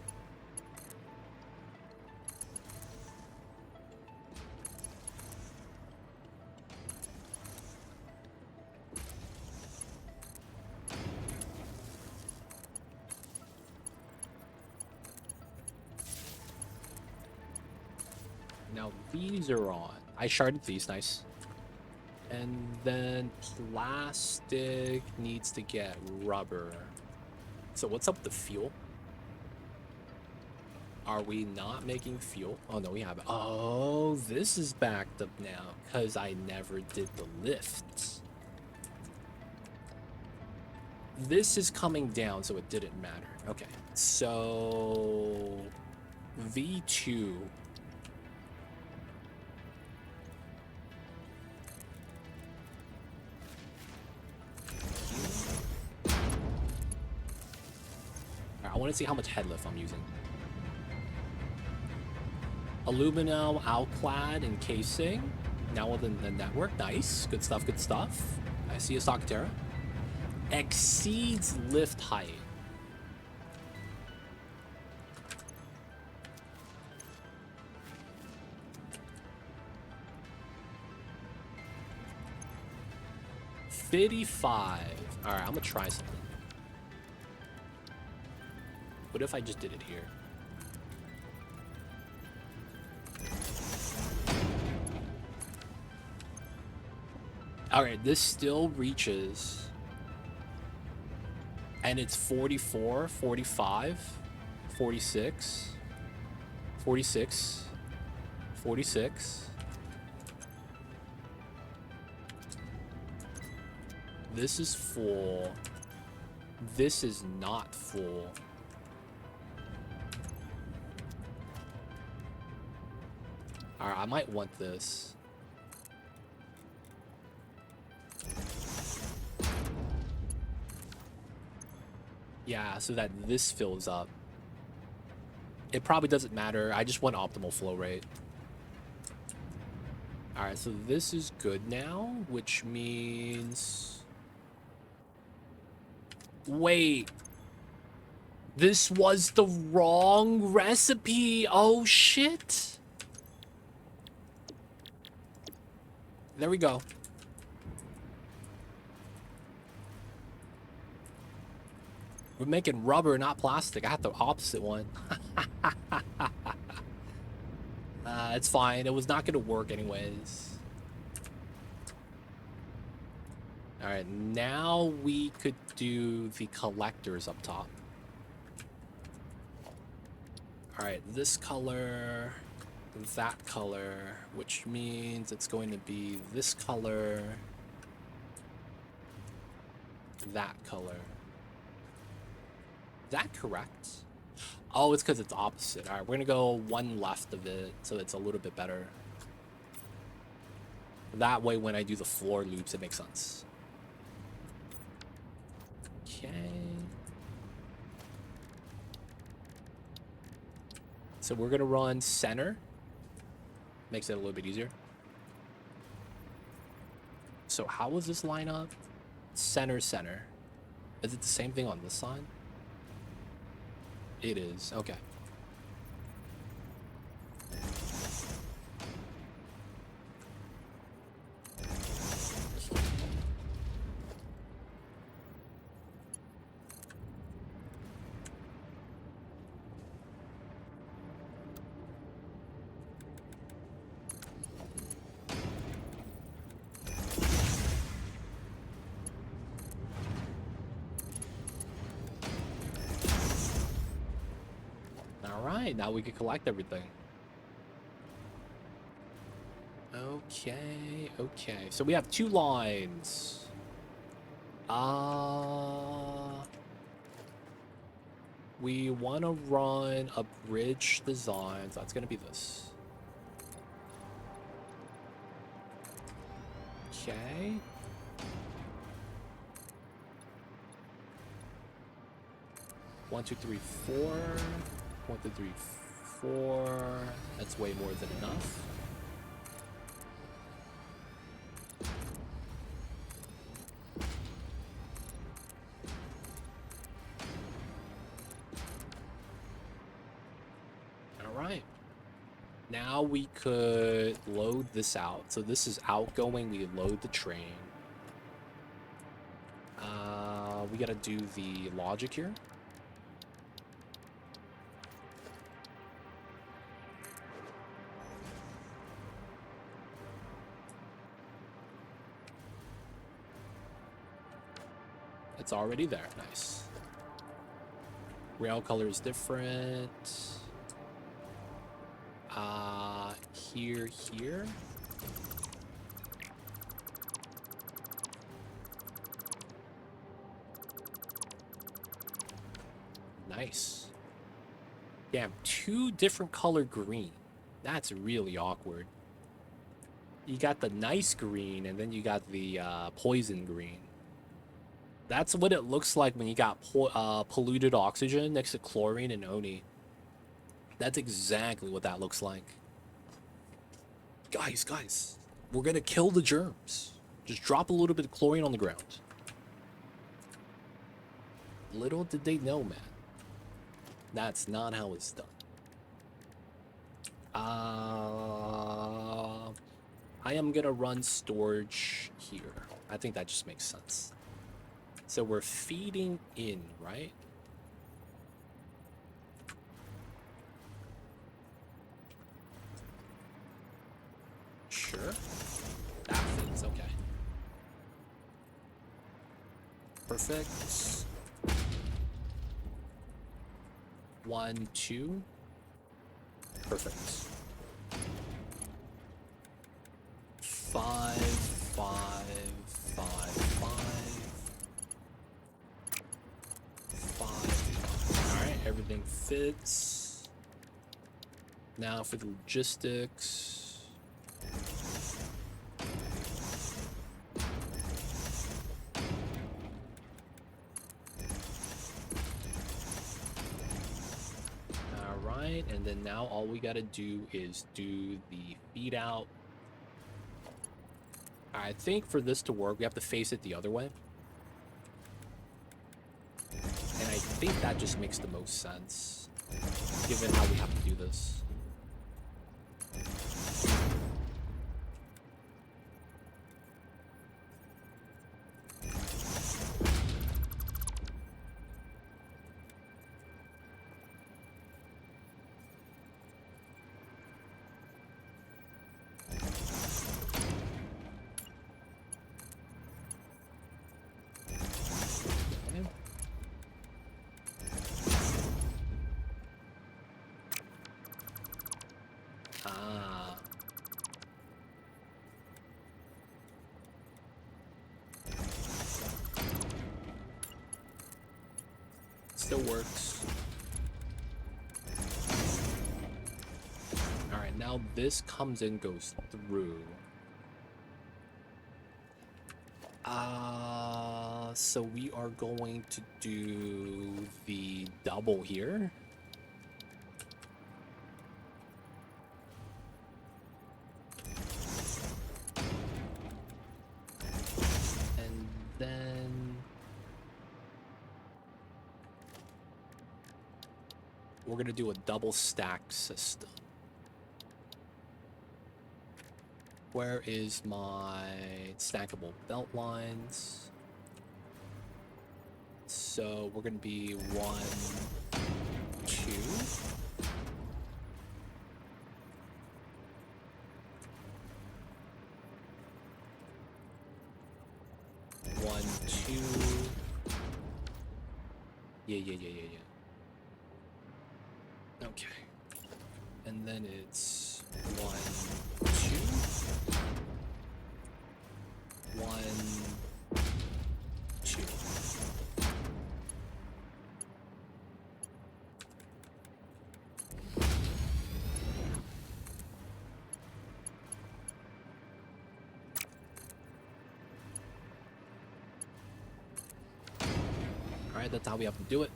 Now these are on. I sharded these, nice. And then plastic needs to get rubber. So what's up with the fuel? Are we not making fuel? Oh no, we have it. Oh, this is backed up now because I never did the lifts. This is coming down, so it didn't matter. Okay, so V2. I want to see how much headlift I'm using. Aluminum outclad encasing. Now within the network. Nice. Good stuff, good stuff. I see a Sockatera. Exceeds lift height. $55. Alright, I'm gonna try something. What if I just did it here? Alright, this still reaches. And it's 44, 45, 46, 46, 46. This is full. This is not full. Alright, I might want this. Yeah, so that this fills up. It probably doesn't matter. I just want optimal flow rate. Alright, so this is good now, which means... Wait. This was the wrong recipe. Oh, shit. There we go. We're making rubber, not plastic. I had the opposite one. It's fine. It was not going to work anyways. Alright, now we could do the collectors up top. Alright, this color, that color, which means it's going to be this color, that color. Is that correct? Oh, it's because it's opposite. Alright, we're going to go one left of it, so it's a little bit better. That way, when I do the floor loops, it makes sense. Okay. So we're going to run center. Makes it a little bit easier. So how does this line up? Center, center. Is it the same thing on this side? It is. Okay. Now we can collect everything. Okay, okay. So we have two lines. We want to run a bridge design. So that's going to be this. Okay. One, two, three, 4. 1, 2, 3, 4. That's way more than enough. All right. Now we could load this out. So this is outgoing. We load the train. We got to do the logic here. It's already there. Nice. Rail color is different. Here. Nice. Damn, 2 different color green. That's really awkward. You got the nice green, and then you got the poison green. That's what it looks like when you got polluted oxygen next to chlorine and Oni. That's exactly what that looks like. Guys, we're gonna kill the germs. Just drop a little bit of chlorine on the ground. Little did they know, man. That's not how it's done. I am gonna run storage here. I think that just makes sense. So we're feeding in, right? Sure. That fits, okay. Perfect. 1, 2. Perfect. 5, 5, 5, 5. Alright, everything fits. Now for the logistics. Alright, and then now all we gotta do is do the feed out. I think for this to work, we have to face it the other way. And I think that just makes the most sense, given how we have to do this. Still works. All right, now this comes in, goes through. So we are going to do the double here. And then we're going to do a double stacked system. Where is my stackable belt lines? So we're going to be 1, 2. One, two. Yeah. Okay. And then it's 1, 2. 1, 2. Alright, that's how we have to do it.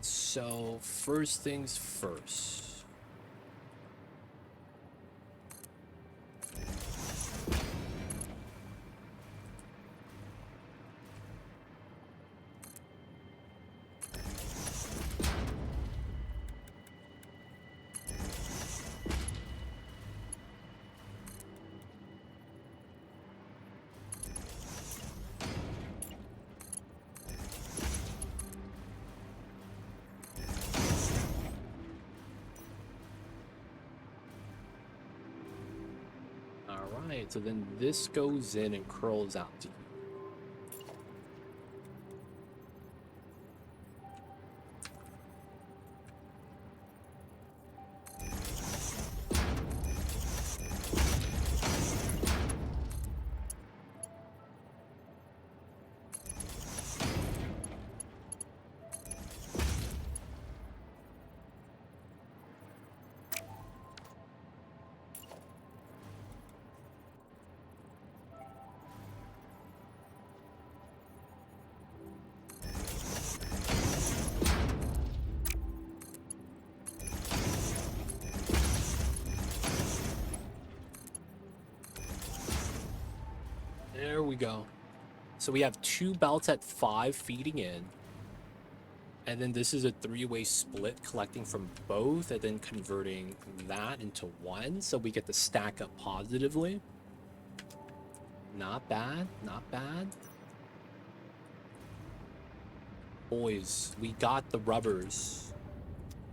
So, first things first. Alright, so then this goes in and curls out to you. There we go. So we have 2 belts at 5 feeding in. And then this is a 3-way split collecting from both and then converting that into 1. So we get to stack up positively. Not bad. Not bad. Boys, we got the rubbers.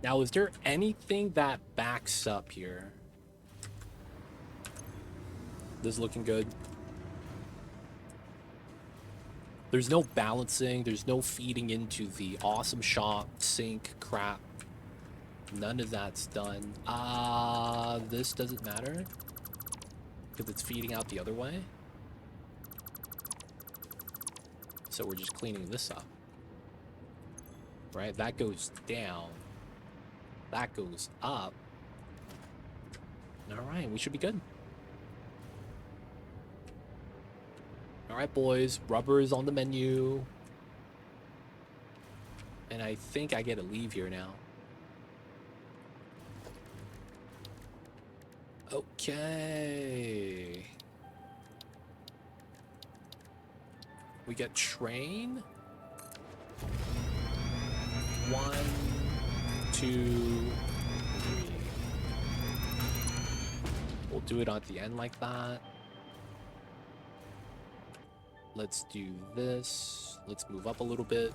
Now, is there anything that backs up here? This is looking good. There's no balancing. There's no feeding into the awesome shop sync crap. None of that's done. This doesn't matter because it's feeding out the other way. So we're just cleaning this up. Right? That goes down. That goes up. All right, we should be good. All right, boys, rubber is on the menu. And I think I get to leave here now. Okay. We get train. 1, 2, 3. We'll do it at the end like that. Let's do this. Let's move up a little bit.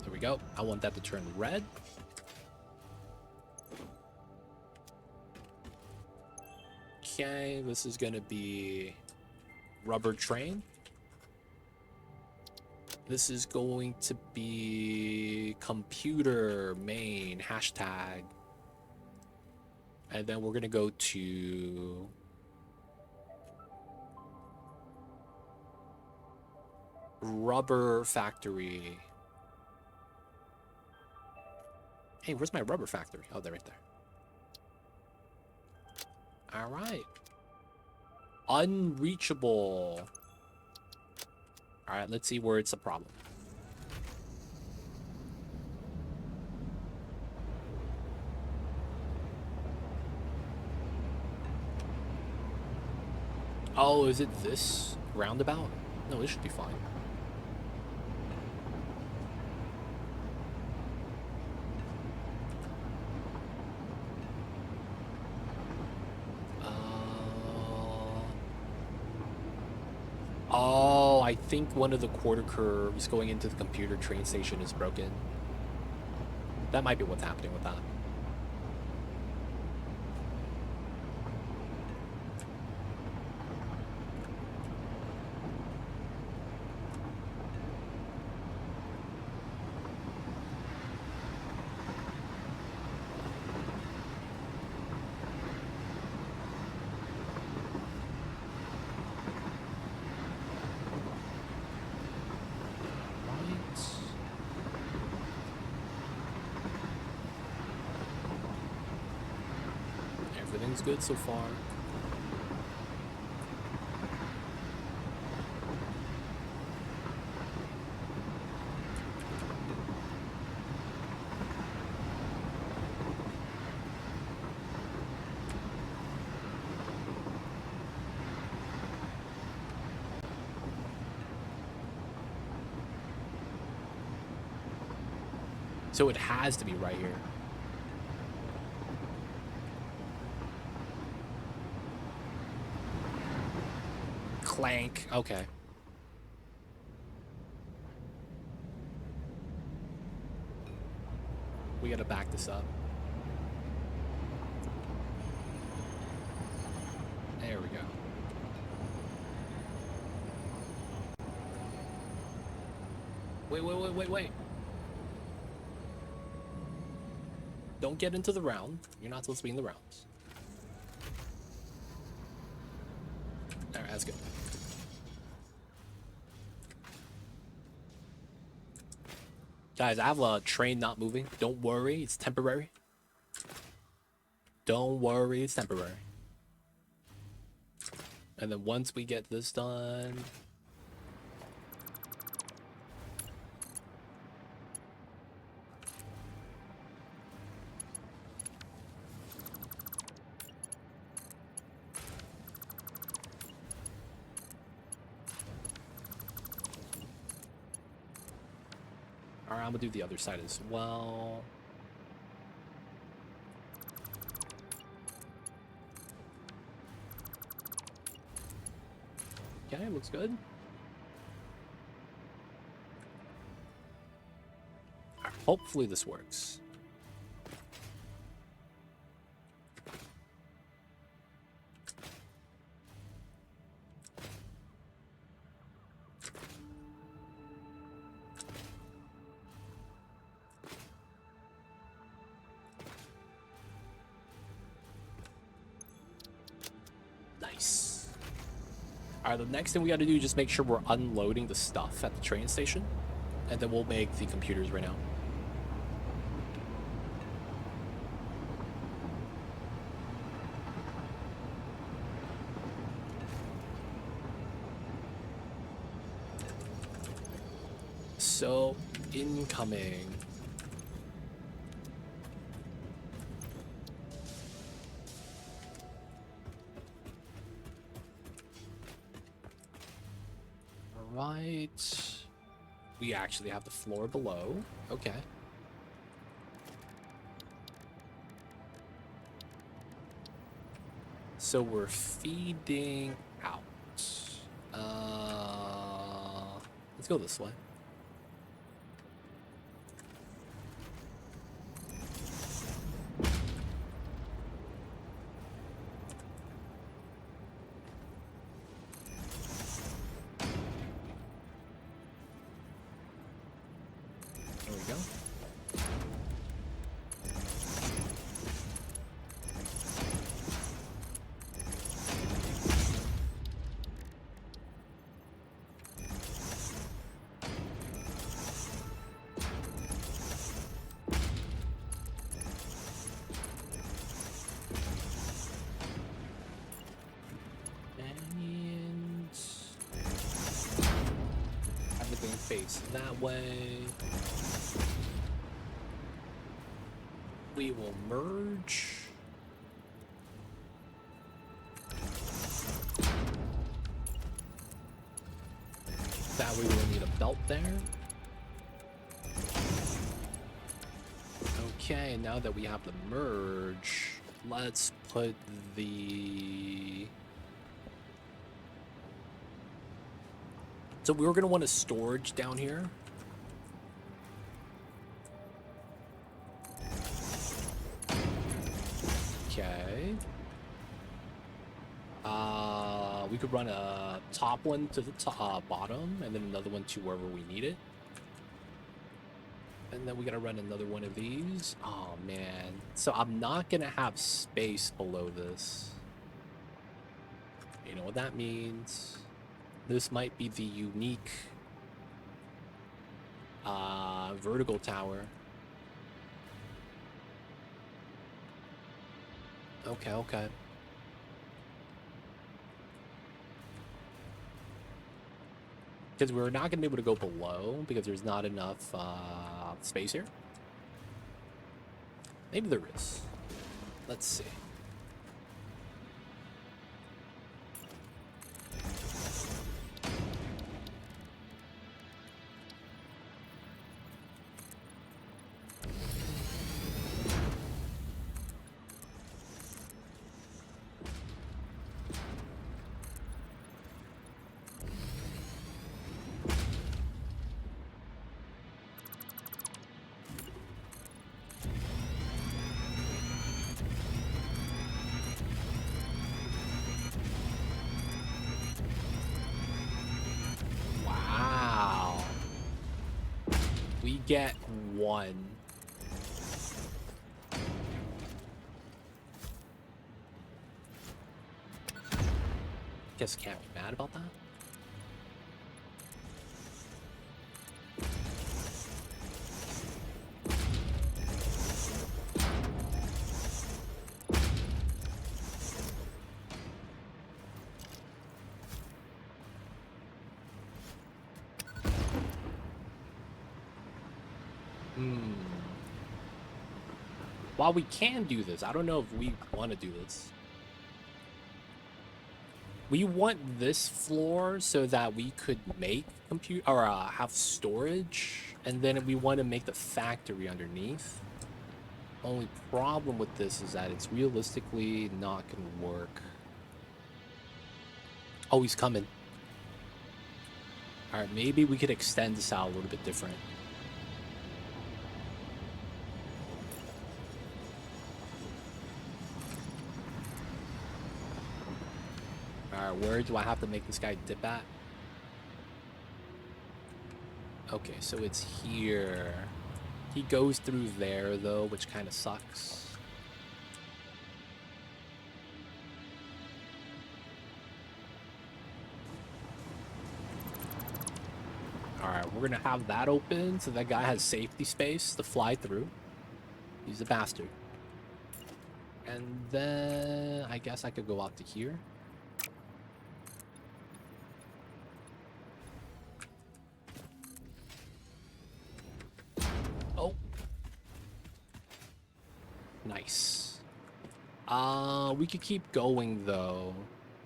There we go. I want that to turn red. Okay, this is gonna be rubber train. This is going to be computer main hashtag. And then we're gonna go to rubber factory. Hey, where's my rubber factory? Oh, they're right there. All right. Unreachable. All right, let's see where it's a problem. Oh, is it this roundabout? No, this should be fine. Oh, I think one of the quarter curves going into the computer train station is broken. That might be what's happening with that. Everything's good so far. So it has to be right here. Clank. Okay. We gotta back this up. There we go. Wait. Don't get into the round. You're not supposed to be in the rounds. Alright, that's good. Guys, I have a train not moving. Don't worry, it's temporary. Don't worry, it's temporary. And then once we get this done... All right, I'm gonna do the other side as well. Okay, looks good. Hopefully this works. Nice. All right, the next thing we got to do is just make sure we're unloading the stuff at the train station, and then we'll make the computers right now. So, incoming. Right. We actually have the floor below. Okay. So we're feeding out. Let's go this way. There we go. And everything face that way. We will merge. That way we'll need a belt there. Okay, now that we have the merge, let's put the... So we were going to want a storage down here. Okay. We could run a top one to the bottom, and then another one to wherever we need it. And then we gotta run another one of these. Oh man. So I'm not gonna have space below this. You know what that means? This might be the unique vertical tower. Okay, okay. Because we're not going to be able to go below because there's not enough space here. Maybe there is. Let's see. Get one. Guess can't be mad about that. While we can do this, I don't know if we want to do this. We want this floor so that we could make compute or have storage, and then we want to make the factory underneath. Only problem with this is that it's realistically not gonna work. Oh, he's coming. All right, maybe we could extend this out a little bit different. All right, where do I have to make this guy dip at? Okay, so it's here. He goes through there, though, which kind of sucks. Alright, we're gonna have that open so that guy has safety space to fly through. He's a bastard. And then I guess I could go out to here. Oh. Nice. We could keep going though.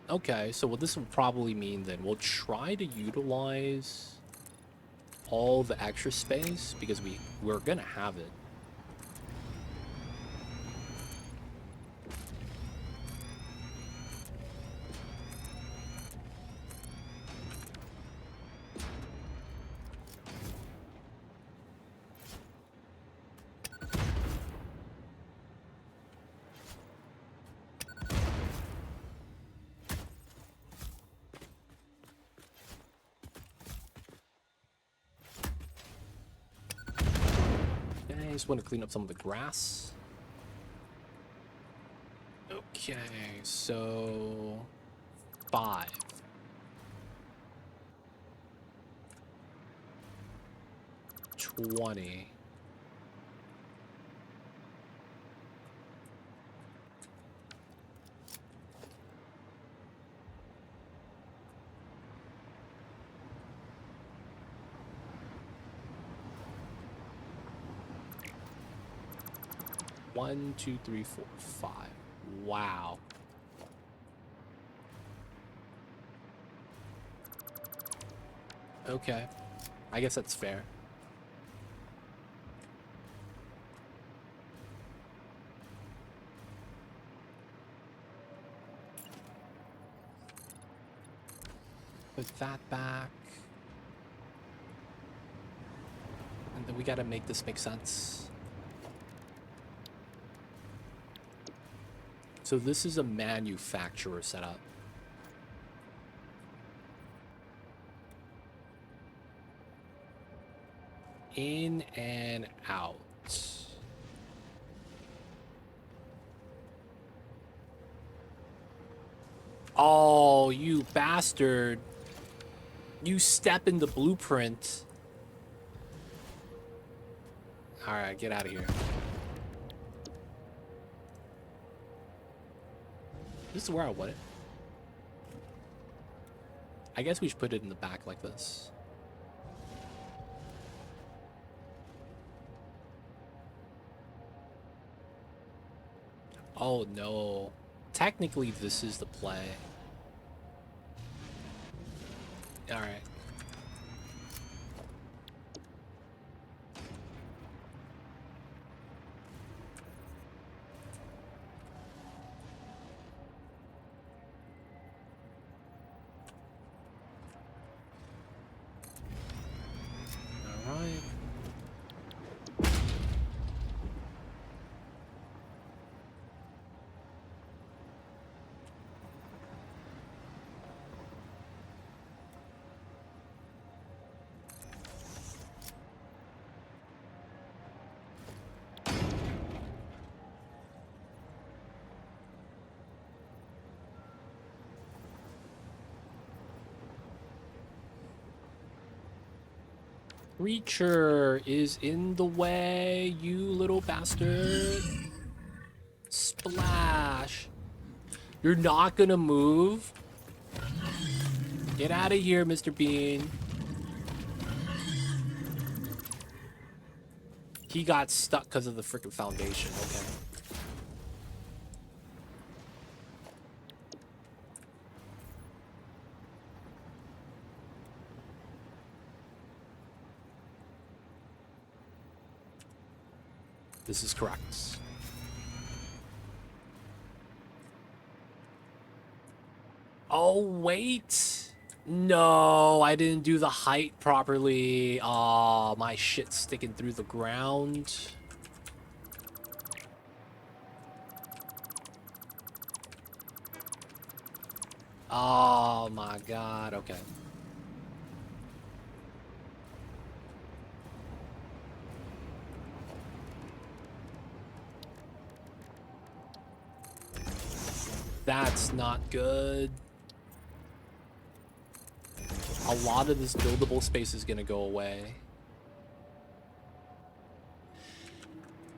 Okay, so what this will probably mean then, we'll try to utilize all the extra space because we're gonna have it. I just want to clean up some of the grass. Okay, so 5. 20. One, two, three, four, 5. Wow. Okay. I guess that's fair. Put that back. And then we gotta make this make sense. So this is a manufacturer setup. In and out. Oh, you bastard. You step in the blueprint. Alright, get out of here. This is where I want it. I guess we should put it in the back like this. Oh no. Technically, this is the play. Alright. Alright. Creature is in the way, you little bastard. Splash. You're not gonna move? Get out of here, Mr. Bean. He got stuck because of the freaking foundation. Okay. This is correct. Oh, wait. No, I didn't do the height properly. Oh, my shit's sticking through the ground. Oh my god, okay. That's not good. A lot of this buildable space is gonna go away.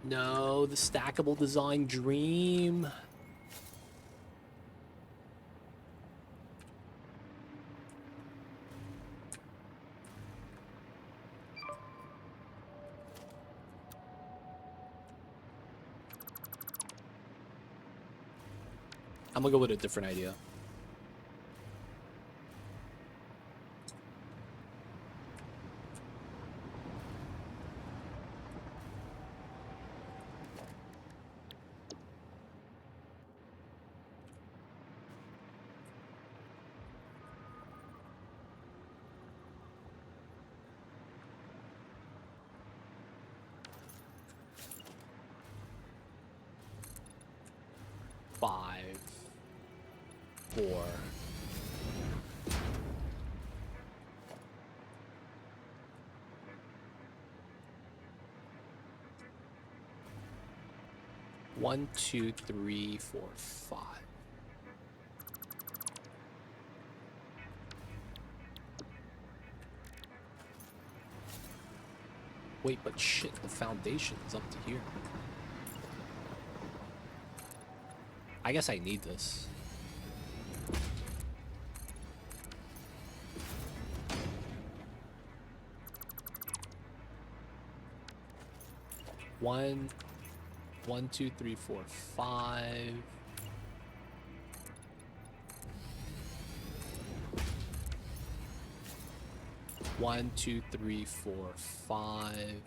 No, the stackable design dream. I'm gonna go with a different idea. Five, four. One, two, three, four, five. Wait, but shit, the foundation is up to here. I guess I need this. One, two, three, four, five. One, two, three, four, five.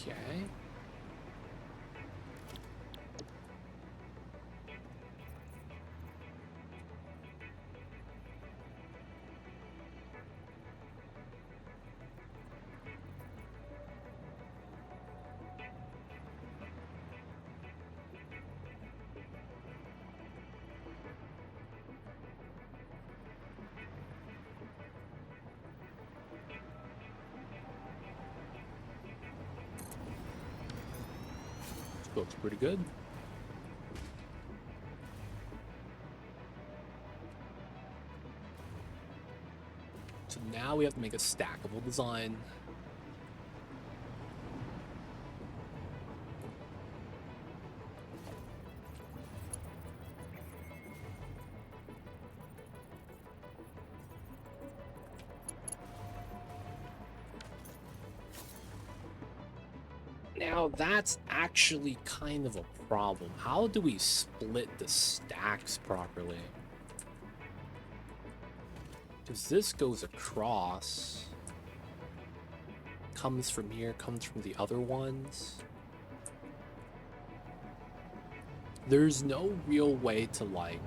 Okay. Looks pretty good. So now we have to make a stackable design. Now that's actually kind of a problem. How do we split the stacks properly? Because this goes across, comes from here, comes from the other ones. There's no real way to like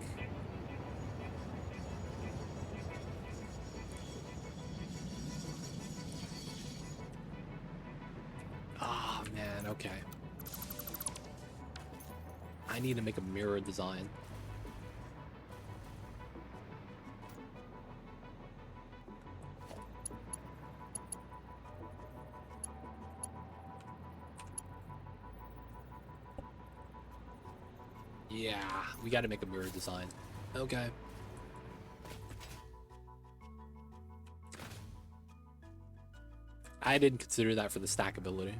okay. I need to make a mirror design. Yeah, we got to make a mirror design. Okay. I didn't consider that for the stackability.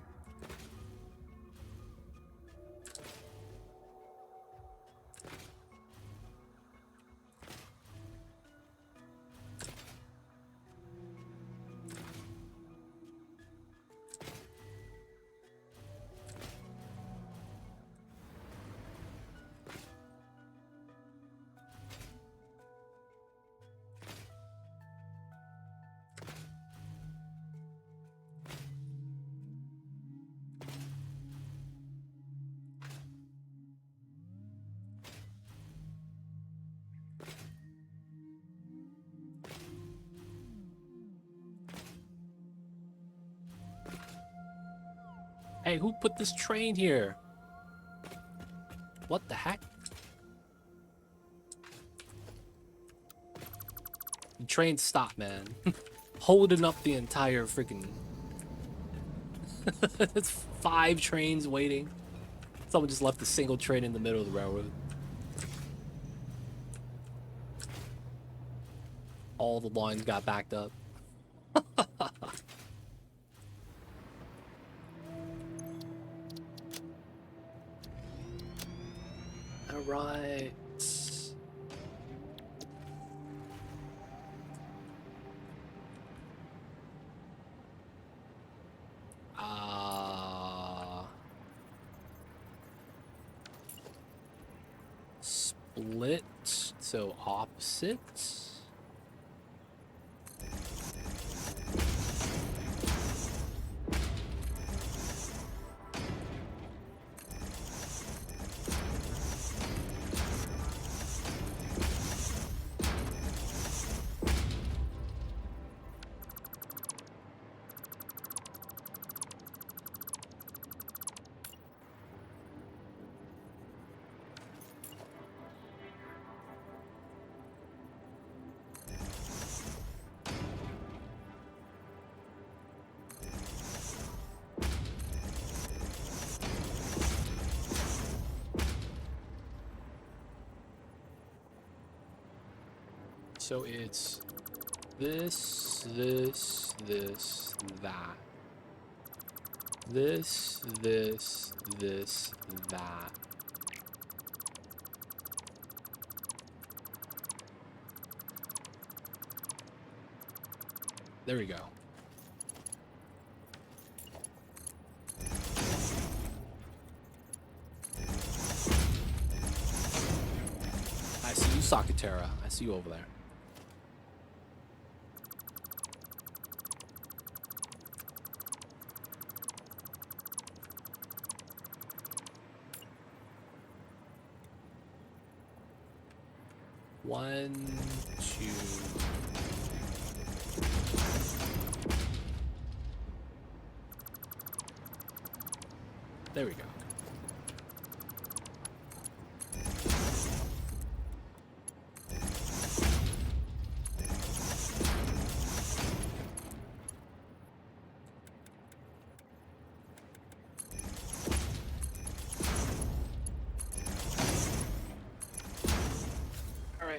Hey, who put this train here? What the heck? The train stopped, man. Holding up the entire freaking... It's 5 trains waiting. Someone just left a single train in the middle of the railroad. All the lines got backed up. All right. Split, so opposites. So it's this, this, this, that. This, this, this, that. There we go. I see you, Sakatera. I see you over there. One, two. There we go.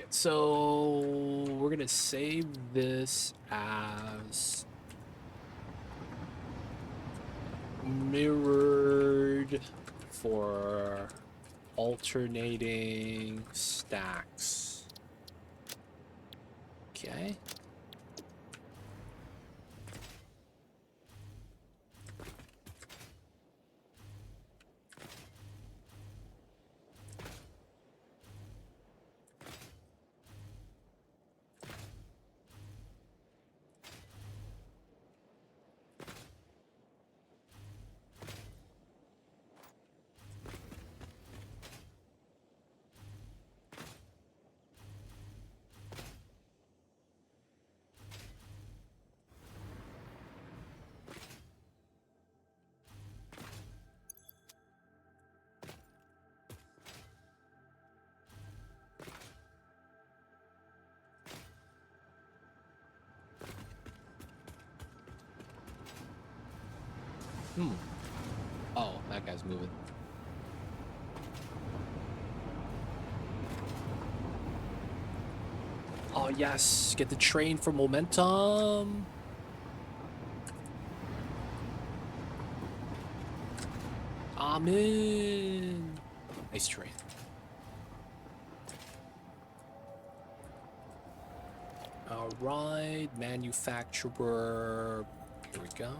So we're gonna save this as mirrored for alternating stacks. Okay. Oh, that guy's moving. Oh, yes. Get the train for momentum. Amen. Nice train. All right. Manufacturer. Here we go.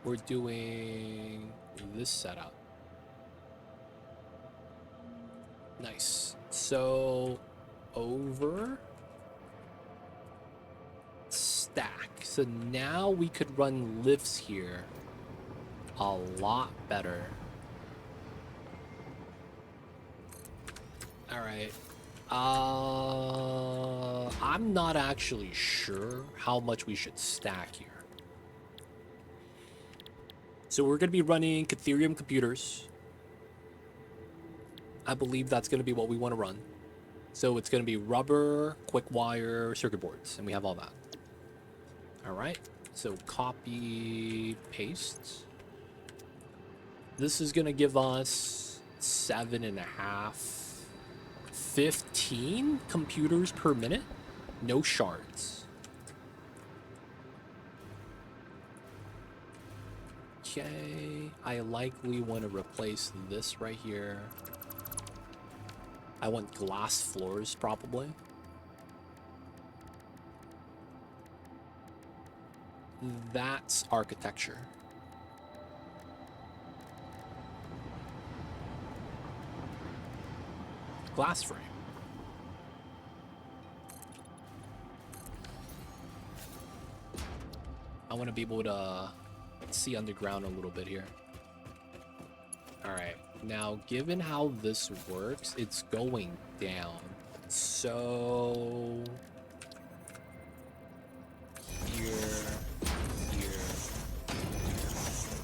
We're doing this setup. Nice. So over stack. So now we could run lifts here a lot better. All right. I I'm not actually sure how much we should stack here. So we're going to be running Ethereum computers. I believe that's going to be what we want to run. So it's going to be rubber, quick wire, circuit boards, and we have all that. All right. So copy, paste. This is going to give us 7.5, 15 computers per minute. No shards. Okay, I likely want to replace this right here. I want glass floors, probably. That's architecture. Glass frame. I want to be able to see underground a little bit here. All right, now given how this works, it's going down. So here.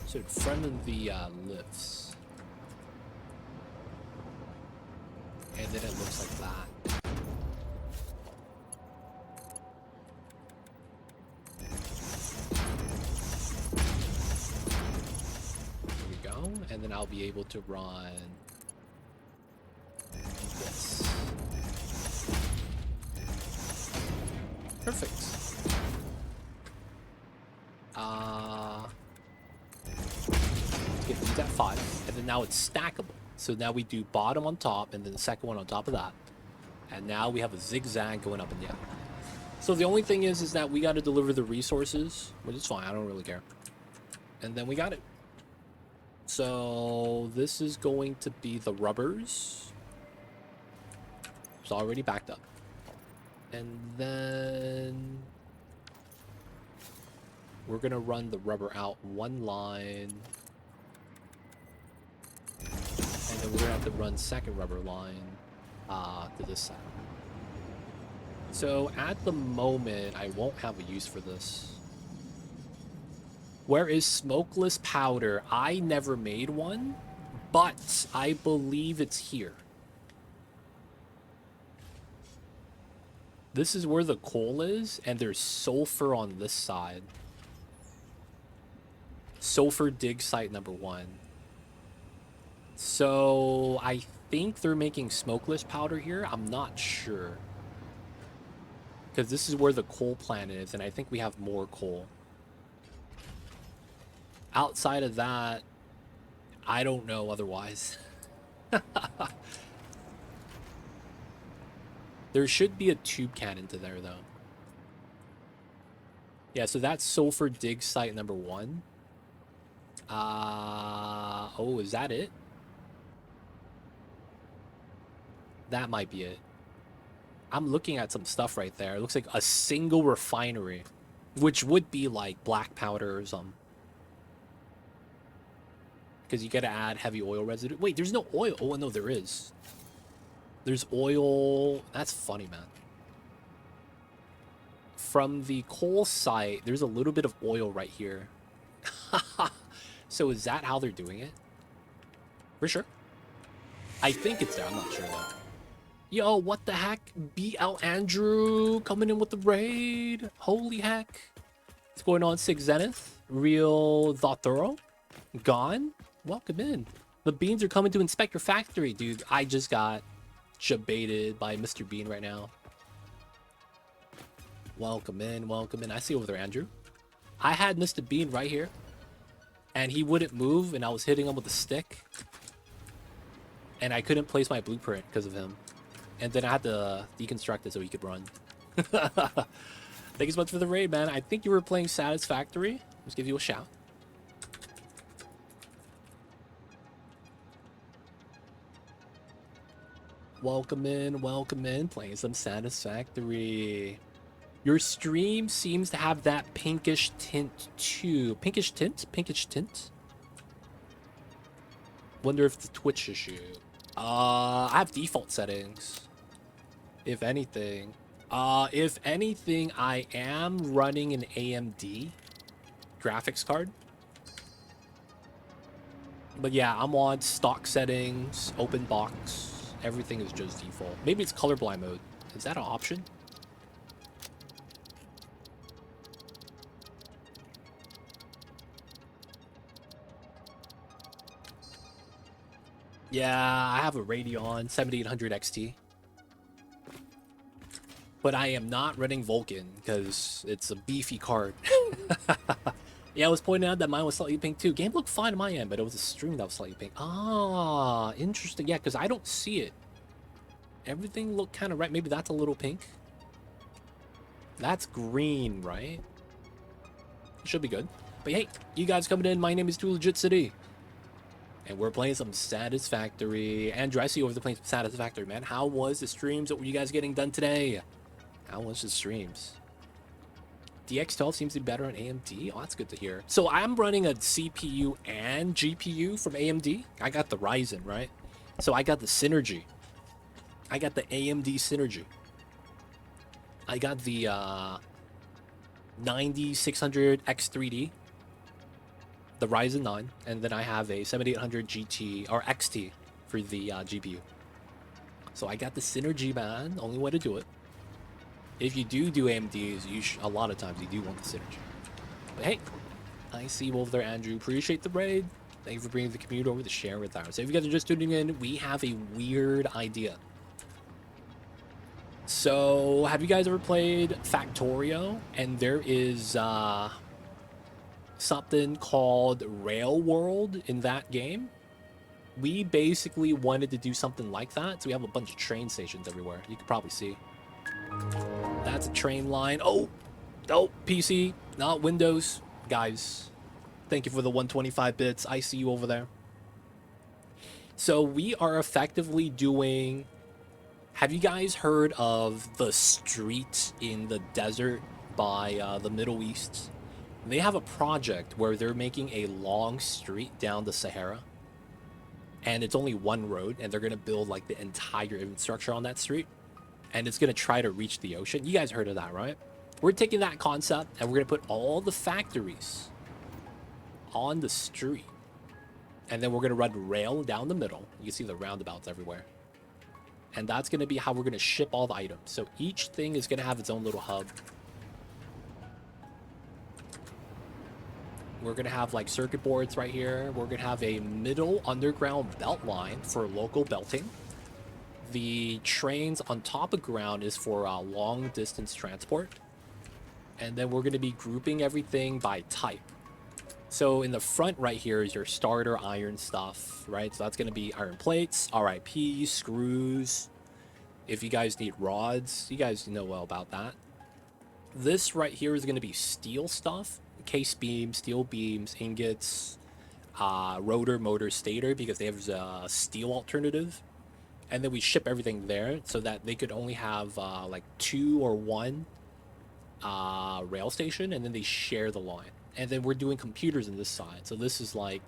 So in front of the lifts. And then it looks like that. And then I'll be able to run this. Perfect. Get these at 5, and then now it's stackable. So now we do bottom on top, and then the second one on top of that. And now we have a zigzag going up and down. So the only thing is that we got to deliver the resources, which is fine. I don't really care. And then we got it. So this is going to be the rubbers. It's already backed up. And then we're going to run the rubber out one line. And then we're going to have to run second rubber line to this side. So at the moment, I won't have a use for this. Where is smokeless powder? I never made one, but I believe it's here. This is where the coal is, and there's sulfur on this side. Sulfur dig site number 1. So I think they're making smokeless powder here. I'm not sure. Because this is where the coal plant is, and I think we have more coal. Outside of that, I don't know otherwise. There should be a tube cannon to there, though. Yeah, so that's sulfur dig site number 1. Oh, is that it? That might be it. I'm looking at some stuff right there. It looks like a single refinery, which would be like black powder or something. Because you gotta add heavy oil residue. Wait, there's no oil. Oh, no, there is. There's oil. That's funny, man. From the coal site, there's a little bit of oil right here. So is that how they're doing it? For sure. I think it's there. I'm not sure, though. Yo, what the heck? BL Andrew coming in with the raid. Holy heck. What's going on, Six Zenith? Real Thothoro? Gone? Welcome in. The beans are coming to inspect your factory, dude. I just got jebaited by Mr. Bean right now. Welcome in, welcome in. I see you over there, Andrew. I had Mr. Bean right here, and he wouldn't move, and I was hitting him with a stick, and I couldn't place my blueprint because of him. And then I had to deconstruct it so he could run. Thank you so much for the raid, man. I think you were playing Satisfactory. Let's give you a shout. Welcome in, playing some Satisfactory. Your stream seems to have that pinkish tint too. Pinkish tint? Pinkish tint? Wonder if it's a Twitch issue. I have default settings, if anything. If anything, I am running an AMD graphics card. But yeah, I'm on stock settings, open box. Everything is just default. Maybe it's colorblind mode. Is that an option? Yeah, I have a Radeon 7800 XT. But I am not running Vulkan because it's a beefy card. Yeah, I was pointing out that mine was slightly pink too. Game looked fine on my end, but it was a stream that was slightly pink. Ah, interesting. Yeah, because I don't see it. Everything looked kind of right. Maybe that's a little pink. That's green, right? Should be good. But hey, you guys coming in. My name is Too Legit City. And we're playing some Satisfactory. Andrew, I see you over there playing some Satisfactory, man. How was the streams? What were you guys getting done today? How was the streams? DX12 seems to be better on AMD. Oh, that's good to hear. So I'm running a CPU and GPU from AMD. I got the Ryzen, right? So I got the Synergy. I got the AMD Synergy. I got the 9600 X3D, the Ryzen 9, and then I have a 7800 GT or XT for the GPU. So I got the Synergy, man. Only way to do it. If you do AMDs, a lot of times you do want the Synergy. But hey, I see you over there, Andrew. Appreciate the raid. Thank you for bringing the community over to share with us. So if you guys are just tuning in, we have a weird idea. So, have you guys ever played Factorio? And there is something called Rail World in that game. We basically wanted to do something like that. So we have a bunch of train stations everywhere. You can probably see. That's a train line. Oh, PC, not Windows. Guys, thank you for the 125 bits. I see you over there. So we are effectively doing... Have you guys heard of the street in the desert by the Middle East? They have a project where they're making a long street down the Sahara. And it's only one road, and they're going to build like the entire infrastructure on that street. And it's going to try to reach the ocean. You guys heard of that, right? We're taking that concept, and we're going to put all the factories on the street. And then we're going to run rail down the middle. You can see the roundabouts everywhere. And that's going to be how we're going to ship all the items. So each thing is going to have its own little hub. We're going to have like circuit boards right here. We're going to have a middle underground belt line for local belting. The trains on top of ground is for long distance transport. And then we're going to be grouping everything by type. So in the front right here is your starter iron stuff, right? So that's going to be iron plates, RIP, screws. If you guys need rods, you guys know well about that. This right here is going to be steel stuff, case beams, steel beams, ingots, rotor, motor, stator, because they have a steel alternative. And then we ship everything there so that they could only have like 2 or 1 rail station, and then they share the line. And then we're doing computers on this side. So this is like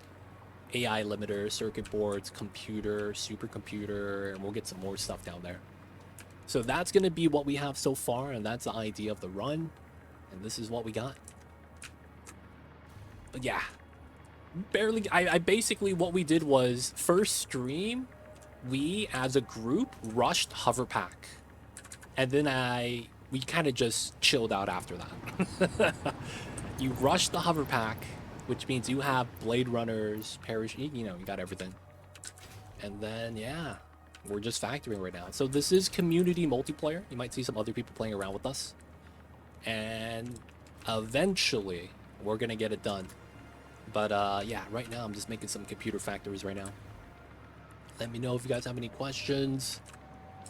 AI limiter, circuit boards, computer, supercomputer, and we'll get some more stuff down there. So that's going to be what we have so far, and that's the idea of the run. And this is what we got. But yeah, barely. I basically, what we did was, first stream, we as a group rushed Hoverpack. And then we kind of just chilled out after that. You rush the Hoverpack, which means you have Blade Runners, Parachute, you got everything. And then, yeah, we're just factoring right now. So this is community multiplayer. You might see some other people playing around with us. And eventually, we're going to get it done. But yeah, right now, I'm just making some computer factories right now. Let me know if you guys have any questions.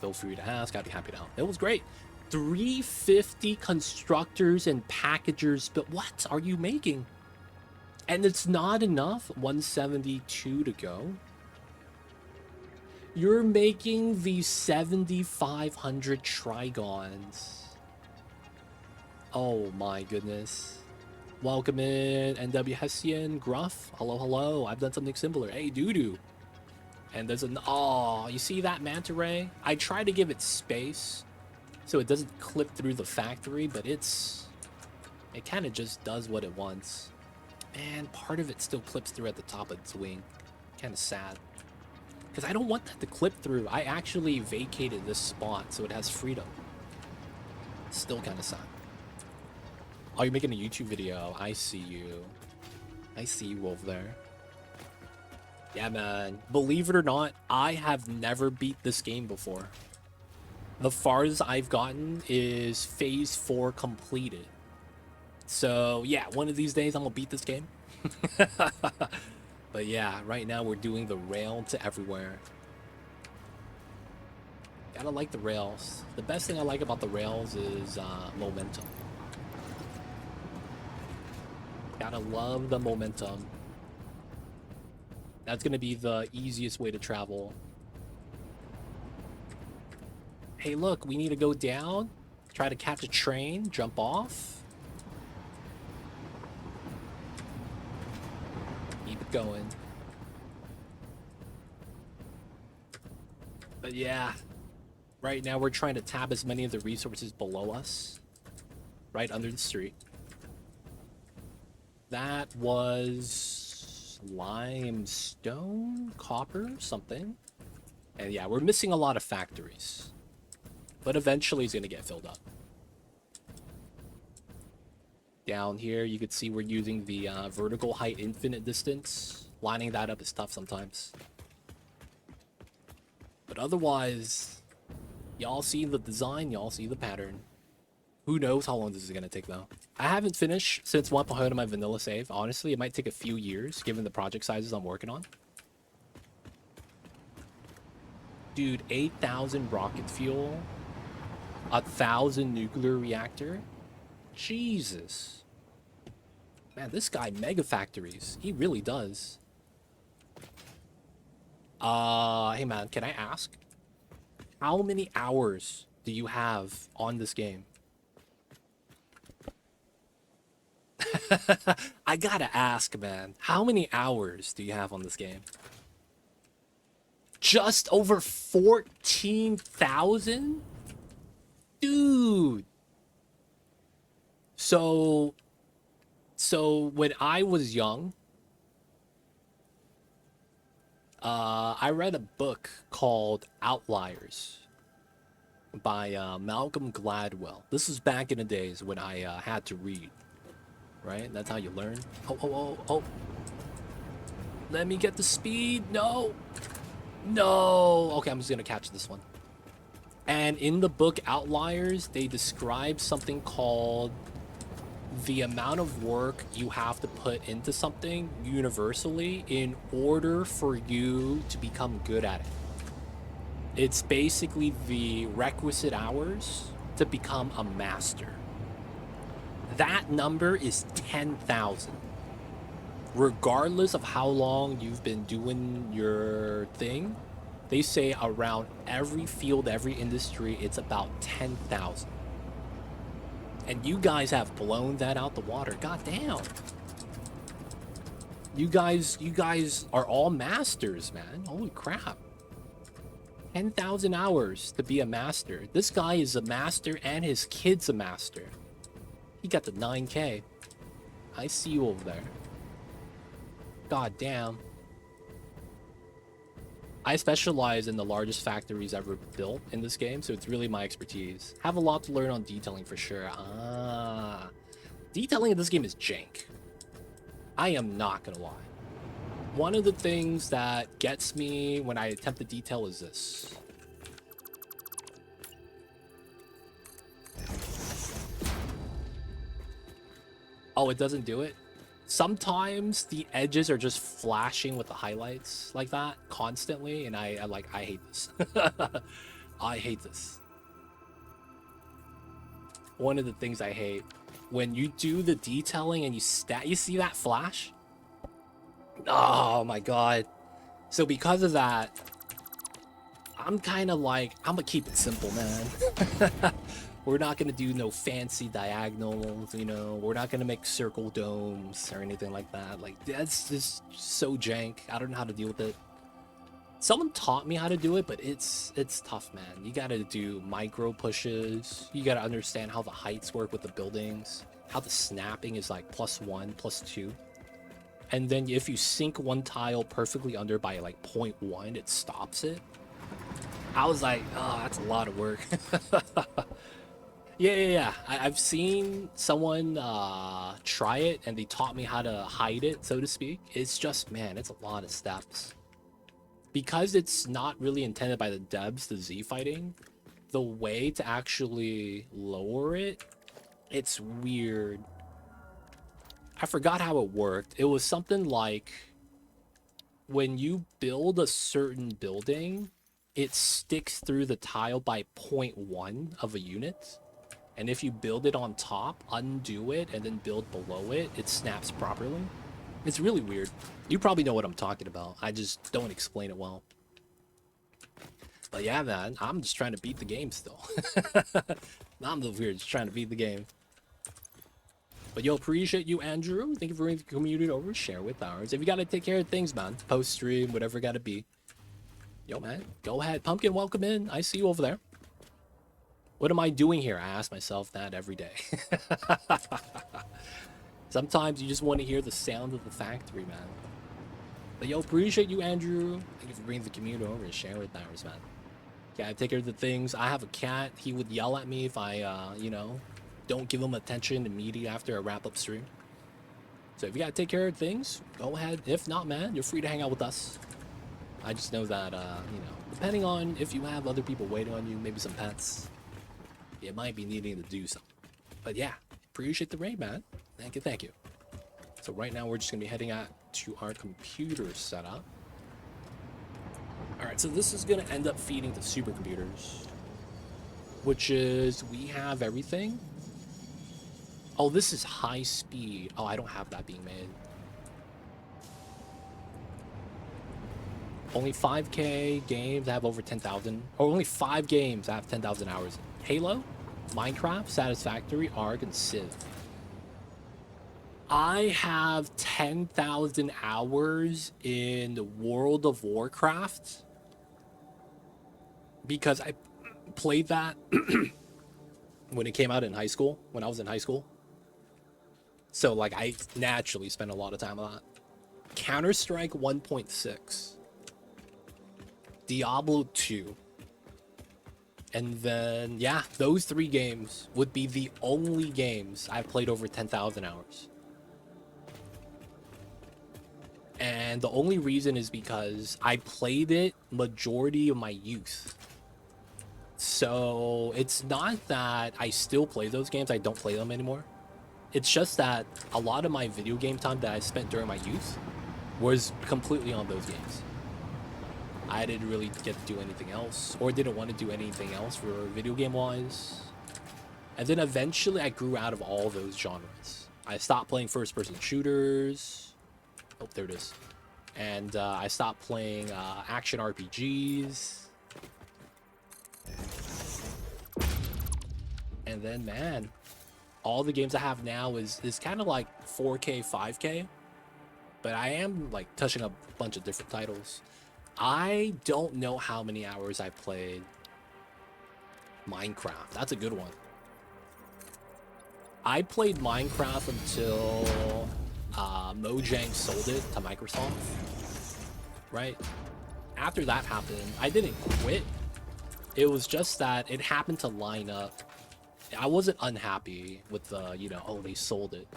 Feel free to ask. I'd be happy to help. It was great. 350 constructors and packagers, but what are you making? And it's not enough. 172 to go. You're making these 7,500 trigons. Oh my goodness. Welcome in, NW Hessian, Gruff. Hello, hello. I've done something similar. Hey, doo-doo. And there's an... Oh, you see that manta ray? I try to give it space. So it doesn't clip through the factory, but it kind of just does what it wants. Man, part of it still clips through at the top of its wing. Kind of sad. Because I don't want that to clip through. I actually vacated this spot so it has freedom. Still kind of sad. Oh, you're making a YouTube video. I see you. I see you over there. Yeah, man. Believe it or not, I have never beat this game before. The farthest I've gotten is phase 4 completed. So, yeah, one of these days I'm gonna beat this game. But yeah, right now we're doing the rail to everywhere. Gotta like the rails. The best thing I like about the rails is momentum. Gotta love the momentum. That's gonna be the easiest way to travel. Hey, look, we need to go down, try to catch a train, jump off. Keep it going. But yeah, right now we're trying to tap as many of the resources below us, right under the street. That was limestone, copper, something. And yeah, we're missing a lot of factories. But eventually it's going to get filled up. Down here, you can see we're using the vertical height infinite distance. Lining that up is tough sometimes. But otherwise, y'all see the design, y'all see the pattern. Who knows how long this is going to take, though. I haven't finished since 1.0 my vanilla save. Honestly, it might take a few years, given the project sizes I'm working on. Dude, 8,000 rocket fuel. 1,000 nuclear reactor. Jesus. Man, this guy mega factories. He really does. Hey man, can I ask? How many hours do you have on this game? I gotta ask, man. How many hours do you have on this game? Just over 14,000? Dude. So when I was young, I read a book called Outliers by Malcolm Gladwell. This was back in the days when I had to read, right? That's how you learn. Oh. Let me get the speed. No. Okay, I'm just gonna catch this one. And in the book Outliers, they describe something called the amount of work you have to put into something universally in order for you to become good at it. It's basically the requisite hours to become a master. That number is 10,000. Regardless of how long you've been doing your thing, they say around every field, every industry, it's about 10,000. And you guys have blown that out the water. God damn. You guys are all masters, man. Holy crap. 10,000 hours to be a master. This guy is a master and his kid's a master. He got the 9K. I see you over there. God damn. I specialize in the largest factories ever built in this game, so it's really my expertise. Have a lot to learn on detailing for sure. Detailing in this game is jank. I am not gonna lie. One of the things that gets me when I attempt to detail is this. Oh, it doesn't do it? Sometimes the edges are just flashing with the highlights like that constantly, and I hate this. I hate this. One of the things I hate when you do the detailing and you see that flash? Oh my god. So because of that, I'm kind of like, I'm gonna keep it simple, man. We're not gonna do no fancy diagonals, you know. We're not gonna make circle domes or anything like that. Like, that's just so jank. I don't know how to deal with it. Someone taught me how to do it, but it's tough, man. You gotta do micro pushes. You gotta understand how the heights work with the buildings, how the snapping is like +1, +2. And then if you sink one tile perfectly under by like 0.1, it stops it. I was like, oh, that's a lot of work. Yeah. I've seen someone try it, and they taught me how to hide it, so to speak. It's just, man, it's a lot of steps. Because it's not really intended by the devs, the Z fighting, the way to actually lower it, it's weird. I forgot how it worked. It was something like when you build a certain building, it sticks through the tile by 0.1 of a unit. And if you build it on top, undo it, and then build below it, it snaps properly. It's really weird. You probably know what I'm talking about. I just don't explain it well. But yeah, man, I'm just trying to beat the game still. I'm over here just trying to beat the game. But yo, appreciate you, Andrew. Thank you for bringing the community over. Share with ours. If you gotta take care of things, man, post stream, whatever it gotta be. Yo, man, go ahead. Pumpkin, welcome in. I see you over there. What am I doing here? I ask myself that every day. Sometimes you just want to hear the sound of the factory, man. But yo, appreciate you, Andrew. Thank you for bringing the community over and share with ours, man. Yeah, I take care of the things. I have a cat. He would yell at me if I, you know, don't give him attention immediately after a wrap-up stream. So if you gotta take care of things, go ahead. If not, man, you're free to hang out with us. I just know that, you know, depending on if you have other people waiting on you, maybe some pets, you might be needing to do something. But yeah, appreciate the raid, man. Thank you. So right now we're just gonna be heading out to our computer setup. All right, so this is gonna end up feeding the supercomputers, which is we have everything. Oh, this is high speed. Oh, I don't have that being made. Only 5K games have over 10,000, or only 5 games have 10,000 hours. Halo, Minecraft, Satisfactory, Ark, and Civ. I have 10,000 hours in World of Warcraft because I played that when it came out in high school, when I was in high school. So, like, I naturally spent a lot of time on that. Counter-Strike 1.6. Diablo 2. And then, yeah, those 3 games would be the only games I've played over 10,000 hours. And the only reason is because I played it majority of my youth. So it's not that I still play those games, I don't play them anymore. It's just that a lot of my video game time that I spent during my youth was completely on those games. I didn't really get to do anything else, or didn't want to do anything else for video game wise. And then eventually I grew out of all those genres. I stopped playing first person shooters. Oh, there it is. And I stopped playing action RPGs. And then, man, all the games I have now is kind of like 4K, 5K. But I am like touching a bunch of different titles. I don't know how many hours I played Minecraft. That's a good one. I played Minecraft until Mojang sold it to Microsoft, right? After that happened, I didn't quit. It was just that it happened to line up. I wasn't unhappy with the, you know, oh, they sold it.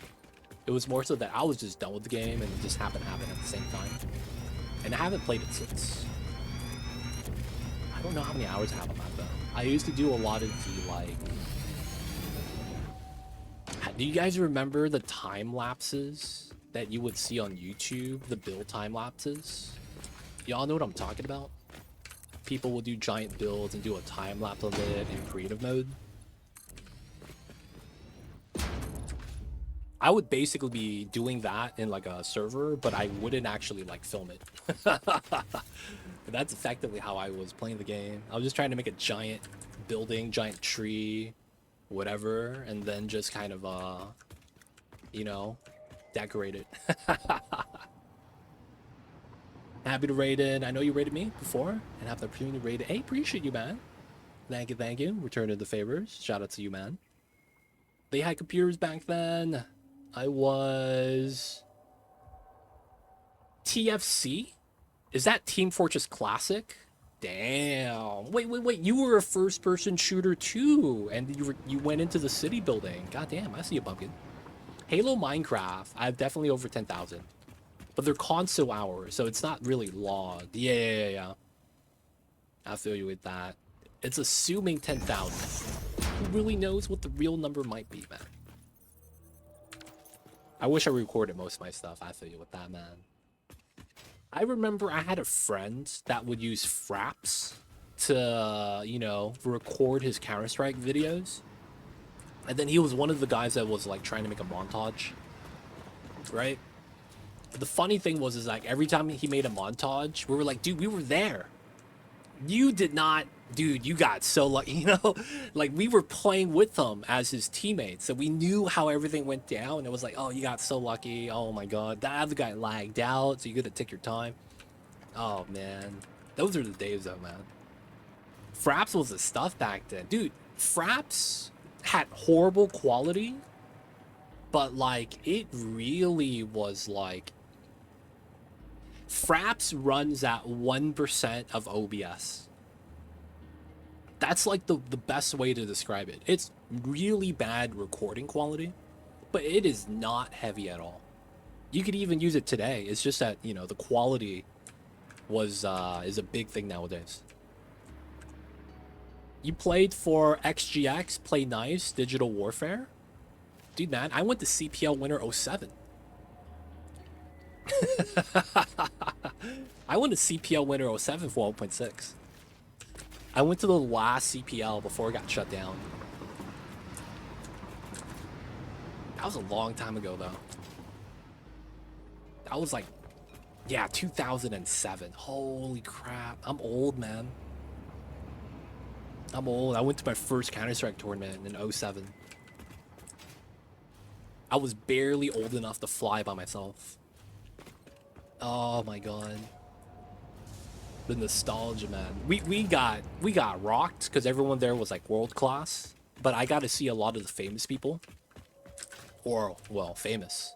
It was more so that I was just done with the game, and it just happened to happen at the same time. And I haven't played it since. I don't know how many hours I have on that, though. I used to do a lot of the, like... Do you guys remember the time lapses that you would see on YouTube? The build time lapses? Y'all know what I'm talking about? People will do giant builds and do a time lapse of it in creative mode. I would basically be doing that in like a server, but I wouldn't actually like film it. That's effectively how I was playing the game. I was just trying to make a giant building, giant tree, whatever, and then just kind of you know, decorate it. Happy to raid in. I know you raided me before and have the opportunity to raid it. Hey, appreciate you, man. Thank you, thank you. Returning the favors. Shout out to you, man. They had computers back then. I was TFC. Is that Team Fortress Classic? Damn. Wait. You were a first-person shooter too, and you went into the city building. God damn, I see a pumpkin. Halo Minecraft. I have definitely over 10,000, but they're console hours, so it's not really logged. Yeah. I feel you with that. It's assuming 10,000. Who really knows what the real number might be, man? I wish I recorded most of my stuff. I feel you with that, man. I remember I had a friend that would use Fraps to, record his Counter-Strike videos. And then he was one of the guys that was, like, trying to make a montage. Right? But the funny thing was, is like, every time he made a montage, we were like, dude, we were there. You did not, dude, you got so lucky, like we were playing with him as his teammates, so we knew how everything went down. It was like, oh, you got so lucky. Oh my god, that other guy lagged out, so you gotta take your time. Oh man, those are the days though, man. Fraps was the stuff back then, dude. Fraps had horrible quality, but like it really was like Fraps runs at 1% of OBS. That's like the best way to describe it. It's really bad recording quality, but it is not heavy at all. You could even use it today. It's just that, the quality is a big thing nowadays. You played for XGX, Play Nice, Digital Warfare? Dude, man, I went to CPL Winter 07. I went to CPL Winter 07 for 1.6. I went to the last CPL before it got shut down. That was a long time ago, though. That was like, yeah, 2007. Holy crap. I'm old, man. I'm old. I went to my first Counter-Strike tournament in 07. I was barely old enough to fly by myself. Oh my god. The nostalgia, man. We got rocked because everyone there was like world class, but I got to see a lot of the famous people. Or, well, famous.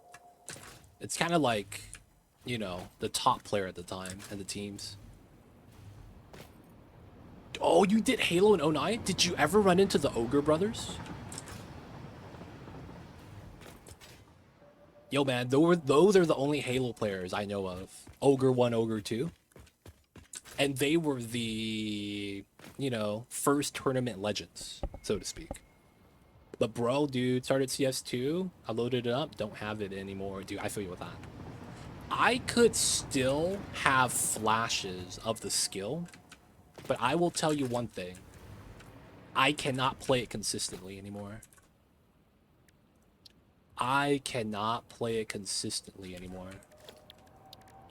It's kind of like, the top player at the time and the teams. Oh, you did Halo in 09? Did you ever run into the Ogre brothers? Yo, man, those are the only Halo players I know of. Ogre 1, Ogre 2. And they were the, first tournament legends, so to speak. But bro, dude, started CS2. I loaded it up. Don't have it anymore. Dude, I feel you with that. I could still have flashes of the skill, but I will tell you one thing. I cannot play it consistently anymore. I cannot play it consistently anymore.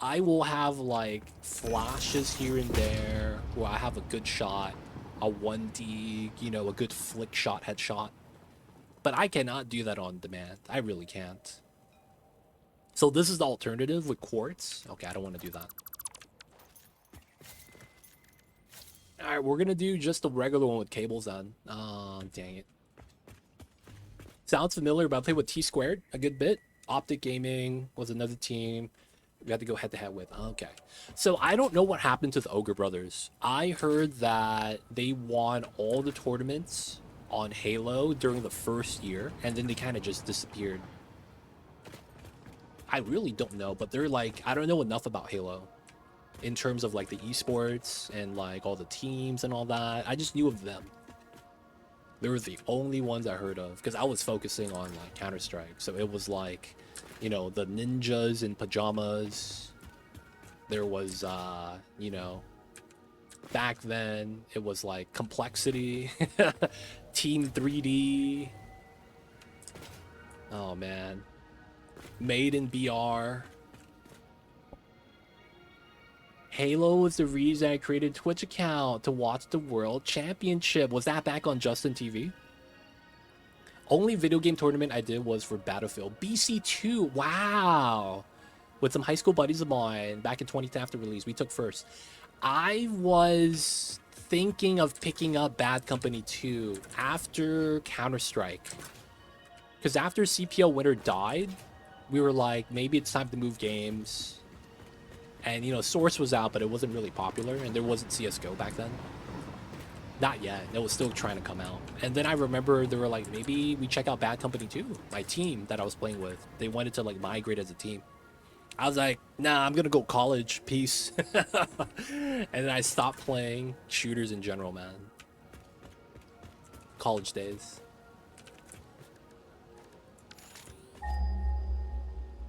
I will have like flashes here and there where I have a good shot, a 1D, a good flick shot, headshot. But I cannot do that on demand. I really can't. So this is the alternative with quartz. Okay, I don't want to do that. Alright, we're gonna do just the regular one with cables then. Oh, dang it. Sounds familiar, but I played with T Squared a good bit. Optic Gaming was another team we had to go head-to-head with. Okay. So I don't know what happened to the Ogre Brothers. I heard that they won all the tournaments on Halo during the first year, and then they kind of just disappeared. I really don't know, but they're like, I don't know enough about Halo in terms of like the esports and like all the teams and all that. I just knew of them. They were the only ones I heard of because I was focusing on like Counter-Strike. So it was like, the ninjas in pajamas. There was, back then it was like Complexity, Team 3D. Oh man. Made in BR. Halo was the reason I created a Twitch account to watch the World Championship. Was that back on Justin TV? Only video game tournament I did was for Battlefield. BC2, wow. with some high school buddies of mine back in 2010 after release. We took first. I was thinking of picking up Bad Company 2 after Counter-Strike. Because after CPL Winter died, we were like, maybe it's time to move games. And, you know, Source was out, but it wasn't really popular, and there wasn't CSGO back then. Not yet. It was still trying to come out. And then I remember they were like, maybe we check out Bad Company 2. My team that I was playing with, they wanted to, like, migrate as a team. I was like, nah, I'm gonna go college. Peace. And then I stopped playing shooters in general, man. College days.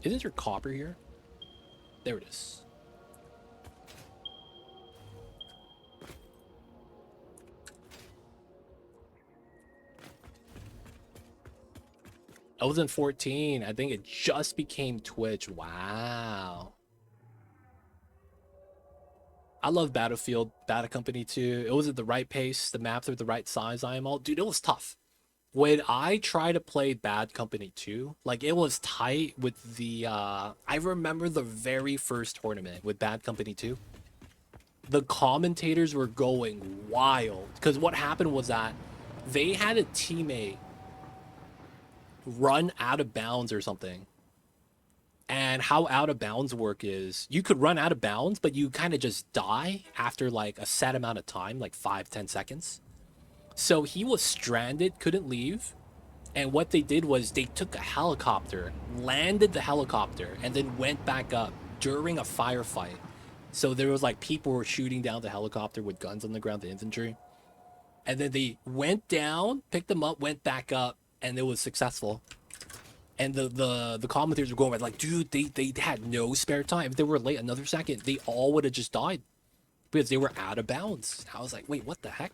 Isn't there copper here? There it is. I was in 14. I think it just became Twitch. Wow. I love Battlefield, Bad Company 2. It was at the right pace. The maps are the right size. Dude, it was tough. When I tried to play Bad Company 2, like, it was tight with the, I remember the very first tournament with Bad Company 2. The commentators were going wild. Because what happened was that they had a teammate run out of bounds or something. And how out of bounds work is you could run out of bounds, but you kind of just die after like a set amount of time, like 5-10 seconds. So he was stranded, couldn't leave. And what they did was they took a helicopter, landed the helicopter, and then went back up during a firefight. So there was like people were shooting down the helicopter with guns on the ground, the infantry. And then they went down, picked them up, went back up, and it was successful. And the commentators were going like, dude, they had no spare time. If they were late another second, they all would have just died because they were out of bounds. I was like, wait, what the heck?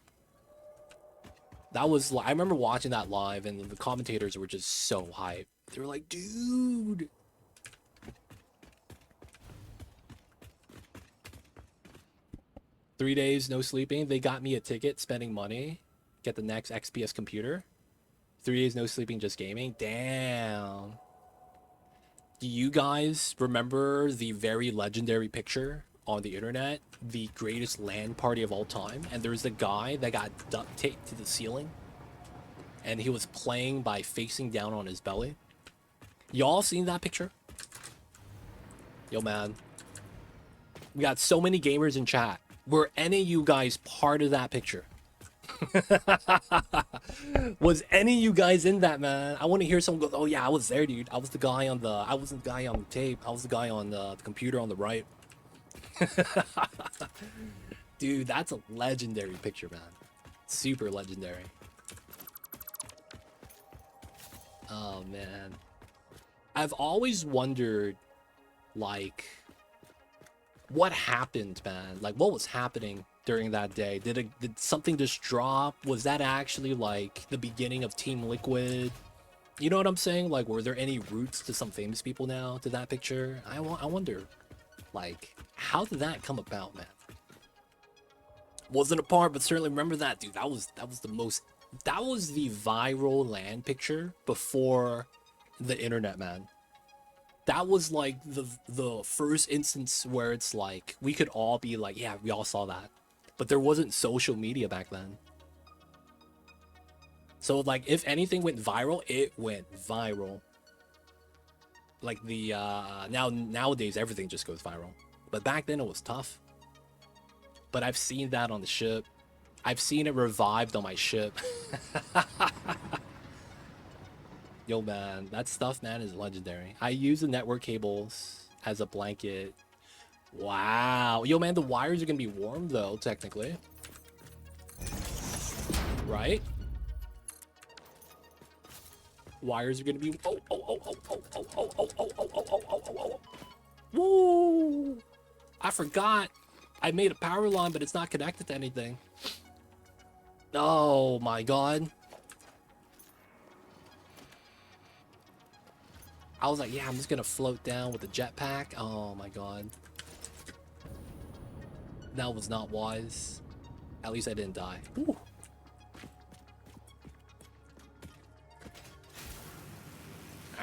That was, I remember watching that live, and the commentators were just so hyped. They were like, dude. Three days, no sleeping. They got me a ticket, spending money, get the next XPS computer. 3 days, no sleeping, just gaming. Damn. Do you guys remember the very legendary picture on the internet? The greatest LAN party of all time? And there was a guy that got duct taped to the ceiling. And he was playing by facing down on his belly. Y'all seen that picture? Yo, man. We got so many gamers in chat. Were any of you guys part of that picture? Was any of you guys in that, man? I want to hear someone go, oh yeah, I was there, dude. I was the guy on the, I wasn't the guy on the tape. I was the guy on the computer on the right. Dude, that's a legendary picture, man. Super legendary. Oh, man. I've always wondered, like, what happened, man? Like, what was happening during that day? Did something just drop? Was that actually like the beginning of Team Liquid? You know what I'm saying? Like, were there any roots to some famous people now to that picture? I wonder, like, how did that come about, man? Wasn't a part, but certainly remember that, dude. That was the most, that was the viral LAN picture before the internet, man. That was like the first instance where it's like we could all be like, yeah, we all saw that. But there wasn't social media back then. So like if anything went viral, it went viral. Like the nowadays everything just goes viral. But back then it was tough. But I've seen that on the ship. I've seen it revived on my ship. Yo, man, that stuff, man, is legendary. I use the network cables as a blanket. Wow. Yo, man, the wires are gonna be warm, though, technically. Right? Wires are gonna be... Oh, oh, oh, oh, oh, oh, oh, oh, oh, oh, oh, oh, oh, oh, oh. Woo! I forgot. I made a power line, but it's not connected to anything. Oh, my God. I was like, yeah, I'm just gonna float down with the jetpack. Oh my God. That was not wise. At least I didn't die. Ooh.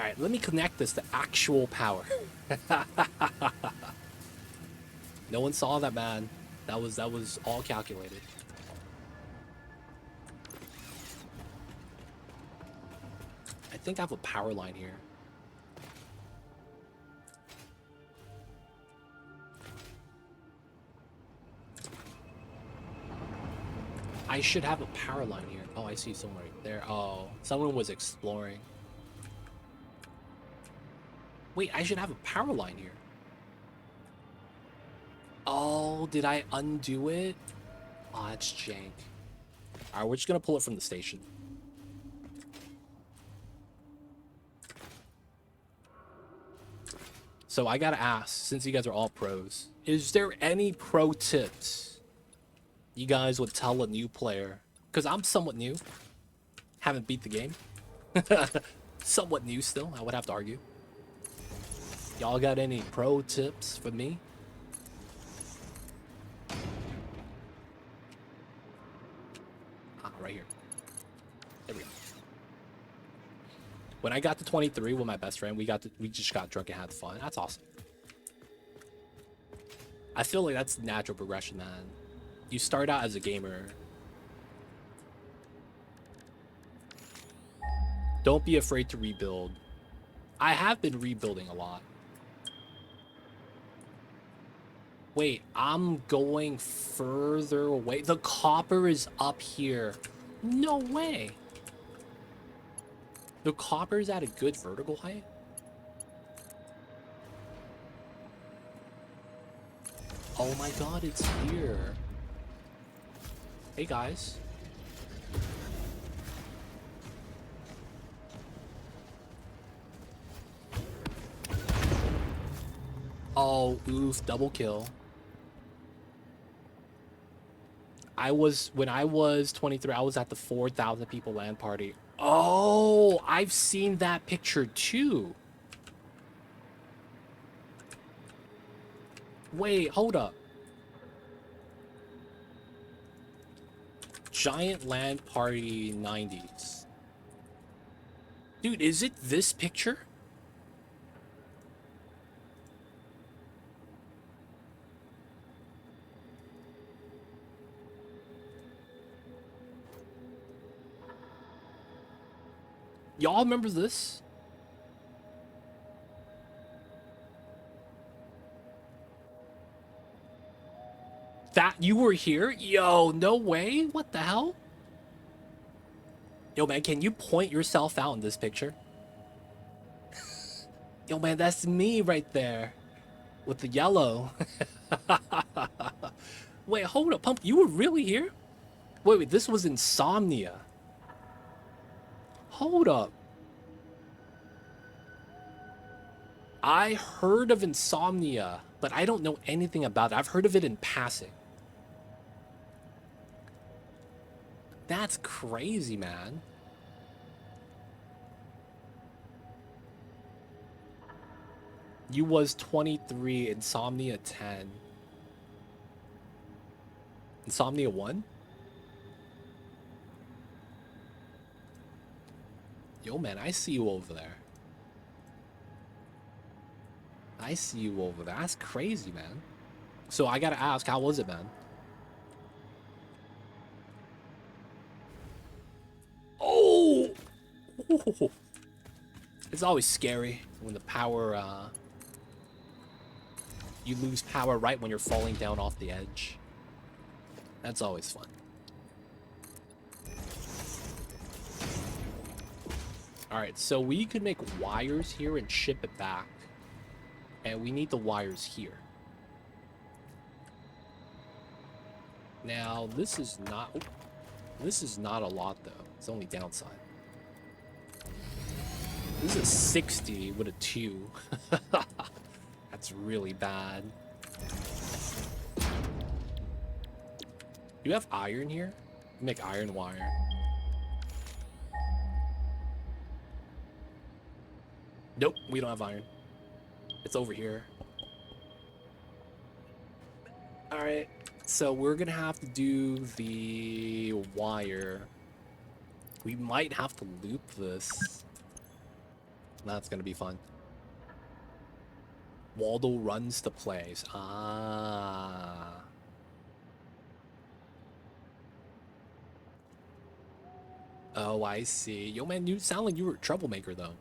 Alright, let me connect this to actual power. No one saw that, man. That was all calculated. I think I have a power line here. I should have a power line here. Oh, I see someone right there. Oh, someone was exploring. Wait, I should have a power line here. Oh, did I undo it? Oh, that's jank. Alright, we're just gonna pull it from the station. So I gotta ask, since you guys are all pros, is there any pro tips you guys would tell a new player? Because I'm somewhat new. Haven't beat the game. Somewhat new still, I would have to argue. Y'all got any pro tips for me? Ah, right here. There we go. When I got to 23 with my best friend, we just got drunk and had fun. That's awesome. I feel like that's natural progression, man. You start out as a gamer. Don't be afraid to rebuild. I have been rebuilding a lot. Wait, I'm going further away. The copper is up here. No way. The copper is at a good vertical height? Oh my god, it's here. Hey guys. Oh, oof, double kill. When I was 23, I was at the 4,000 people LAN party. Oh, I've seen that picture too. Wait, hold up. Giant LAN party 90s. Dude, is it this picture? Y'all remember this? That you were here? Yo, no way. What the hell? Yo, man, can you point yourself out in this picture? Yo, man, that's me right there. With the yellow. Wait, hold up, Pump. You were really here? Wait, this was Insomnia. Hold up. I heard of Insomnia, but I don't know anything about it. I've heard of it in passing. That's crazy, man. You was 23, Insomnia 10. Insomnia 1? Yo, man, I see you over there. I see you over there. That's crazy, man. So I gotta ask, how was it, man? Oh! It's always scary when the power, you lose power right when you're falling down off the edge. That's always fun. Alright, so we could make wires here and ship it back. And we need the wires here. Now, this is not a lot, though. It's only downside. This is 60 with a 2. That's really bad. You have iron here? Make iron wire. Nope, we don't have iron. It's over here. Alright, so we're gonna have to do the wire. We might have to loop this. That's gonna be fun. Waldo runs the plays. Ah. Oh, I see. Yo, man, you sound like you were a troublemaker, though.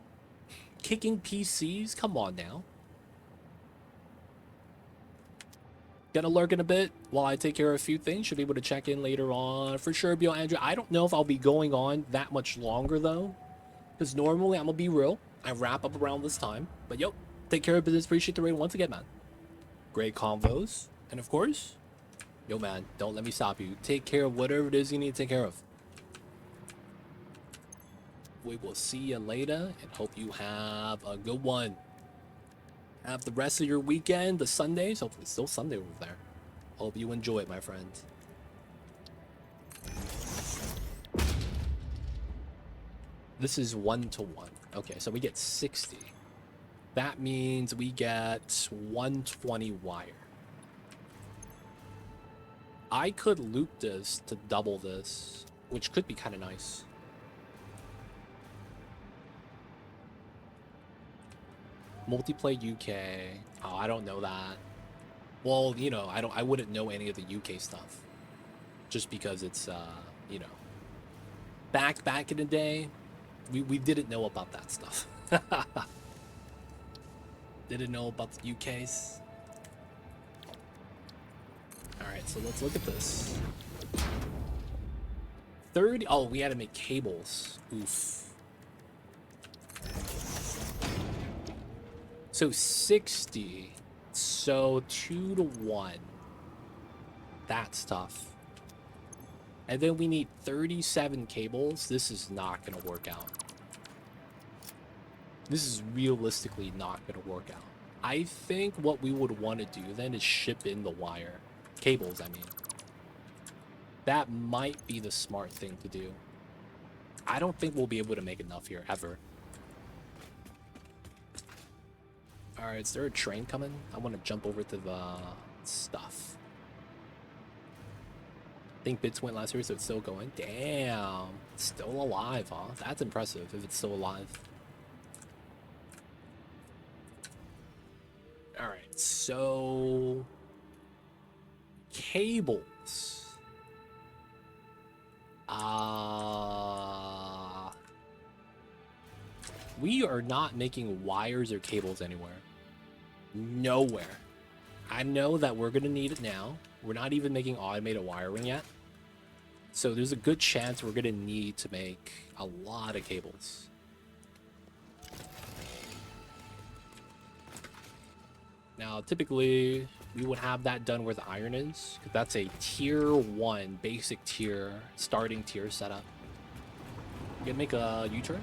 Kicking PCs? Come on now. Gonna lurk in a bit while I take care of a few things. Should be able to check in later on. For sure, Bill Andrew. I don't know if I'll be going on that much longer, though. Because normally, I'm gonna be real. I wrap up around this time. But, yo, take care of business. Appreciate the raid once again, man. Great convos. And, of course, yo, man, don't let me stop you. Take care of whatever it is you need to take care of. We will see you later and hope you have a good one. Have the rest of your weekend, the Sundays. Hopefully it's still Sunday over there. Hope you enjoy it, my friends. This is 1-to-1. Okay, so we get 60. That means we get 120 wire. I could loop this to double this, which could be kind of nice. Multiplayer UK. Oh, I don't know that. Well, you know, I wouldn't know any of the UK stuff. Just because it's you know, back in the day, we didn't know about that stuff. Didn't know about the UKs. Alright, so let's look at this. 30. Oh, we had to make cables. Oof. So 60. So 2-to-1. That's tough. And then we need 37 cables. This is not going to work out. This is realistically not going to work out. I think what we would want to do then is ship in the wire. Cables, I mean. That might be the smart thing to do. I don't think we'll be able to make enough here, ever. Alright, is there a train coming? I want to jump over to the stuff. I think bits went last year, so it's still going. Damn. It's still alive, huh? That's impressive if it's still alive. Alright, so... cables. We are not making wires or cables anywhere. Nowhere. I know that we're gonna need it now. We're not even making automated wiring yet. So there's a good chance we're gonna need to make a lot of cables. Now, typically, we would have that done where the iron is, because that's a tier 1, basic tier, starting tier setup. You gonna make a U-turn?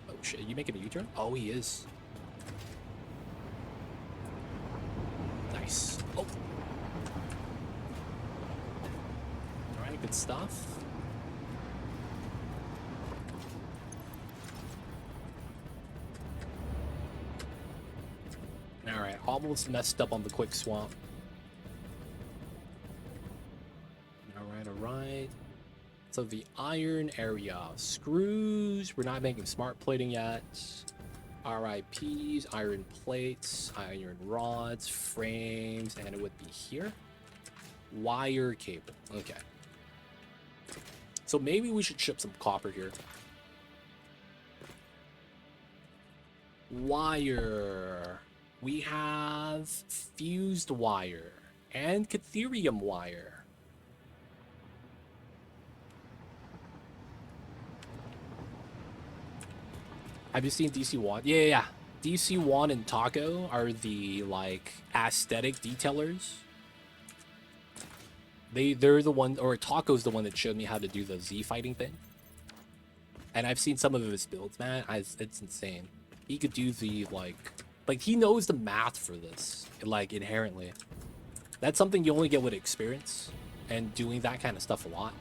Oh shit, you making a U-turn? Oh, he is. Nice. Oh. Alright, good stuff. Alright, almost messed up on the quick swamp. Alright. So the iron area. Screws. We're not making smart plating yet. RIPs, iron plates, iron rods, frames, and it would be here. Wire cable. Okay. So maybe we should ship some copper here. Wire. We have fused wire and Catherium wire. Have you seen DC1? Yeah. DC1 and Taco are the, like, aesthetic detailers. They're the one, or Taco's the one that showed me how to do the Z fighting thing. And I've seen some of his builds, man. It's insane. He could do the, like, he knows the math for this, like, inherently. That's something you only get with experience and doing that kind of stuff a lot.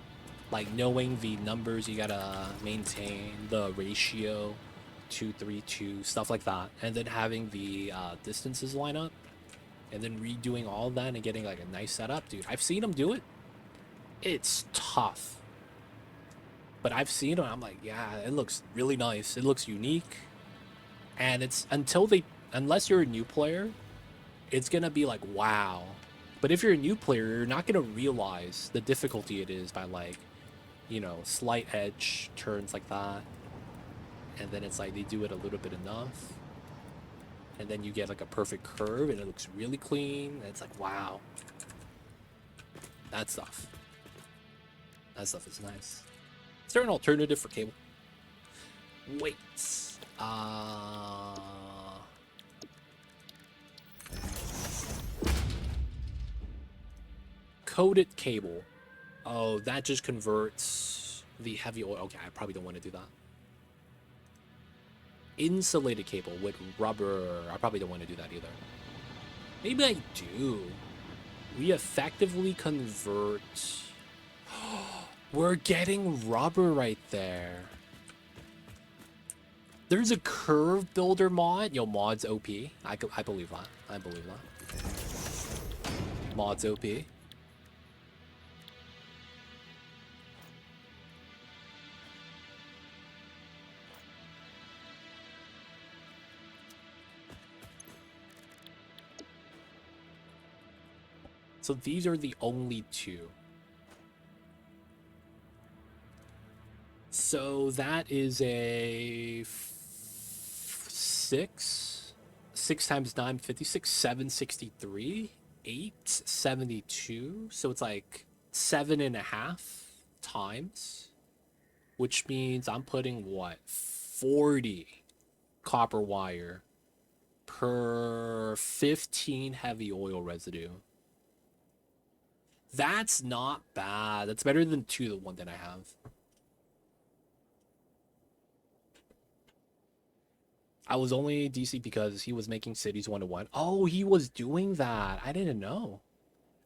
Like, knowing the numbers you gotta maintain, the ratio, 2-3-2, stuff like that. And then having the distances line up. And then redoing all of that and getting, like, a nice setup. Dude, I've seen him do it. It's tough. But I've seen it, I'm like, yeah, it looks really nice. It looks unique. And it's unless you're a new player, it's gonna be like, wow. But if you're a new player, you're not gonna realize the difficulty it is by like, you know, slight edge turns like that. And then it's like they do it a little bit enough. And then you get like a perfect curve and it looks really clean. And it's like, wow. That stuff. That stuff is nice. Is there an alternative for cable? Wait. Coated cable. Oh, that just converts the heavy oil. Okay, I probably don't want to do that. Insulated cable with rubber. I probably don't want to do that either. Maybe I do. We effectively convert. We're getting rubber right there. There's a curve builder mod. Yo, mod's OP. I believe that. I believe that. Mod's OP. So these are the only two. So that is a 6 times 9, 56, 763, 872. So it's like 7.5 times, which means I'm putting what, 40 copper wire per 15 heavy oil residue. That's not bad. That's better than the one that I have. I was only DC because he was making cities 1-to-1. Oh, he was doing that. I didn't know.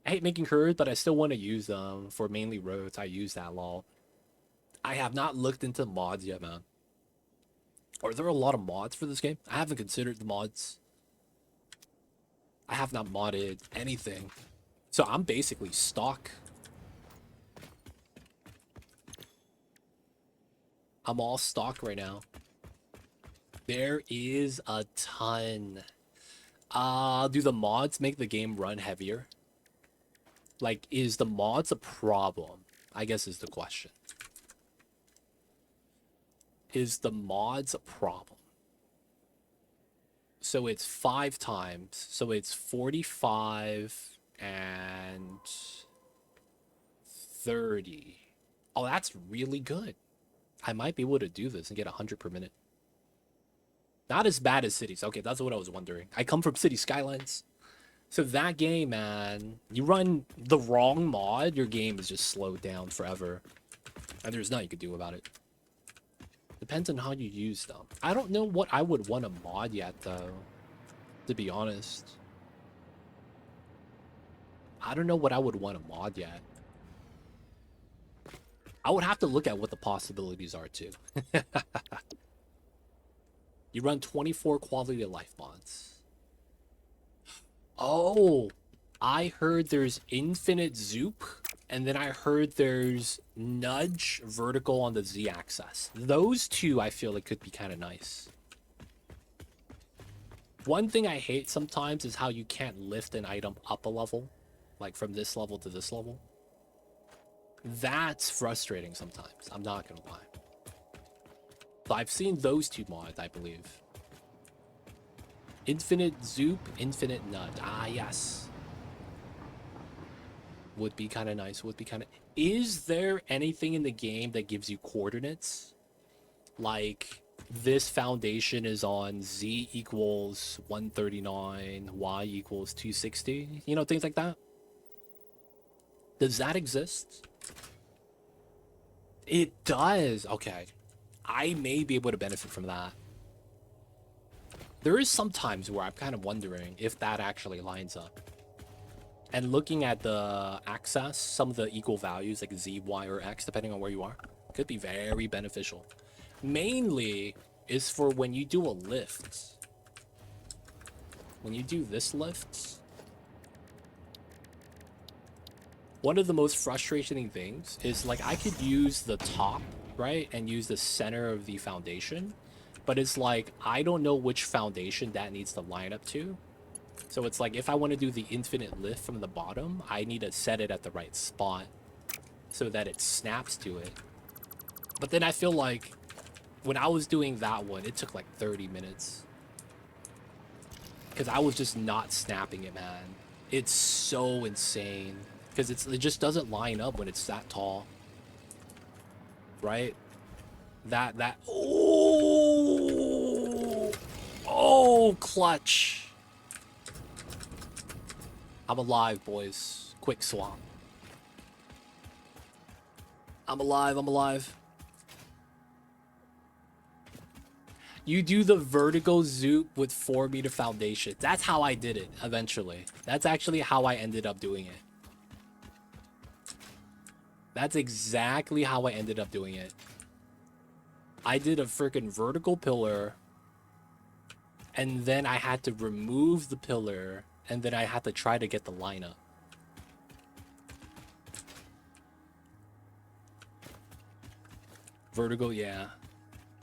I hate making curves, but I still want to use them for mainly roads. I use that, lol. I have not looked into mods yet, man. Are there a lot of mods for this game? I haven't considered the mods. I have not modded anything. So I'm basically stock. I'm all stock right now. There is a ton. Do the mods make the game run heavier? Like, is the mods a problem? I guess is the question. Is the mods a problem? So it's 5 times. So it's 45 and 30. Oh, that's really good. I might be able to do this and get 100 per minute. Not as bad as Cities. Okay, that's what I was wondering. I come from City Skylines. So that game, man, you run the wrong mod, your game is just slowed down forever. And there's nothing you could do about it. Depends on how you use them. I don't know what I would want to mod yet, though. To be honest. I don't know what I would want to mod yet. I would have to look at what the possibilities are, too. You run 24 quality of life mods. Oh, I heard there's infinite zoop, and then I heard there's nudge vertical on the z-axis. Those two I feel like could be kind of nice. One thing I hate sometimes is how you can't lift an item up a level, like from this level to this level. That's frustrating sometimes, I'm not gonna lie. But I've seen those two mods, I believe. Infinite zoop, infinite nudge. Ah, yes. Would be kind of nice. Would be kind of... Is there anything in the game that gives you coordinates? Like, this foundation is on Z equals 139, Y equals 260. You know, things like that. Does that exist? It does. Okay. I may be able to benefit from that. There is some times where I'm kind of wondering if that actually lines up. And looking at the axis, some of the equal values like Z, Y, or X, depending on where you are, could be very beneficial. Mainly is for when you do a lift. When you do this lift, one of the most frustrating things is like I could use the top right, and use the center of the foundation. But it's like, I don't know which foundation that needs to line up to. So it's like, if I want to do the infinite lift from the bottom, I need to set it at the right spot so that it snaps to it. But then I feel like when I was doing that one, it took like 30 minutes. Because I was just not snapping it, man. It's so insane. Because it just doesn't line up when it's that tall. Right? Oh, clutch. I'm alive, boys. Quick swap. I'm alive. You do the vertical zoop with 4-meter foundation. That's how I did it, eventually. That's actually how I ended up doing it. That's exactly how I ended up doing it. I did a freaking vertical pillar, and then I had to remove the pillar, and then I had to try to get the line up. Vertical, yeah.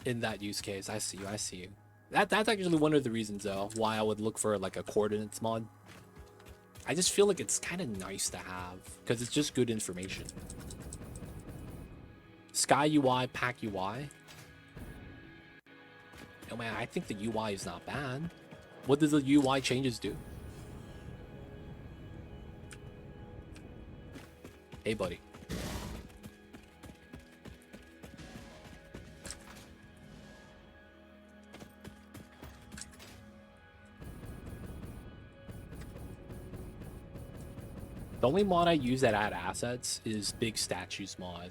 In that use case, I see you. That's actually one of the reasons, though, why I would look for, like, a coordinates mod. I just feel like it's kind of nice to have, because it's just good information. Sky UI, Pack UI. Oh man, I think the UI is not bad. What does the UI changes do? Hey, buddy. The only mod I use that add assets is Big Statues mod.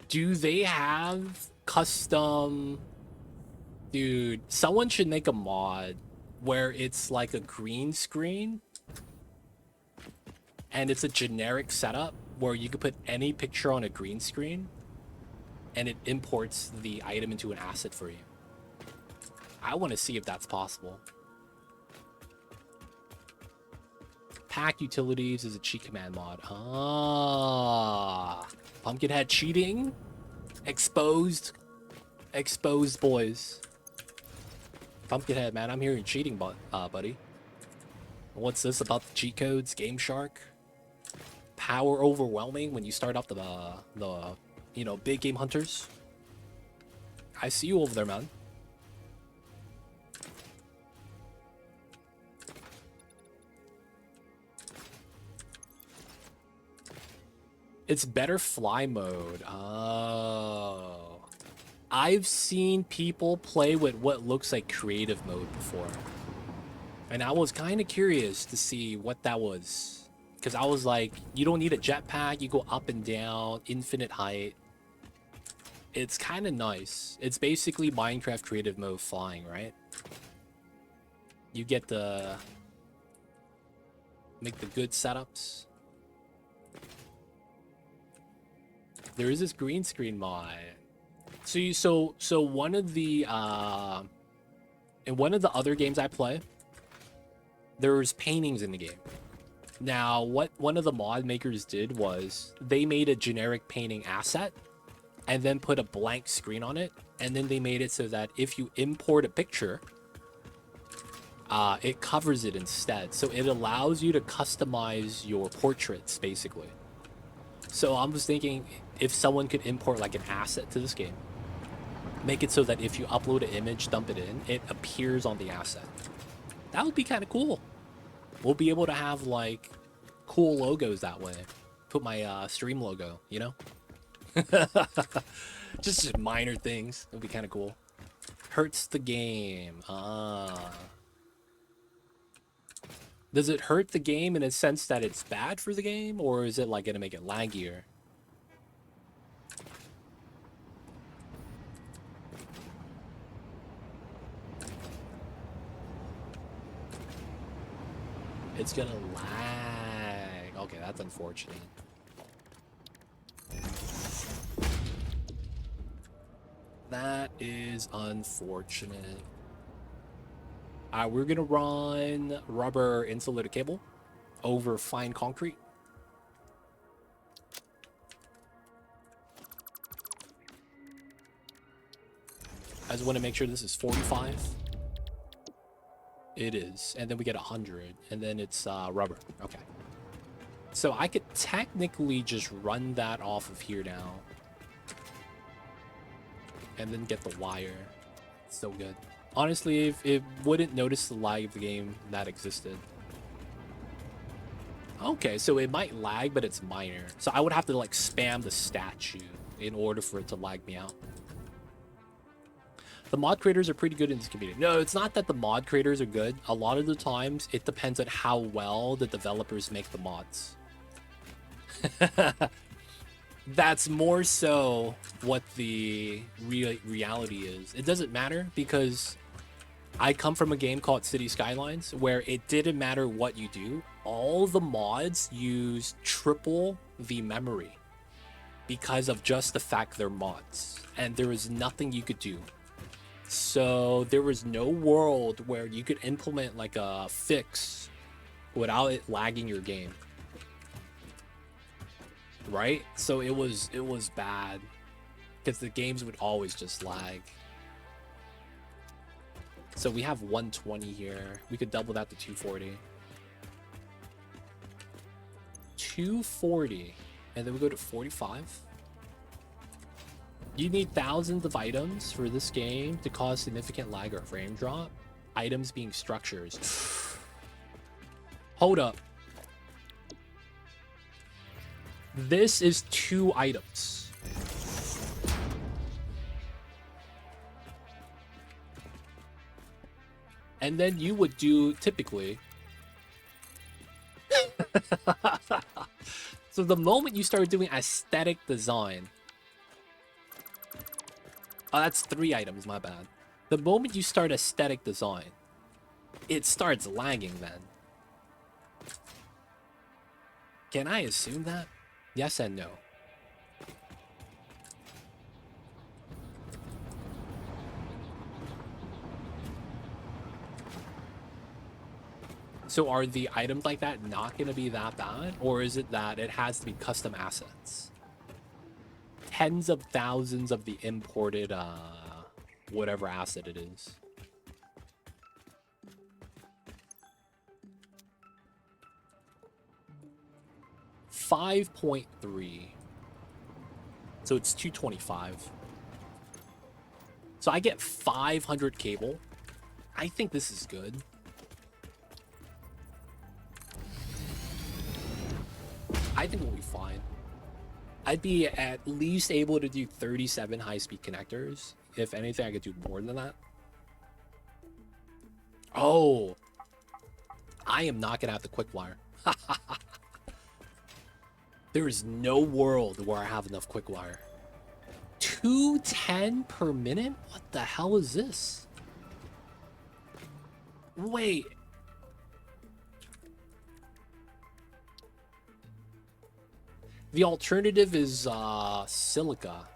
Do they have custom... Dude, someone should make a mod where it's like a green screen and it's a generic setup where you could put any picture on a green screen and it imports the item into an asset for you. I want to see if that's possible. Pack utilities is a cheat command mod. Ah, Pumpkinhead cheating. Exposed, boys. Pumpkinhead, man, I'm hearing cheating, buddy. What's this about the cheat codes? Game Shark. Power overwhelming when you start off the big game hunters. I see you over there, man. It's better fly mode. Oh. I've seen people play with what looks like creative mode before. And I was kind of curious to see what that was. Because I was like, you don't need a jetpack. You go up and down, infinite height. It's kind of nice. It's basically Minecraft creative mode flying, right? You get to make the good setups. There is this green screen mod. So one of the in one of the other games I play, there's paintings in the game. Now, what one of the mod makers did was they made a generic painting asset and then put a blank screen on it, and then they made it so that if you import a picture, it covers it instead. So it allows you to customize your portraits, basically. So I was thinking if someone could import like an asset to this game, make it so that if you upload an image, dump it in, it appears on the asset. That would be kind of cool. We'll be able to have like cool logos that way. Put my stream logo, you know? just minor things. It would be kind of cool. Hurts the game. Does it hurt the game in a sense that it's bad for the game, or is it like gonna make it laggier? It's gonna lag. Okay, that's unfortunate. That is unfortunate. We're gonna run rubber insulated cable over fine concrete. I just want to make sure this is 45. It is. And then we get 100. And then it's rubber. Okay. So I could technically just run that off of here now. And then get the wire. So good. Honestly, if it wouldn't notice the lag of the game that existed. Okay, so it might lag, but it's minor. So I would have to like spam the statue in order for it to lag me out. The mod creators are pretty good in this community. No, it's not that the mod creators are good. A lot of the times, it depends on how well the developers make the mods. That's more so what the reality is. It doesn't matter because I come from a game called City Skylines where it didn't matter what you do. All the mods use triple the memory because of just the fact they're mods. And there is nothing you could do. So there was no world where you could implement like a fix without it lagging your game. Right? So it was bad because the games would always just lag. So we have 120 here. We could double that to 240. 240. And then we go to 45. You need thousands of items for this game to cause significant lag or frame drop. Items being structures. Hold up. This is 2 items. And then you would do typically. So the moment you start doing aesthetic design. Oh, that's 3 items, my bad. The moment you start aesthetic design, it starts lagging then. Can I assume that? Yes and no. So are the items like that not going to be that bad? Or is it that it has to be custom assets? Tens of thousands of the imported, whatever asset it is. $5.3. So it's 225. So I get 500 cable. I think this is good. I think we'll be fine. I'd be at least able to do 37 high-speed connectors. If anything, I could do more than that. Oh. I am not going to have the quick wire. There is no world where I have enough quick wire. 210 per minute? What the hell is this? Wait. The alternative is silica.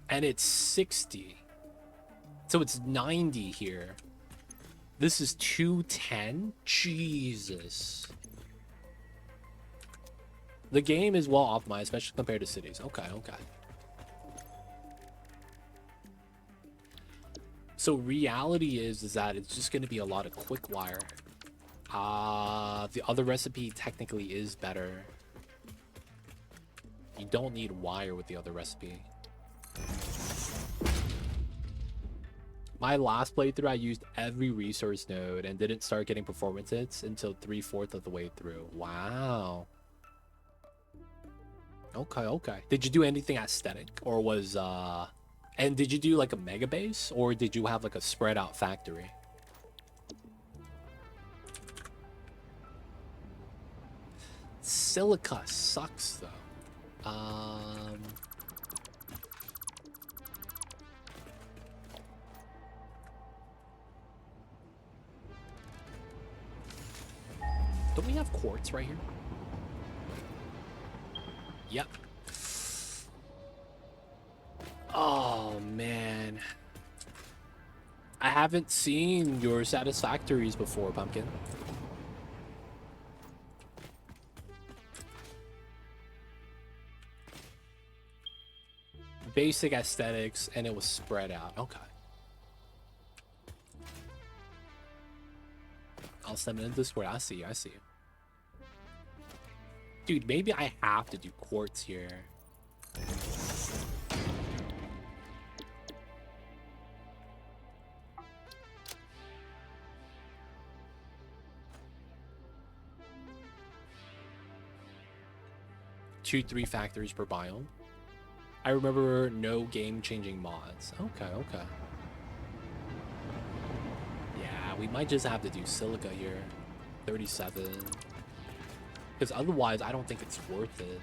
And it's 60. So it's 90 here. This is 210? Jesus. The game is well optimized, especially compared to cities. Okay, okay. So reality is that it's just going to be a lot of quick wire. The other recipe technically is better. You don't need wire with the other recipe. My last playthrough, I used every resource node and didn't start getting performance hits until 3/4 of the way through. Wow. Okay, okay. Did you do anything aesthetic? Or was, and did you do like a Megabase? Or did you have like a spread out factory? Silica sucks though. Don't we have quartz right here? Yep. Oh, man. I haven't seen your Satisfactories before, Pumpkin. basic aesthetics, and it was spread out. Okay. I'll step into Discord. I see you. I see you. Dude, maybe I have to do quartz here. Two, 3 factories per biome. I remember no game-changing mods. Okay, okay. Yeah, we might just have to do silica here. 37. Because otherwise, I don't think it's worth it.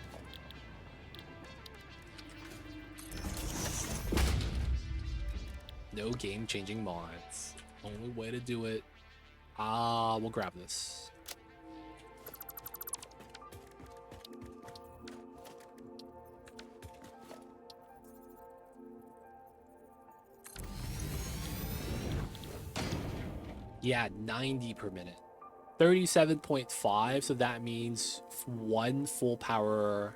No game-changing mods. Only way to do it. We'll grab this. Yeah, 90 per minute. 37.5, so that means 1 full power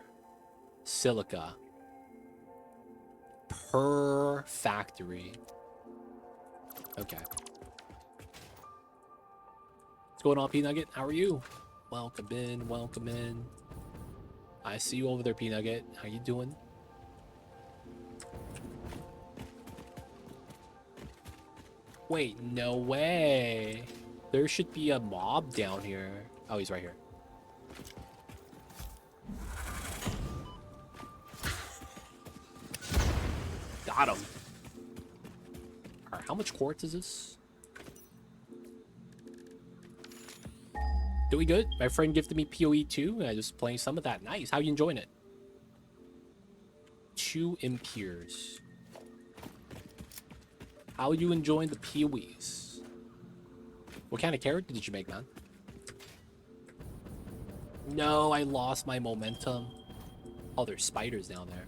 silica per factory. Okay. What's going on, P-Nugget? How are you? Welcome in, welcome in. I see you over there, P-Nugget. How you doing? Wait, no way. There should be a mob down here. Oh, he's right here. Got him. Alright, how much quartz is this? Doing good. My friend gifted me PoE 2, and I just playing some of that. Nice. How you enjoying it? 2 Impiers. How you enjoying the PoEs? What kind of character did you make, man? No, I lost my momentum. Oh, there's spiders down there.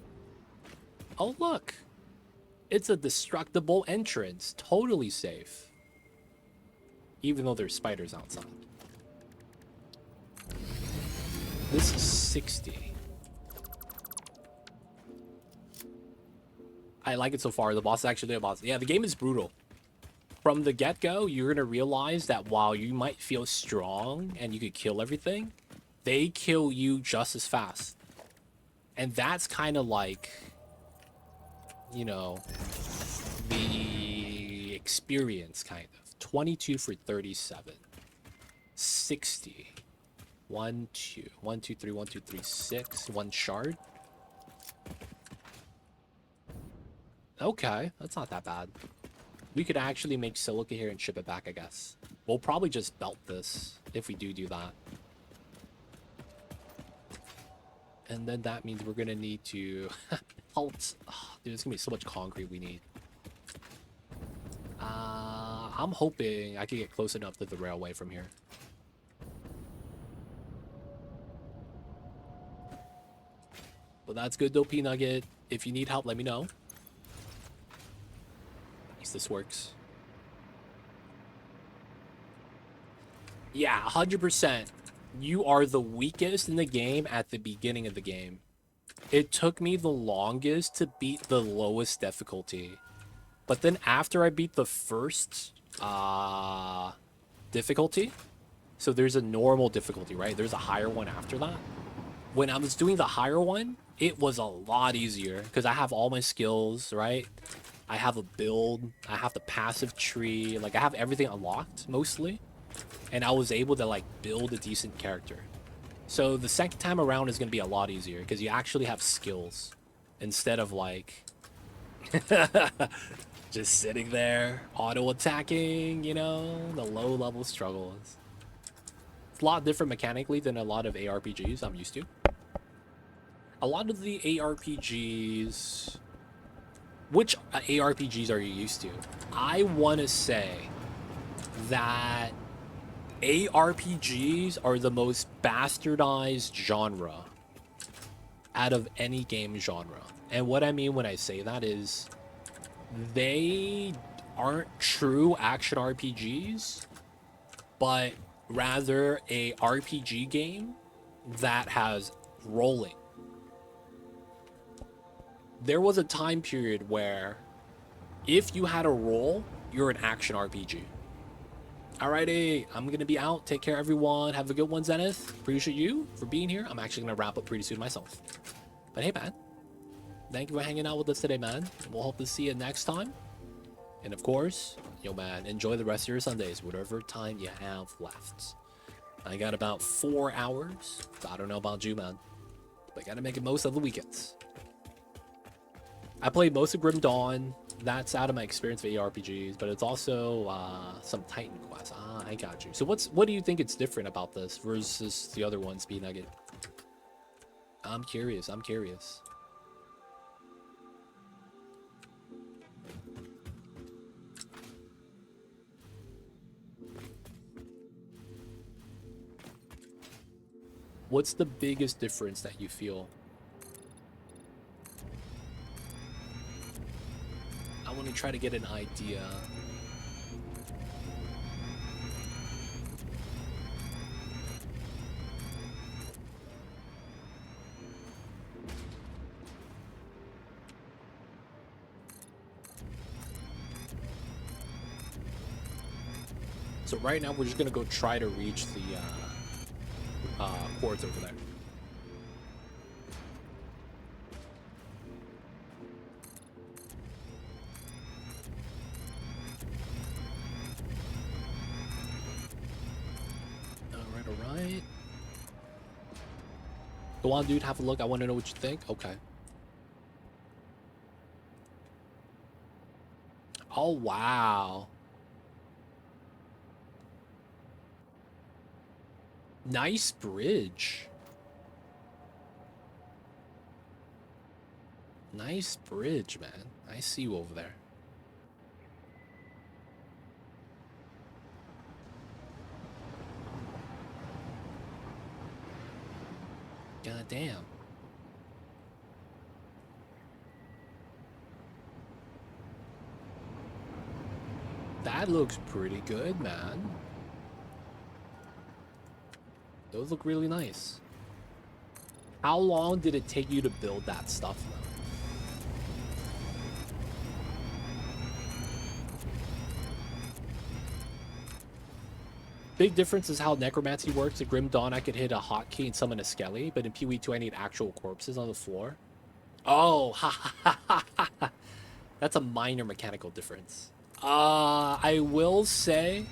Oh, look. It's a destructible entrance. Totally safe. Even though there's spiders outside. This is 60. I like it so far. The boss is actually a boss. Yeah, the game is brutal. From the get-go, you're going to realize that while you might feel strong and you could kill everything, they kill you just as fast. And that's kind of like, you know, the experience, kind of. 22 for 37. 60. 1, 2. 1, 2, 3, 1, 2, 3, 6. 1 shard. Okay, that's not that bad. We could actually make silica here and ship it back, I guess. We'll probably just belt this if we do that. And then that means we're gonna need to halt. Oh, dude, there's gonna be so much concrete we need. I'm hoping I can get close enough to the railway from here. But that's good though, P-Nugget. If you need help, let me know. At least this works. Yeah, 100%. You are the weakest in the game at the beginning of the game. It took me the longest to beat the lowest difficulty. But then after I beat the first difficulty, so there's a normal difficulty, right? There's a higher one after that. When I was doing the higher one, it was a lot easier because I have all my skills, right? I have a build, I have the passive tree, like I have everything unlocked mostly. And I was able to like build a decent character. So the second time around is going to be a lot easier because you actually have skills instead of like just sitting there auto attacking, you know, the low level struggles. It's a lot different mechanically than a lot of ARPGs I'm used to. A lot of the ARPGs, which ARPGs are you used to? I want to say that ARPGs are the most bastardized genre out of any game genre. And what I mean when I say that is they aren't true action RPGs, but rather a RPG game that has rolling. there was a time period where if you had a role, you're an action RPG. Alrighty, I'm gonna be out. Take care, everyone. Have a good one, Zenith. Appreciate you for being here. I'm actually gonna wrap up pretty soon myself. But hey, man, thank you for hanging out with us today, man. We'll hope to see you next time. And of course, yo, man, enjoy the rest of your Sundays, whatever time you have left. I got about 4 hours. I don't know about you, man, but I gotta make it most of the weekends. I played most of Grim Dawn. That's out of my experience with ARPGs, but it's also some Titan Quest. Ah, I got you. So what do you think it's different about this versus the other one, Speed Nugget? I'm curious. I'm curious. What's the biggest difference that you feel? I want to try to get an idea. So right now we're just gonna go try to reach the cords over there. All right. Go on, dude. Have a look. I want to know what you think. Okay. Oh, wow. Nice bridge. Nice bridge, man. I see you over there. God damn. That looks pretty good, man. Those look really nice. How long did it take you to build that stuff, though? Big difference is how necromancy works. At Grim Dawn, I could hit a hotkey and summon a skelly, but in PoE2, I need actual corpses on the floor. Oh, that's a minor mechanical difference. I will say,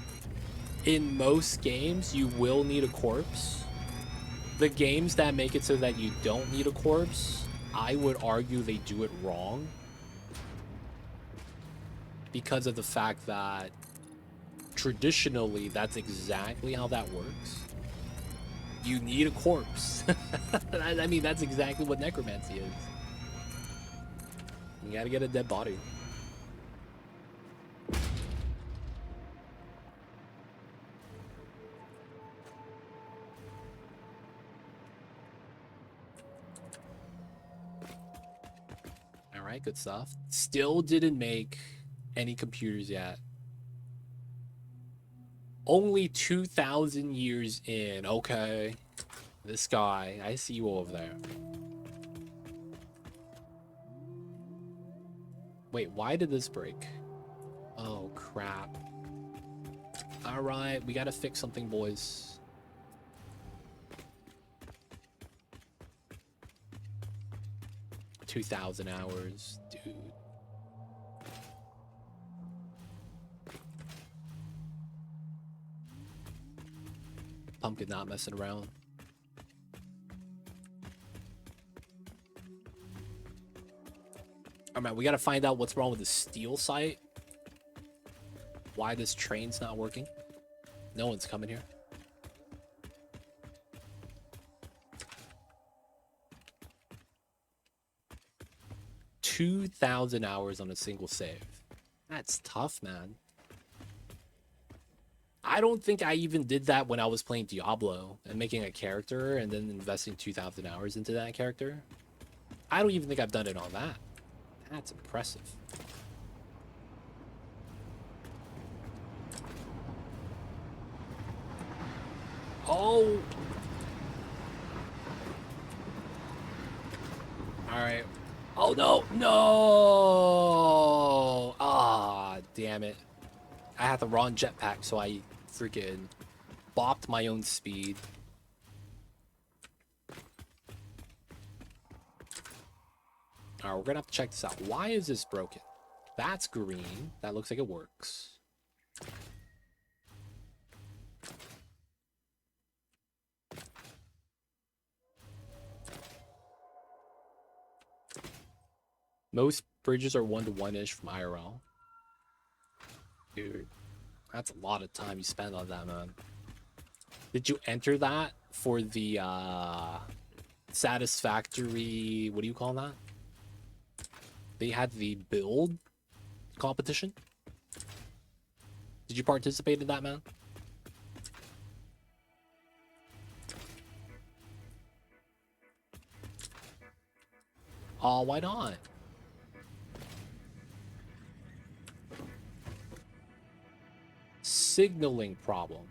in most games, you will need a corpse. The games that make it so that you don't need a corpse, I would argue they do it wrong. Because of the fact that traditionally, that's exactly how that works. You need a corpse. I mean, that's exactly what necromancy is. You gotta get a dead body. Alright, good stuff. Still didn't make any computers yet. Only 2,000 years in. Okay. This guy. I see you over there. Wait, why did this break? Oh, crap. Alright, we gotta fix something, boys. $2,000 hours, dude. Pumpkin not messing around. Alright, we gotta find out what's wrong with the steel site. Why this train's not working. No one's coming here. $2,000 hours on a single save. That's tough, man. I don't think I even did that when I was playing Diablo and making a character and then investing 2,000 hours into that character. I don't even think I've done it on that. That's impressive. Oh! Alright. Oh! Oh, no. No. Ah, damn it. I had the wrong jetpack, so I freaking bopped my own speed. Alright, we're gonna have to check this out. Why is this broken? That's green. That looks like it works. Most bridges are 1-to-1-ish from IRL. Dude, that's a lot of time you spend on that, man. Did you enter that for the Satisfactory, what do you call that? They had the build competition. Did you participate in that, man? Oh, why not? Signaling problem.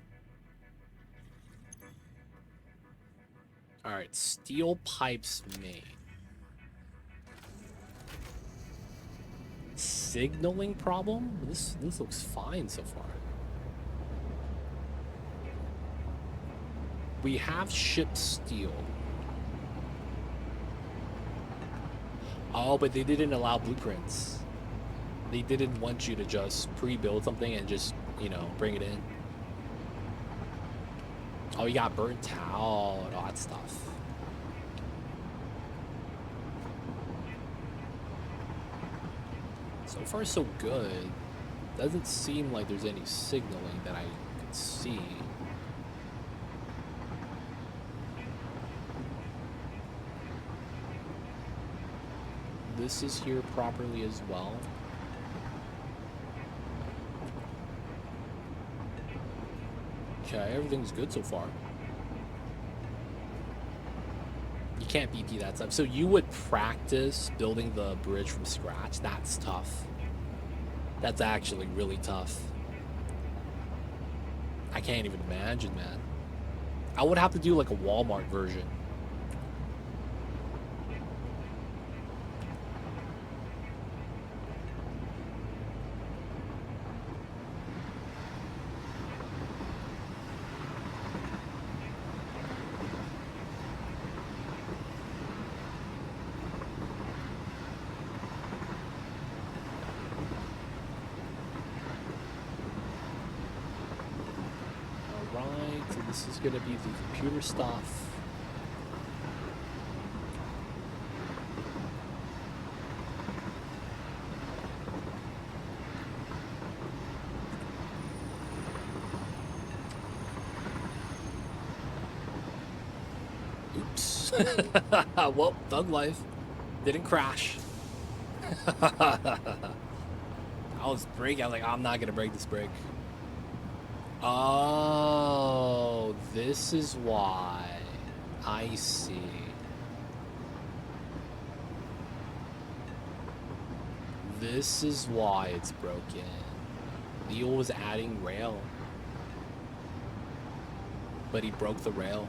All right, steel pipes made. Signaling problem? This looks fine so far. We have shipped steel. Oh, but they didn't allow blueprints. They didn't want you to just pre-build something and just, you know, bring it in. Oh, you got burnt out, all that stuff. So far, so good. Doesn't seem like there's any signaling that I can see. This is here properly as well. Okay, everything's good so far. You can't BP that stuff. So you would practice building the bridge from scratch? That's tough. That's actually really tough. I can't even imagine, man. I would have to do like a Walmart version. This is going to be the computer stuff. Oops. Well, thug life. Didn't crash. I was braking. I was like, I'm not going to break this brake. Oh, this is why. I see. This is why it's broken. Leo was adding rail, but he broke the rail.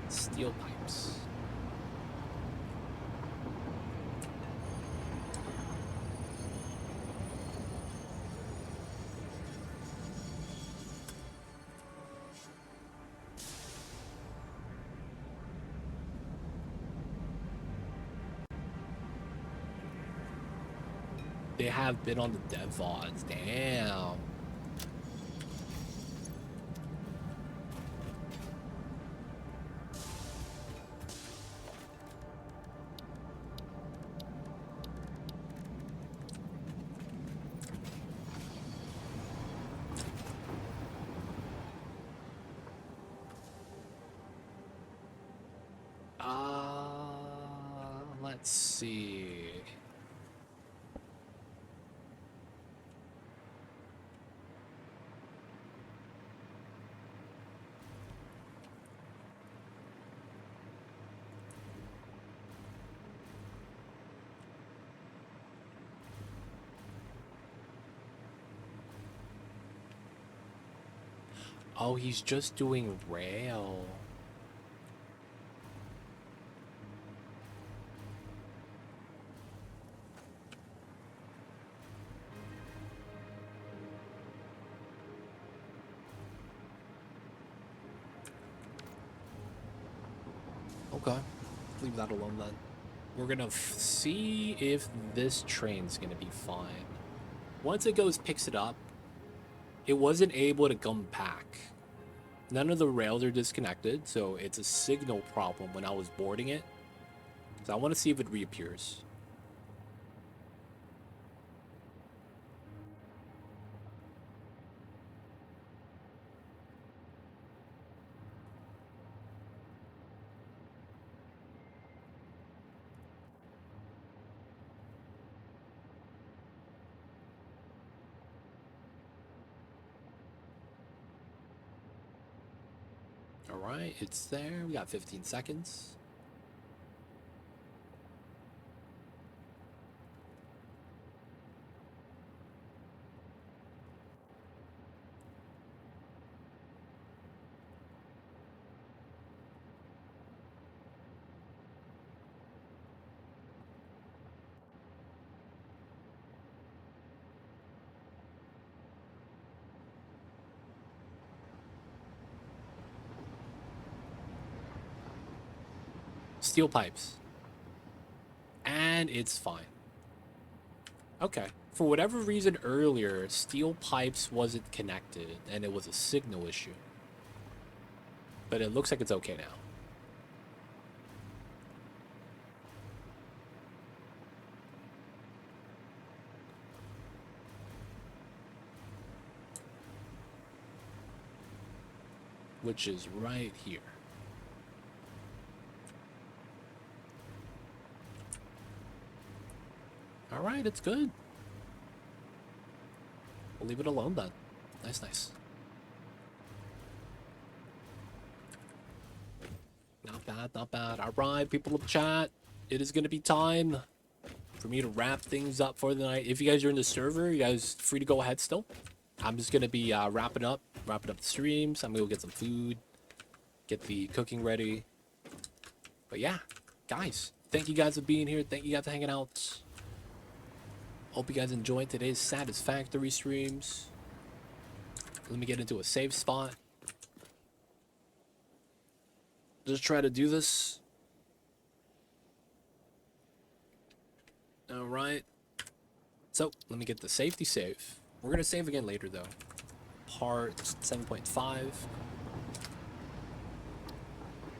Steel pipes. They have been on the dev VODs. Damn. Let's see. Oh, he's just doing rail. Okay, leave that alone then. We're gonna see if this train's gonna be fine. Once it goes, picks it up, it wasn't able to come back. None of the rails are disconnected, so it's a signal problem when I was boarding it. So I want to see if it reappears. All right, it's there. We got 15 seconds. Steel pipes. And it's fine. Okay. For whatever reason earlier, steel pipes wasn't connected and it was a signal issue. But it looks like it's okay now. Which is right here. All right, it's good. We'll leave it alone then. Nice, nice. Not bad, not bad. All right, people of the chat. It is going to be time for me to wrap things up for the night. If you guys are in the server, you guys free to go ahead still. I'm just going to be wrapping up the streams. I'm going to go get some food, get the cooking ready. But yeah, guys, thank you guys for being here. Thank you guys for hanging out. Hope you guys enjoyed today's Satisfactory streams. Let me get into a safe spot. Just try to do this. All right. So let me get the safety save. We're going to save again later though. Part 7.5.